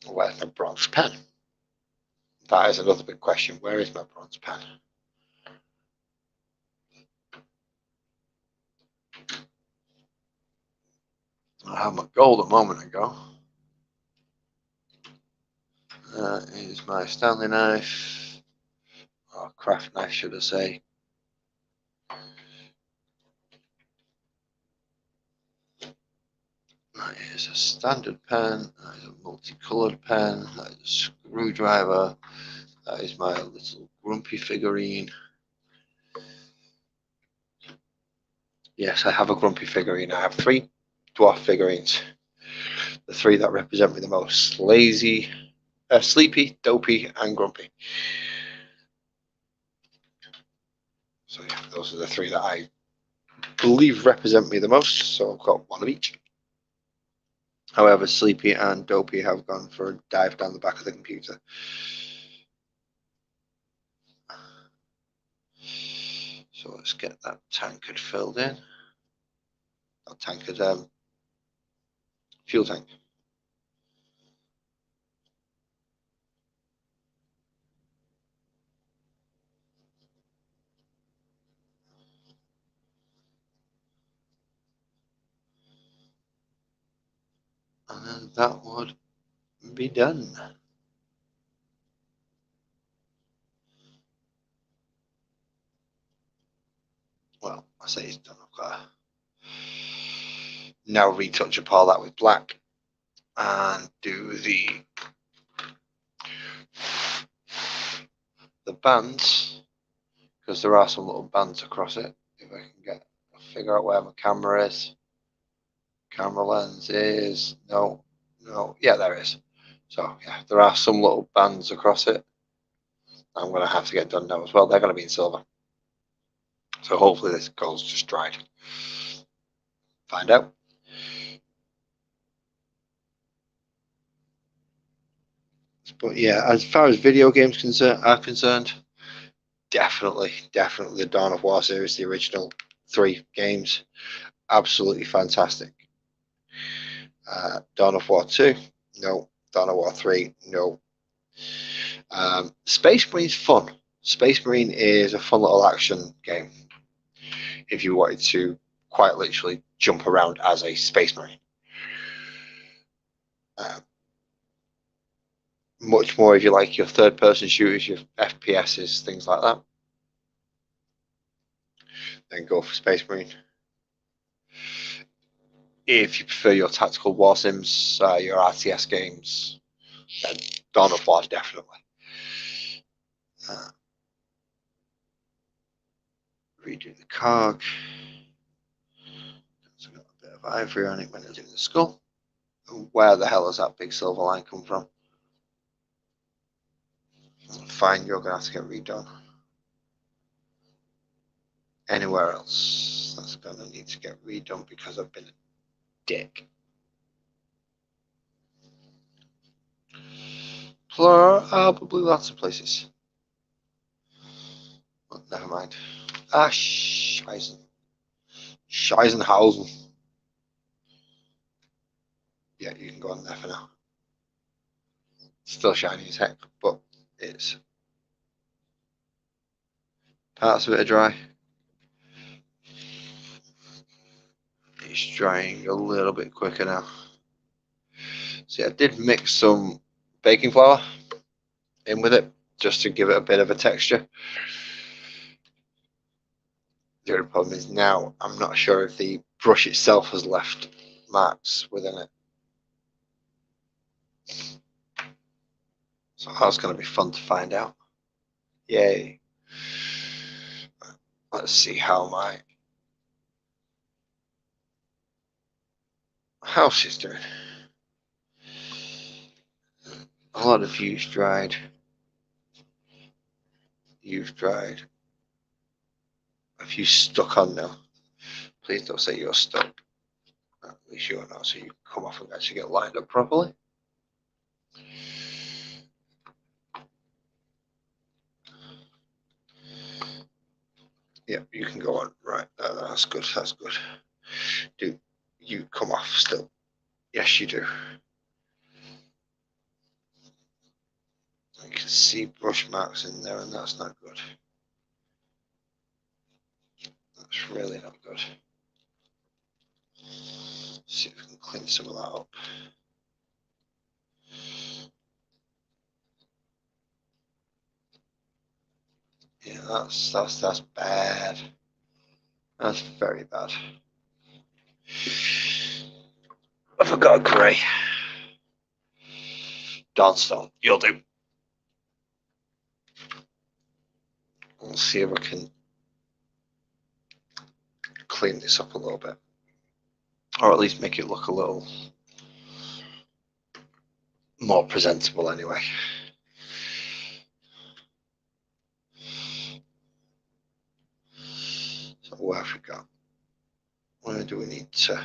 Where's my bronze pen? That is another big question. Where is my bronze pen? I had my gold a moment ago. That is my Stanley knife, or craft knife, should I say. That is a standard pen. That is a multicolored pen. That is a screwdriver. That is my little grumpy figurine. Yes, I have a grumpy figurine. I have 3 dwarf figurines. The 3 that represent me the most: Lazy, Sleepy, Dopey, and Grumpy. So yeah, those are the three that I believe represent me the most. So I've got one of each. However, Sleepy and Dopey have gone for a dive down the back of the computer. So let's get that tankard filled in. That tankard, fuel tank. And then that would be done. Well, I say it's done. I've got to now retouch up all that with black and do the bands, because there are some little bands across it. If I can figure out where my camera is. Camera lens is no, yeah, there is. So yeah, there are some little bands across it. I'm going to have to get done now as well. They're going to be in silver. So hopefully this gold's just dried. Find out. But yeah, as far as video games are concerned, definitely the Dawn of War series, the original 3 games, absolutely fantastic. Dawn of War 2, no. Dawn of War 3, no. Space Marine's fun. Space Marine is a fun little action game if you wanted to quite literally jump around as a Space Marine. Much more if you like your third-person shooters, your FPSs, things like that, then go for Space Marine. If you prefer your tactical war sims, your RTS games, then Dawn of War definitely. Redo the cog. So got a bit of ivory on it when it's in the skull. Where the hell has that big silver line come from? Fine, you're gonna have to get redone. Anywhere else, that's gonna need to get redone because I've been a dick. Probably lots of places. But never mind. Scheisenhausen. Yeah, you can go on there for now. Still shiny as heck, but it's parts of it are dry. It's drying a little bit quicker now. See, I did mix some baking flour in with it just to give it a bit of a texture. The only problem is now I'm not sure if the brush itself has left marks within it. So that's going to be fun to find out. Yay. Let's see how my house is doing. A lot of use dried. You've dried. A few stuck on now. Please don't say you're stuck. At least you're not, so you come off and actually get lined up properly. Yeah, you can go on. Right, that's good. That's good. Do you come off still? Yes, you do. You can see brush marks in there, and that's not good. That's really not good. See if we can clean some of that up. Yeah, that's bad. That's very bad. I forgot grey. Dawnstone, you'll do. We'll see if I can clean this up a little bit, or at least make it look a little more presentable anyway. So what have we got? Where do we need to?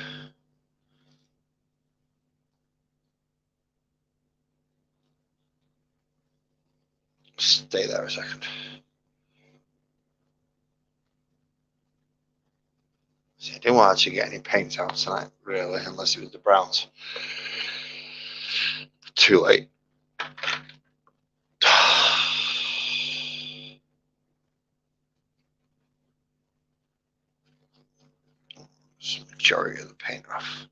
Stay there a second. See, I didn't want to actually get any paint out tonight, really, unless it was the browns. Too late. Just majority of the paint off.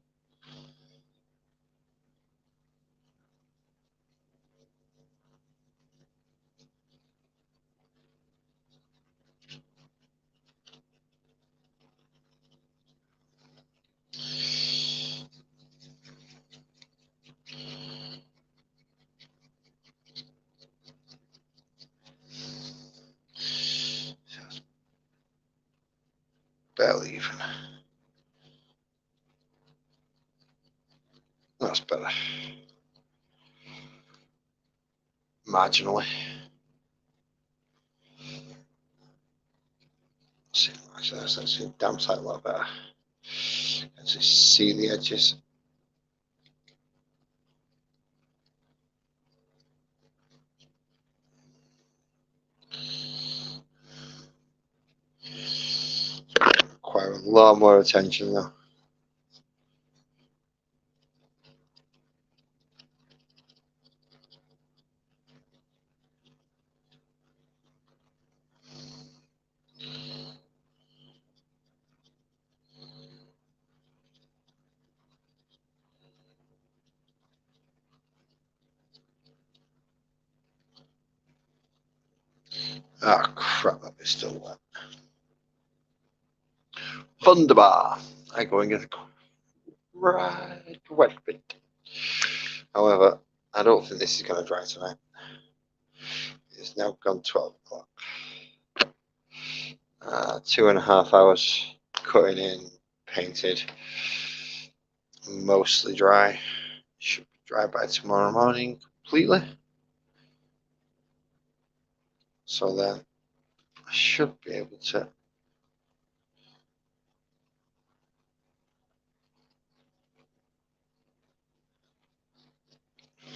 Barely even. That's better. Marginally. See, actually, that's actually damn sight a lot better. Actually, see the edges. Require a lot more attention though. Ah, crap, that is still wet. Wunderbar. I go and get a right wet bit. However, I don't think this is going to dry tonight. It's now gone 12 o'clock. 2.5 hours cutting in, painted, mostly dry. Should be dry by tomorrow morning completely. So then I should be able to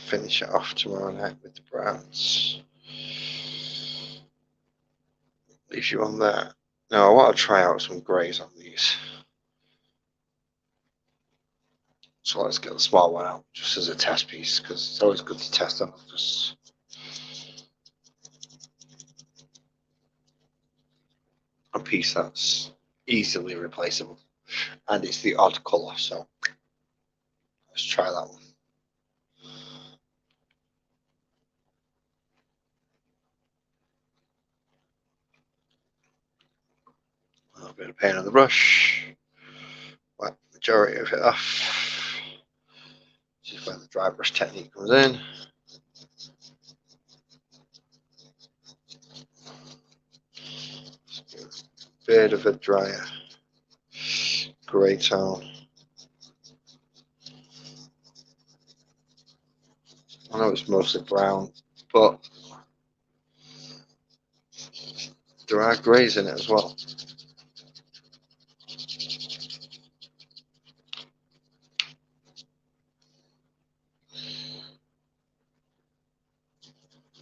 finish it off tomorrow night with the browns. Leave you on there. Now I want to try out some greys on these. So let's get the small one out just as a test piece because it's always good to test on just a piece that's easily replaceable. And it's the odd colour, so let's try that one. A little bit of paint on the brush. Wipe the majority of it off. This is where the dry brush technique comes in. Bit of a drier grey tone. I know it's mostly brown, but there are greys in it as well.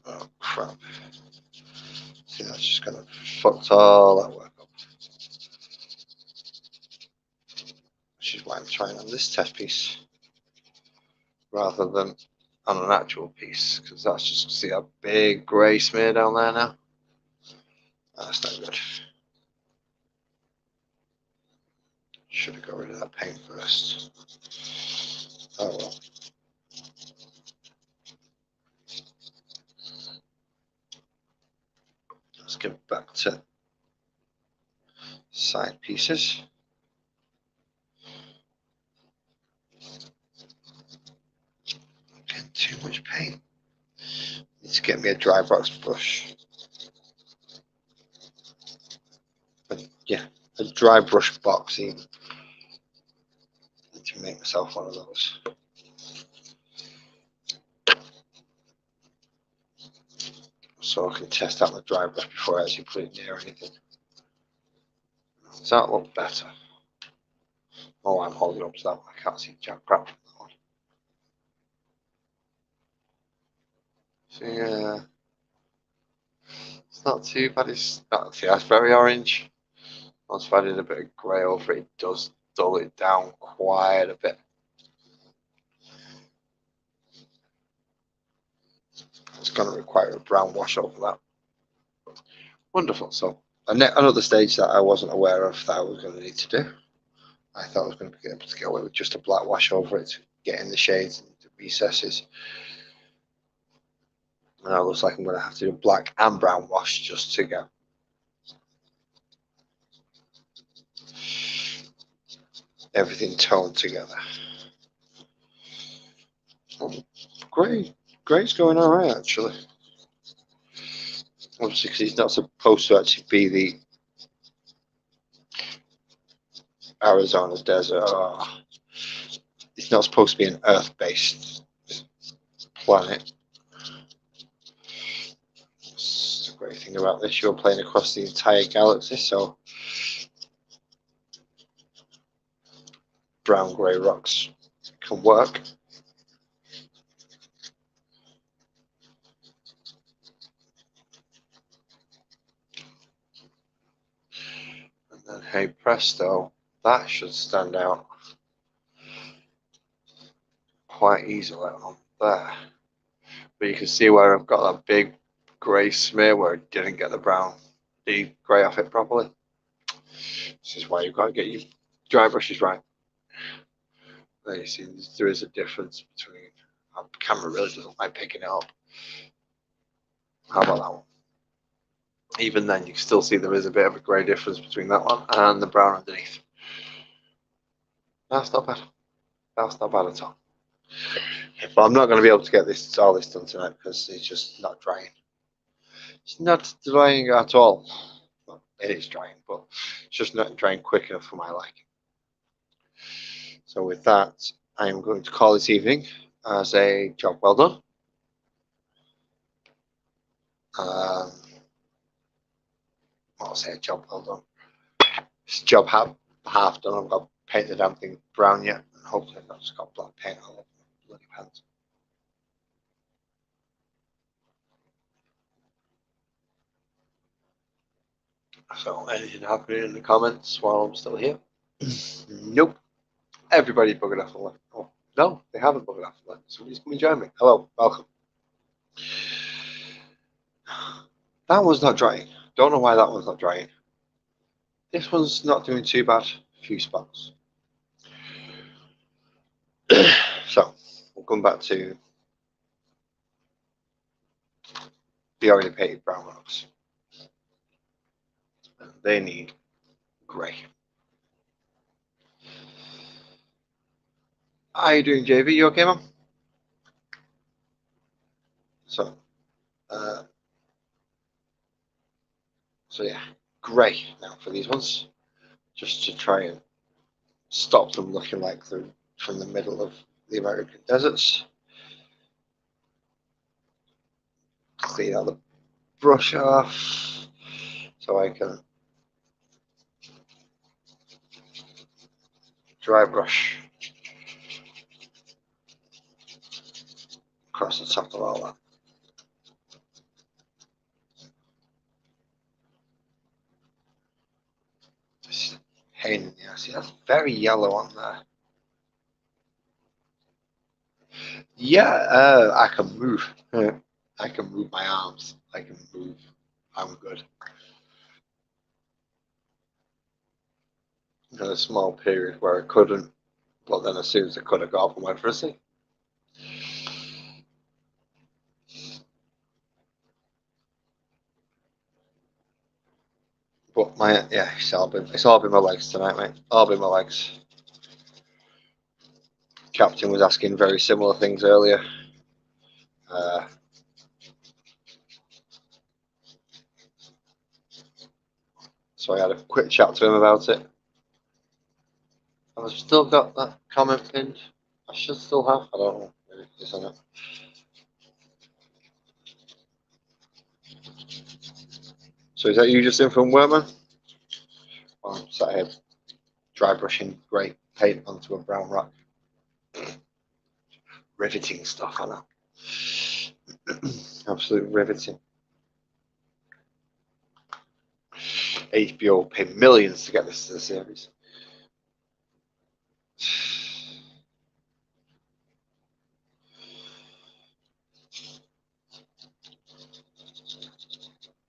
Oh crap. See, that's just gonna fuck all that work up. Which is why I'm trying on this test piece rather than on an actual piece, because that's just, see a big grey smear down there now. That's not good. Should have got rid of that paint first. Oh well. Let's get back to side pieces. Getting too much paint. Need to get me a dry box brush. But yeah, a dry brush box even. Need to make myself one of those. so I can test out the dry brush before I actually put it near anything. Does that look better? Oh, I'm holding up to that one. I can't see jack crap from that one. So yeah, it's not too bad. It's not, see, that's very orange. Once I've added a bit of grey over it, it does dull it down quite a bit. It's going to require a brown wash over that. Wonderful. So another stage that I wasn't aware of that I was going to need to do. I thought I was going to be able to get away with just a black wash over it to get in the shades and the recesses. And it looks like I'm going to have to do a black and brown wash just to get everything toned together. Grey's going all right, actually. Obviously, because he's not supposed to actually be the Arizona desert. Oh, it's not supposed to be an Earth-based planet. That's the great thing about this. You're playing across the entire galaxy, so brown-grey rocks can work. And then, hey presto, that should stand out quite easily on there. But you can see where I've got that big grey smear where I didn't get the grey off it properly. This is why you've got to get your dry brushes right. There you see there is a difference between, the camera really doesn't like picking it up. How about that one? Even then you can still see there is a bit of a grey difference between that one and the brown underneath. That's not bad. That's not bad at all. But I'm not going to be able to get all this done tonight because it's just not drying. It's not drying at all. Well, it is drying, but it's just not drying quick enough for my liking. So with that, I am going to call this evening as a job well done. I'll say a job well done. It's a job half done. I've got to paint the damn thing brown yet, and hopefully I've not just got black paint all over my bloody pants. So anything happening in the comments while I'm still here? Nope. Everybody buggered off and left. Oh, no, they haven't buggered off and left. Somebody's come and join me. Hello, welcome. That one's not drying. Don't know why that one's not drying. This one's not doing too bad. A few spots. So we'll come back to the already painted brown rocks. They need grey. How are you doing, JV? You okay, man? So yeah, grey now for these ones, just to try and stop them looking like they're from the middle of the American deserts. Clean out the brush off so I can dry brush across the top of all that. It's a pain in the ass. See, that's very yellow on there. Yeah, I can move. I can move my arms. I can move. I'm good. In a small period where I couldn't, but then as soon as I could, I got up and went for a see. But it's all been my legs tonight, mate. All been my legs. Captain was asking very similar things earlier. So I had a quick chat to him about it. I've still got that comment pinned. I should still have. I don't know. Maybe it's on it. So is that you just in from work, man? I'm sat here dry brushing grey paint onto a brown rock. Riveting stuff, I know. Absolutely riveting. HBO will pay millions to get this to the series.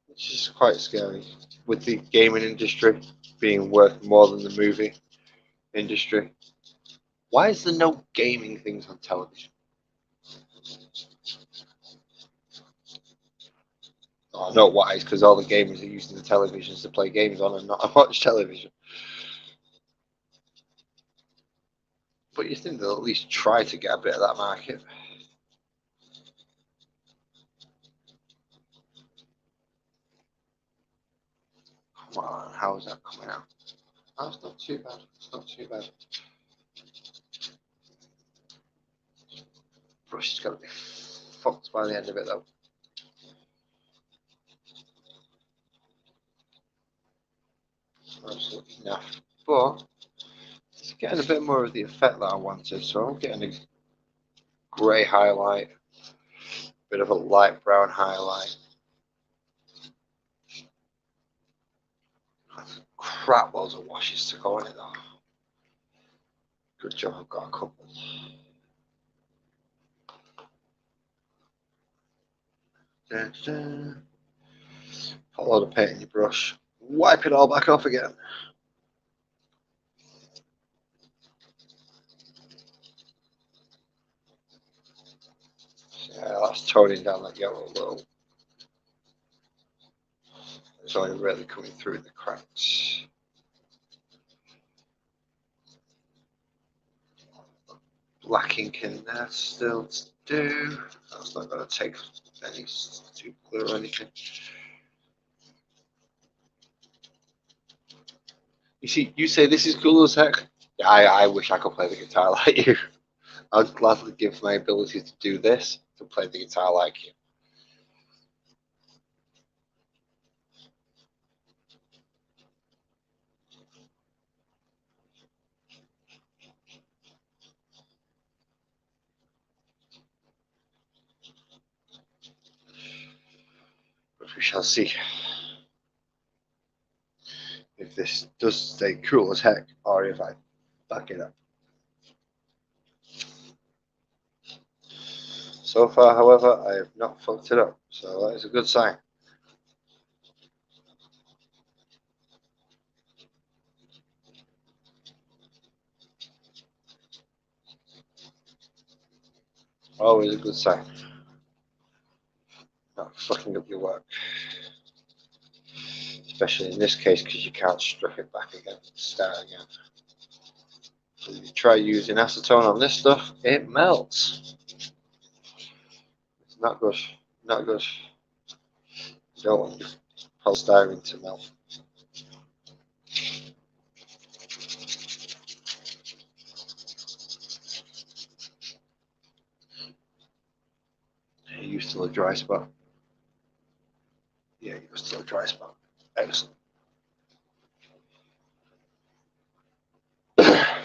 Which is quite scary. With the gaming industry being worth more than the movie industry. Why is there no gaming things on television? Oh, I know why. It's because all the gamers are using the televisions to play games on and not watch television. But you think they'll at least try to get a bit of that market. Come on, how is that coming out? Oh, it's not too bad. It's not too bad. Brush is going to be fucked by the end of it though. Absolutely naff. But it's getting a bit more of the effect that I wanted, so I'm getting a grey highlight, bit of a light brown highlight. Crap loads of washes to go in it though. Good job I've got a couple. Put a load of paint in your brush. Wipe it all back off again. Yeah, that's toning down that yellow a little. It's only really coming through in the cracks. Black ink in there still to do. That's not going to take any super glue or anything. You see, you say this is cool as heck. Yeah, I wish I could play the guitar like you. I'd gladly give my ability to do this to play the guitar like you. But we shall see if this does stay cool as heck or if I back it up. So far, however, I have not fucked it up, so that is a good sign. Always a good sign. Not fucking up your work. Especially in this case because you can't strip it back again, start again. So if you try using acetone on this stuff, it melts. It's not good. Not good. You don't want your polystyrene to melt. Are you still a dry spot? Yeah, you're still a dry spot. Excellent.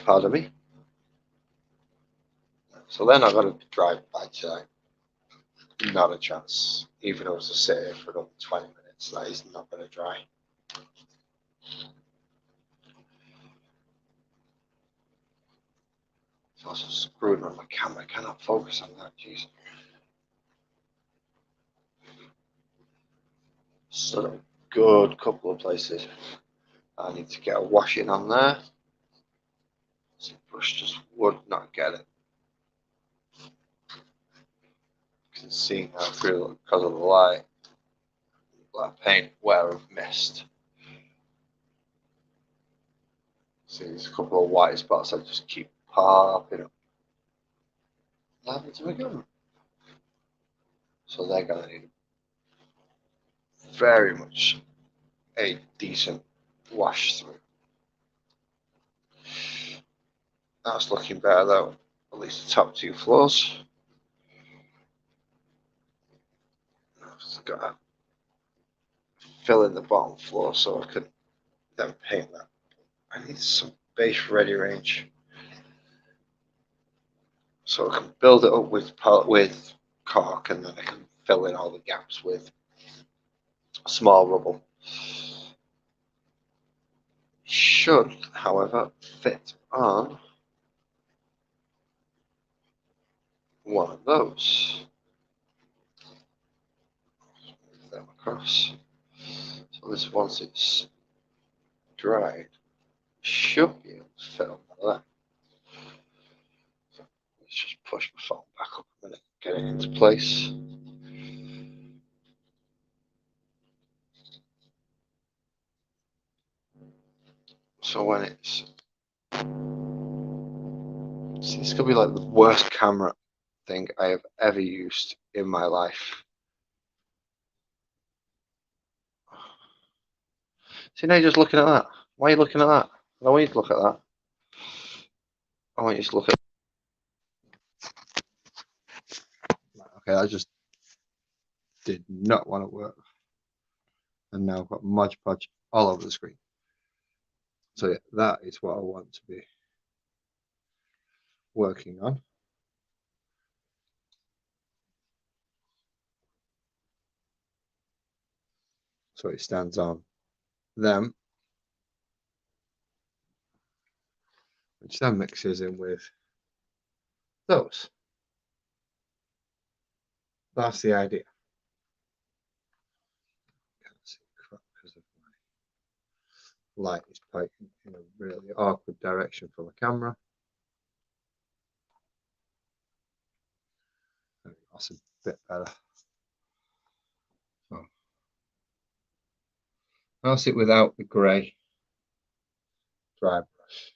Pardon me. So then I got to drive by today. Not a chance. Even if I was to sit here for another 20 minutes, that is not going to dry. It's also screwed on my camera. I cannot focus on that. Jeez. So a good couple of places. I need to get a washing on there. So the brush just would not get it. You can see now through because of the light. Black paint where I've missed. See, there's a couple of white spots that just keep popping up. What happened to my gun? So they're gonna need very much a decent wash through. That's looking better though, at least the top two floors. I've got fill in the bottom floor so I could then paint that. I need some base ready range so I can build it up with caulk, and then I can fill in all the gaps with small rubble. Should, however, fit on one of those. Move them across. So this, once it's dried, should be able to fit on that. So let's just push my phone back up a minute, get it into place. So when it's, see, this could be like the worst camera thing I have ever used in my life. See, now you're just looking at that. Why are you looking at that? I don't want you to look at that. I want you to look at. Okay, I just did not want to work. And now I've got Mod Podge all over the screen. So yeah, that is what I want to be working on. So it stands on them, which then mixes in with those. That's the idea. Can't see crap because of my light is pointing in a really awkward direction from the camera. That's a bit better. So I'll sit without the grey dry brush.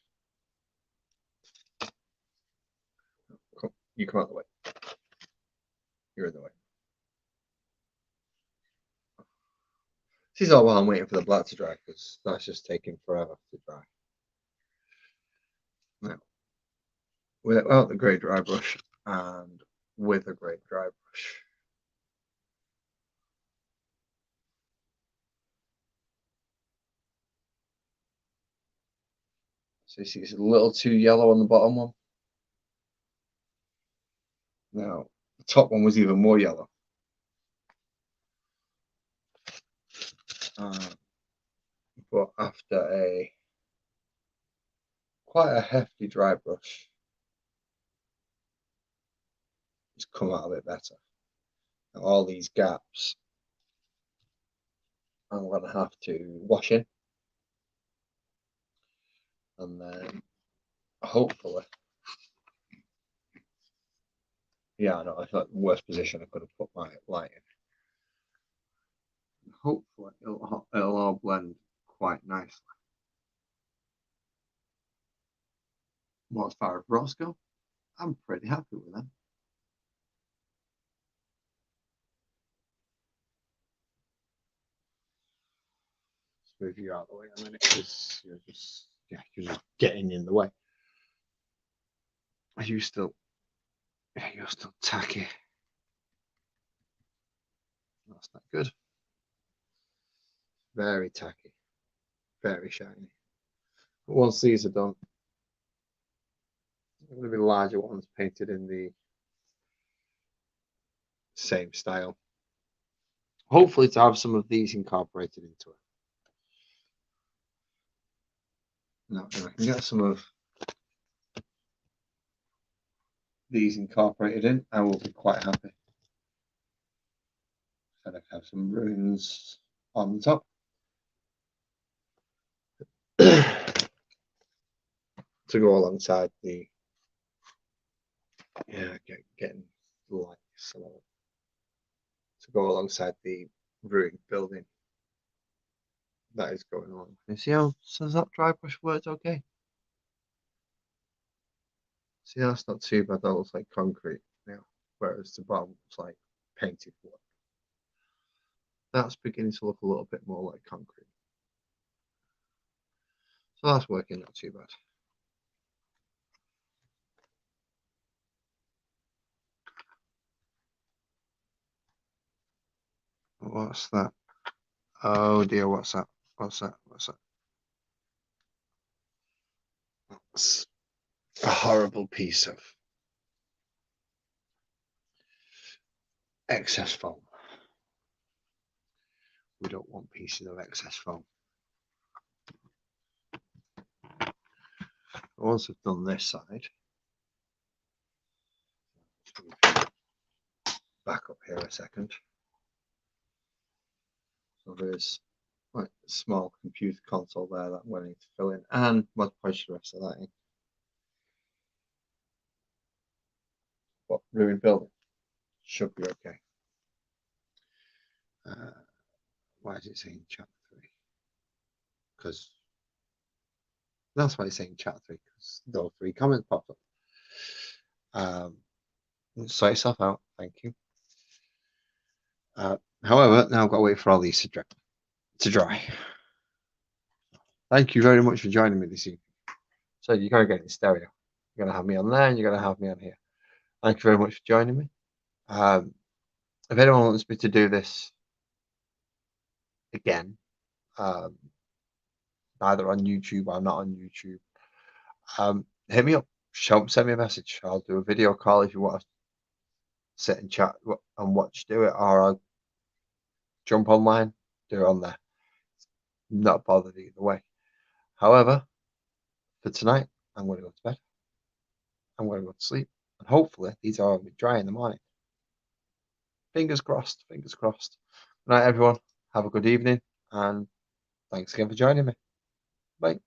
You come out the way. You're in the way. This is all while I'm waiting for the black to dry, because that's just taking forever to dry. Now, without the grey dry brush and with a grey dry brush, so you see it's a little too yellow on the bottom one. Now, the top one was even more yellow. But after quite a hefty dry brush, it's come out a bit better. Now, all these gaps, I'm going to have to wash in, and then hopefully, yeah, I know, I thought the worst position I could have put my light in. Hopefully it'll all blend quite nicely. Well, as far as rocks go, I'm pretty happy with them. Let's move you out of the way a minute, because you're just getting in the way. Are you still? Yeah, you're still tacky. That's not good. Very tacky, very shiny. But once these are done, there are going to be larger ones painted in the same style. Hopefully to have some of these incorporated into it. Now, if I can get some of these incorporated in, I will be quite happy. And I have some runes on the top to go alongside the getting light slow to go alongside the ruined building that is going on. You see how that dry brush works okay? See, that's not too bad. That looks like concrete now, whereas the bottom looks like painted wood. That's beginning to look a little bit more like concrete. So that's working not too bad. What's that? Oh dear, what's that? What's that? What's that? That's a horrible piece of excess foam. We don't want pieces of excess foam. Once I've done this side, back up here a second. So there's like a small computer console there that I'm going to fill in, and we'll push the rest of that in. But ruined building should be okay. Why is it saying chat 3? Because that's why it's saying chat 3, because those 3 comments popped up. Sort yourself out, thank you. However, now I've got to wait for all these to dry. Thank you very much for joining me this evening. So you're going to get it in stereo. You're going to have me on there, and you're going to have me on here. Thank you very much for joining me. If anyone wants me to do this again, either on YouTube or not on YouTube, hit me up. Send me a message. I'll do a video call if you want to sit and chat and watch do it, or I'll jump online, do it on there. Not bothered either way. However, for tonight, I'm going to go to bed. I'm going to go to sleep, and hopefully these are going to be dry in the morning. Fingers crossed. Fingers crossed. Good night, everyone. Have a good evening, and thanks again for joining me. Bye.